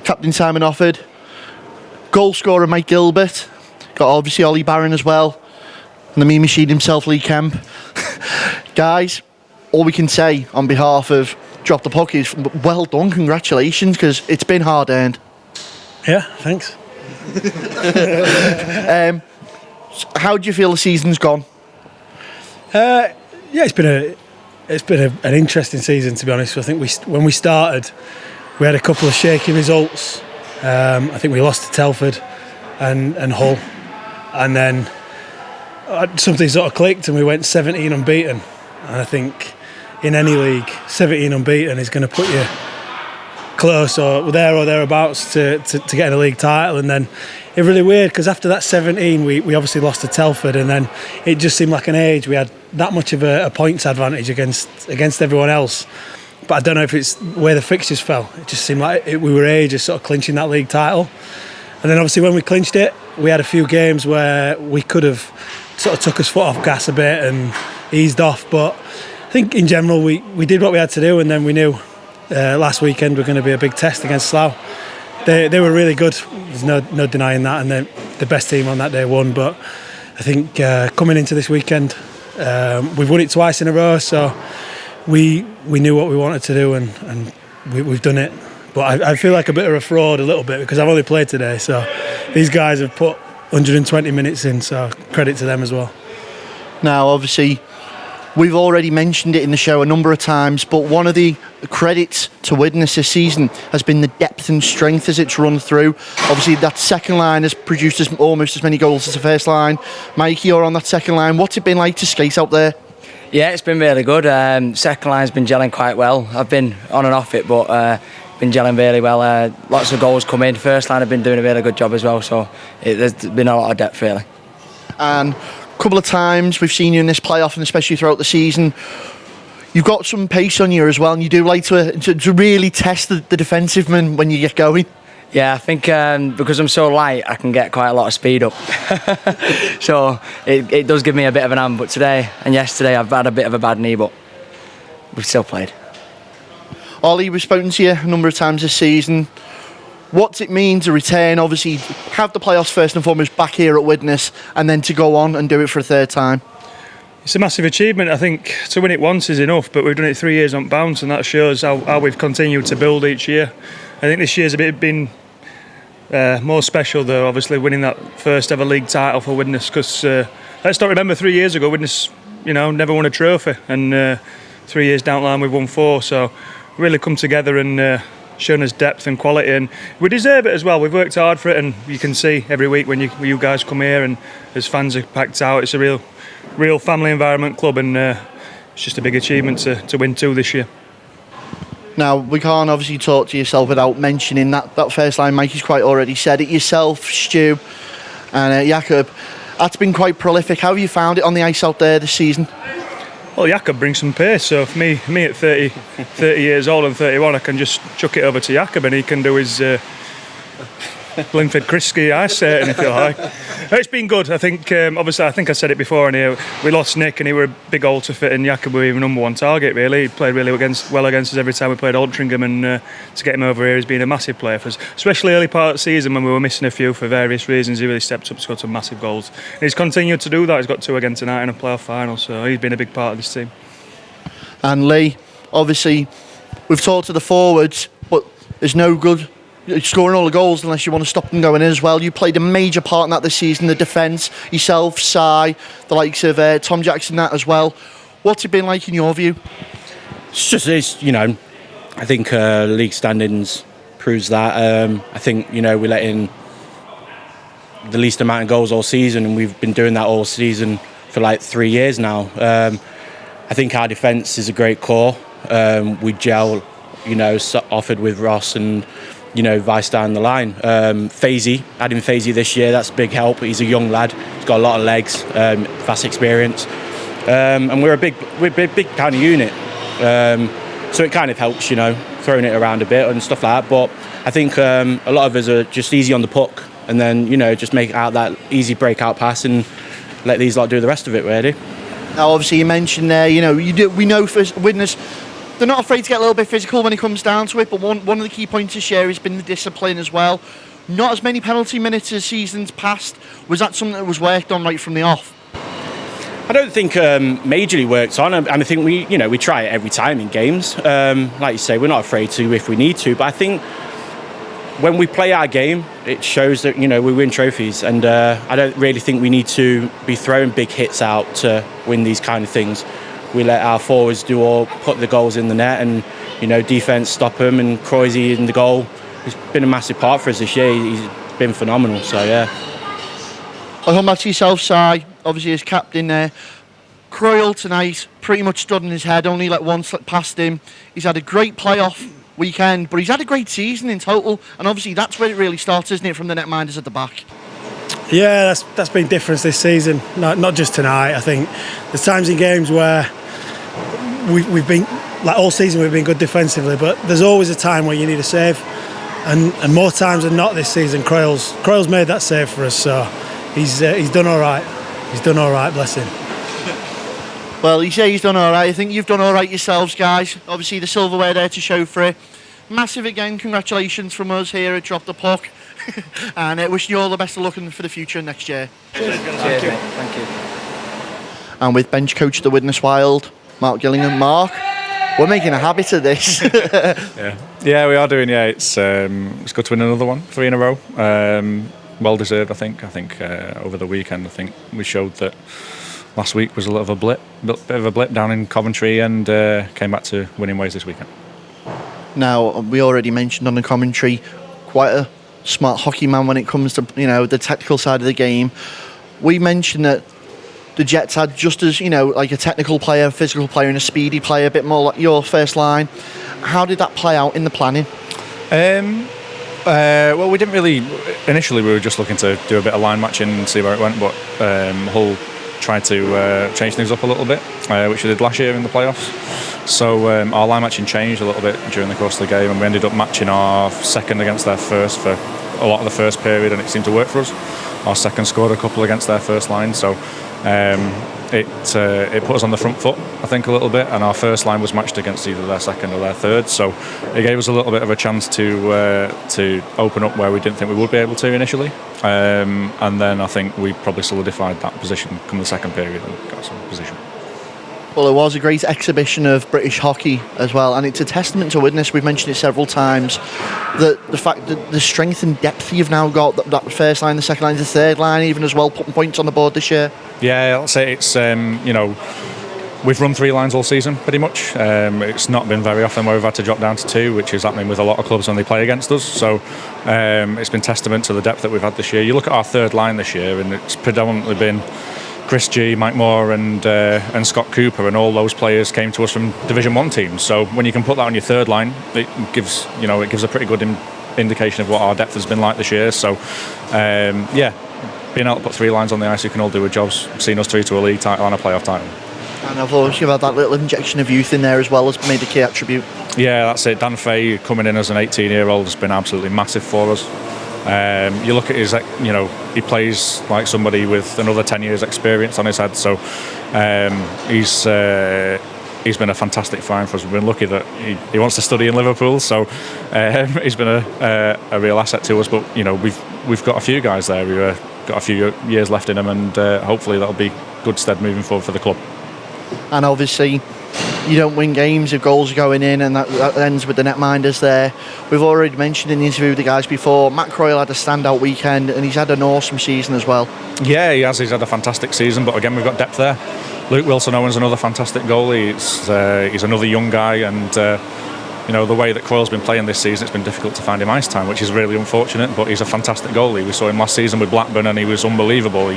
Captain Simon Offord, goal scorer Mike Gilbert, got obviously Ollie Barron as well, and the meme machine himself, Lee Kemp. Guys, all we can say on behalf of Drop the Puck is well done, congratulations, because it's been hard earned. Yeah, thanks. How do you feel the season's gone? Yeah, it's been an interesting season, to be honest. I think when we started, we had a couple of shaky results. I think we lost to Telford and Hull, and then something sort of clicked and we went 17 unbeaten. And I think in any league, 17 unbeaten is going to put you close or there or thereabouts to getting a league title. And then it really weird, because after that 17 we obviously lost to Telford, and then it just seemed like an age. We had that much of a points advantage against everyone else. But I don't know if it's where the fixtures fell. It just seemed like we were ages sort of clinching that league title. And then obviously when we clinched it, we had a few games where we could have sort of took us foot off gas a bit and eased off. But I think in general we did what we had to do, and then we knew last weekend we're going to be a big test against Slough. They were really good. There's no denying that, and the best team on that day won. But I think coming into this weekend, we've won it twice in a row, so we knew what we wanted to do, and we've done it. But I feel like a bit of a fraud a little bit, because I've only played today, so these guys have put 120 minutes in, so credit to them as well. Now, obviously, we've already mentioned it in the show a number of times, but one of the credits to Widnes this season has been the depth and strength as it's run through. Obviously, that second line has produced almost as many goals as the first line. Mikey, you're on that second line. What's it been like to skate out there? Yeah, it's been really good. Second line's been gelling quite well. I've been on and off it, but been gelling really well. Lots of goals come in. First line have been doing a really good job as well, so there's been a lot of depth really. And a couple of times we've seen you in this playoff, and especially throughout the season, you've got some pace on you as well, and you do like to really test the defensive men when you get going. Yeah, I think because I'm so light, I can get quite a lot of speed up. So it does give me a bit of an hand. But today and yesterday, I've had a bit of a bad knee, but we've still played. Ollie, we've spoken to you a number of times this season. What's it mean to return, obviously, have the playoffs first and foremost back here at Widnes, and then to go on and do it for a third time? It's a massive achievement. I think to win it once is enough, but we've done it 3 years on bounce, and that shows how we've continued to build each year. I think this year's been more special, though, obviously winning that first ever league title for Widnes, because let's not remember 3 years ago, Widnes, never won a trophy, and 3 years down the line we've won 4. So really come together and shown us depth and quality, and we deserve it as well. We've worked hard for it, and you can see every week when you guys come here and as fans are packed out, it's a real family environment club, and it's just a big achievement to win 2 this year. Now, we can't obviously talk to yourself without mentioning that first line. Mikey's quite already said it yourself, Stu and Jakob. That's been quite prolific. How have you found it on the ice out there this season? Well, Jakob brings some pace, so for me at 30 years old and 31, I can just chuck it over to Jakob and he can do his Linford Krisky ice skating, if you like. It's been good. I think, obviously, I think I said it before, and we lost Nick, and he were a big hole to fit, and Jakob were even number 1 target, really. He played really well against us every time we played Altrincham, and to get him over here has been a massive player for us, especially early part of the season when we were missing a few for various reasons. He really stepped up, scored some massive goals. And he's continued to do that. He's got 2 again tonight in a playoff final, so he's been a big part of this team. And Lee, obviously, we've talked to the forwards, but there's no good scoring all the goals unless you want to stop them going in as well. You played a major part in that this season, the defence, yourself, Si, the likes of Tom Jackson, that as well. What's it been like in your view? I think league standings proves that. I think, we let in the least amount of goals all season, and we've been doing that all season for like 3 years now. I think our defence is a great core. We gel, offered with Ross and vice down the line. Adding Fazy this year, that's a big help. He's a young lad. He's got a lot of legs, vast experience, and we're a big kind of unit. So it kind of helps, throwing it around a bit and stuff like that. But I think a lot of us are just easy on the puck, and then just make out that easy breakout pass and let these lot do the rest of it, really. Now, obviously, you mentioned there, we know for Widnes, they're not afraid to get a little bit physical when it comes down to it, but one of the key points this year has been the discipline as well. Not as many penalty minutes as seasons past. Was that something that was worked on right from the off? I don't think majorly worked on, and I think we try it every time in games. Like you say, we're not afraid to if we need to, but I think when we play our game, it shows that we win trophies, and I don't really think we need to be throwing big hits out to win these kind of things. We let our forwards put the goals in the net, and defence stop them, and Croisy in the goal. He's been a massive part for us this year. He's been phenomenal. So yeah. I'll come back to yourself, Si. Obviously, as captain there. Croyle tonight pretty much stood on his head. Only let one slip past him. He's had a great playoff weekend, but he's had a great season in total. And obviously, that's where it really starts, isn't it, from the netminders at the back? Yeah, that's been different this season. Not just tonight. I think there's times in games where we've been, like all season, we've been good defensively, but there's always a time where you need a save, and more times than not this season, Croyle's made that save for us, so he's done all right. He's done all right, bless him. Well, you say he's done all right. I think you've done all right yourselves, guys. Obviously, the silverware there to show for it. Massive again, congratulations from us here at Drop the Puck, and wishing you all the best of luck for the future next year. Cheers. Thank you. And with bench coach of the Widnes Wild, Mark Gillingham. Mark, we're making a habit of this. Yeah, we are doing. Yeah, it's good to win another one, 3 in a row. Well deserved, I think. Over the weekend, I think we showed that last week was a little bit of a blip down in Coventry, and came back to winning ways this weekend. Now, we already mentioned on the commentary, quite a smart hockey man when it comes to the tactical side of the game. We mentioned that the Jets had just as, like a technical player, physical player and a speedy player, a bit more like your first line. How did that play out in the planning? Well, we didn't really... Initially, we were just looking to do a bit of line matching and see where it went, but Hull tried to change things up a little bit, which we did last year in the playoffs. So our line matching changed a little bit during the course of the game, and we ended up matching our second against their first for a lot of the first period, and it seemed to work for us. Our second scored a couple against their first line, so it put us on the front foot, I think, a little bit, and our first line was matched against either their second or their third, so it gave us a little bit of a chance to open up where we didn't think we would be able to initially, and then I think we probably solidified that position come the second period and got some position. Well, it was a great exhibition of British hockey as well, and it's a testament to Widnes. We've mentioned it several times, that the fact that the strength and depth you've now got, that first line, the second line, the third line even as well, putting points on the board this year. Yeah, I'll say it's, we've run 3 lines all season pretty much. It's not been very often where we've had to drop down to 2, which is happening with a lot of clubs when they play against us. So it's been testament to the depth that we've had this year. You look at our third line this year, and it's predominantly been Chris G, Mike Moore and Scott Cooper, and all those players came to us from Division 1 teams. So when you can put that on your third line, it gives a pretty good indication of what our depth has been like this year. So being able to put 3 lines on the ice who can all do a job's seen us through to a league title and a playoff title. And I've always had that little injection of youth in there as well, has made a key attribute. Yeah, that's it. Dan Fay coming in as an 18-year-old has been absolutely massive for us. You look at his, he plays like somebody with another 10 years experience on his head. So he's been a fantastic find for us. We've been lucky that he wants to study in Liverpool. So he's been a real asset to us. But we've got a few guys there who got a few years left in them, and hopefully that'll be good stead moving forward for the club. And obviously, you don't win games if goals are going in, and that ends with the netminders there. We've already mentioned in the interview with the guys before, Matt Croyle had a standout weekend, and he's had an awesome season as well. Yeah, he has. He's had a fantastic season, but again, we've got depth there. Luke Wilson-Owen's another fantastic goalie. He's another young guy, and the way that Croyle's been playing this season, it's been difficult to find him ice time, which is really unfortunate, but he's a fantastic goalie. We saw him last season with Blackburn, and he was unbelievable.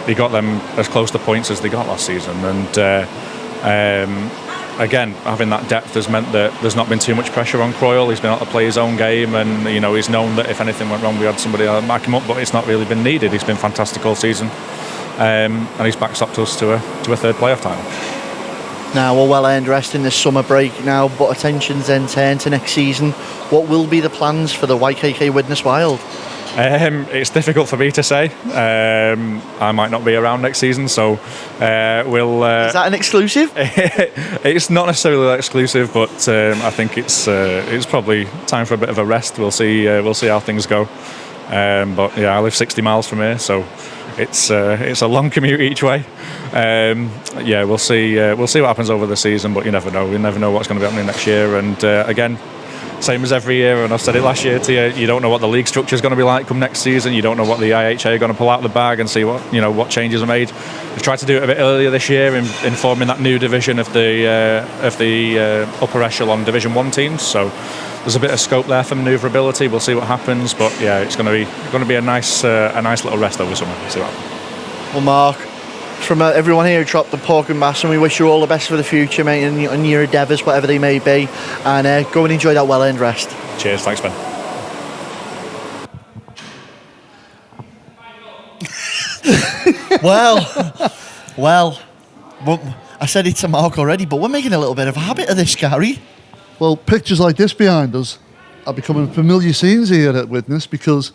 He got them as close to points as they got last season, and again, having that depth has meant that there's not been too much pressure on Croyle. He's been able to play his own game, and he's known that if anything went wrong, we had somebody to back him up, but it's not really been needed. He's been fantastic all season, and he's backstopped us to a third playoff title. Now we're well earned rest in this summer break now, but attention's then turned to next season. What will be the plans for the YKK Widnes Wild? It's difficult for me to say. I might not be around next season, so we'll. Is that an exclusive? It's not necessarily exclusive, but I think it's probably time for a bit of a rest. We'll see how things go. But yeah, I live 60 miles from here, so it's a long commute each way. We'll see what happens over the season, but you never know. We never know what's going to be happening next year, and again, same as every year, and I've said it last year to you, you don't know what the league structure is going to be like come next season. You don't know what the IHA are going to pull out of the bag and see what changes are made. We've tried to do it a bit earlier this year in forming that new division of the upper echelon Division 1 teams, so there's a bit of scope there for manoeuvrability. We'll see what happens, but yeah, it's going to be a nice little rest over summer. See what happens. Well, Mark, from everyone here at Drop the Pork and BASN, we wish you all the best for the future, mate, and your endeavours, whatever they may be, and go and enjoy that well-earned rest. Cheers, thanks, Ben. Well, I said it to Mark already, but we're making a little bit of a habit of this, Gary. Well, pictures like this behind us are becoming familiar scenes here at Widnes, because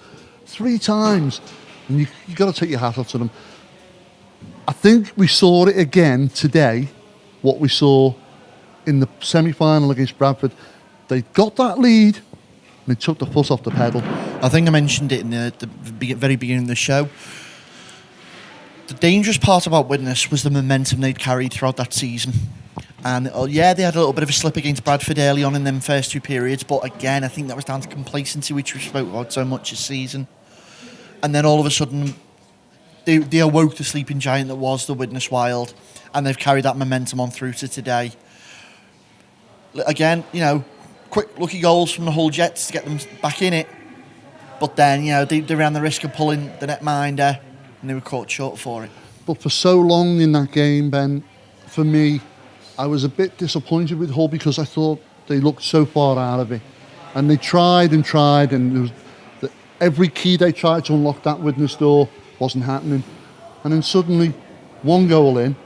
3 times, and you got to take your hat off to them. I think we saw it again today, what we saw in the semi-final against Bradford. They got that lead, and they took the foot off the pedal. I think I mentioned it in the very beginning of the show. The dangerous part about Widnes was the momentum they'd carried throughout that season. And they had a little bit of a slip against Bradford early on in them first 2 periods, but again, I think that was down to complacency, which we spoke about so much this season. And then all of a sudden, they awoke the sleeping giant that was the Widnes Wild, and they've carried that momentum on through to today. Again, quick lucky goals from the Hull Jets to get them back in it, but then they ran the risk of pulling the netminder, and they were caught short for it. But for so long in that game, Ben, for me, I was a bit disappointed with Hull, because I thought they looked so far out of it, and they tried, and there was every key they tried to unlock that Widnes door wasn't happening, and then suddenly 1 goal in,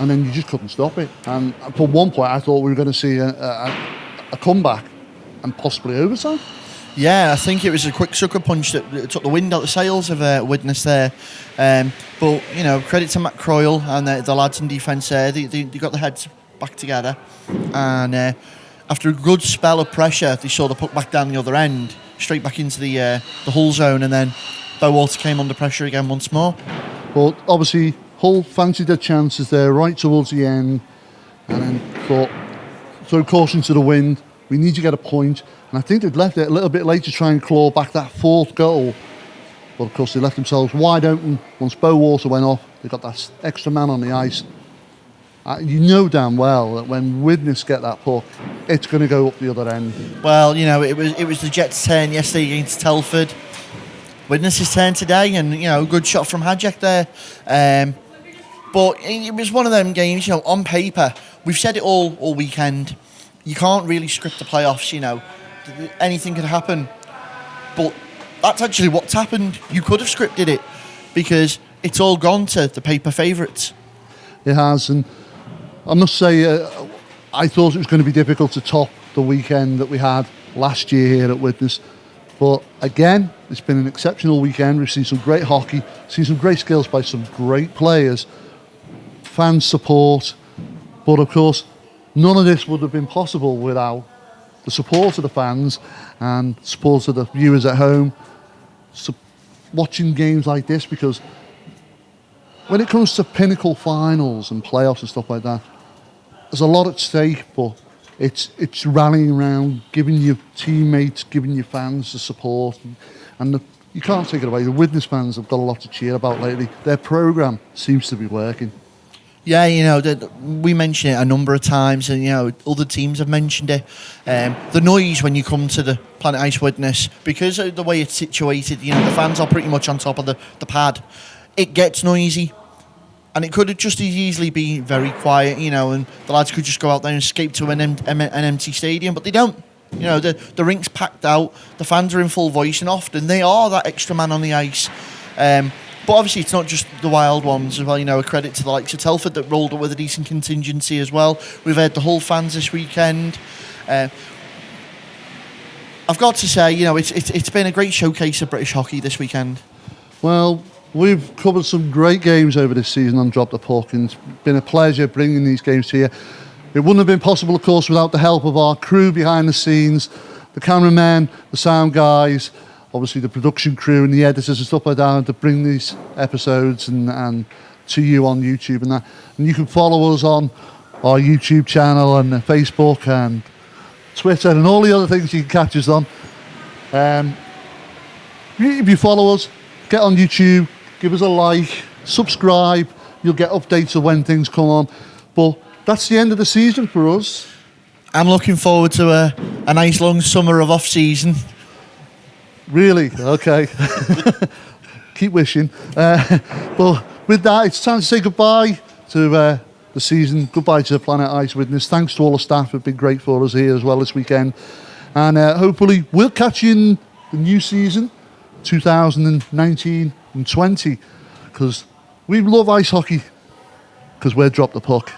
and then you just couldn't stop it. And for one point, I thought we were going to see a comeback and possibly overtime. Yeah, I think it was a quick sucker punch that took the wind out the sails of Widnes there. But credit to Matt Croyle and the lads in defence there. They got their heads back together, and after a good spell of pressure, they saw the puck back down the other end, straight back into the Hull zone, and then Bowalter came under pressure again once more. But obviously, Hull fancied their chances there right towards the end, and then thought, throw caution to the wind. We need to get a point. And I think they'd left it a little bit late to try and claw back that fourth goal. But of course, they left themselves wide open. Once Bowater went off, they got that extra man on the ice. You know damn well that when Widnes get that puck, it's going to go up the other end. Well, you know, it was the Jets' turn yesterday against Telford. Widnes' turn today, and, you know, good shot from Hadjek there. But it was one of them games, you know, on paper, we've said it all weekend. You can't really script the playoffs, you know. Anything could happen. But that's actually what's happened. You could have scripted it because it's all gone to the paper favourites. It has, and I must say, I thought it was going to be difficult to top the weekend that we had last year here at Widnes. But again, it's been an exceptional weekend. We've seen some great hockey, seen some great skills by some great players, fan support. But of course, none of this would have been possible without the support of the fans and support of the viewers at home, watching games like this, because when it comes to pinnacle finals and playoffs and stuff like that, there's a lot at stake, but it's rallying around, giving your teammates, giving your fans the support, and you can't take it away. The Widnes fans have got a lot to cheer about lately. Their programme seems to be working. Yeah, you know, we mentioned it a number of times, and, you know, other teams have mentioned it. The noise when you come to the Planet Ice Widnes, because of the way it's situated, you know, the fans are pretty much on top of the pad. It gets noisy, and it could have just as easily been very quiet, you know, and the lads could just go out there and escape to an empty stadium, but they don't. You know, the rink's packed out, the fans are in full voice, and often they are that extra man on the ice. But obviously it's not just the wild ones as well, you know, a credit to the likes of Telford that rolled up with a decent contingency as well. We've had the Hull fans this weekend. I've got to say, you know, it's been a great showcase of British hockey this weekend. Well, we've covered some great games over this season on Drop the Puck, and it's been a pleasure bringing these games to you. It wouldn't have been possible, of course, without the help of our crew behind the scenes, the cameramen, the sound guys, obviously the production crew and the editors and stuff like that, to bring these episodes and to you on YouTube and that. And you can follow us on our YouTube channel and Facebook and Twitter and all the other things you can catch us on. If you follow us, get on YouTube, give us a like, subscribe, you'll get updates of when things come on. But that's the end of the season for us. I'm looking forward to a nice long summer of off-season. Really? Okay. Keep wishing. But with that, it's time to say goodbye to the season. Goodbye to the Planet Ice Widnes. Thanks to all the staff who've been great for us here as well this weekend. And hopefully we'll catch you in the new season, 2019 and 20, because we love ice hockey, because we're Drop the Puck.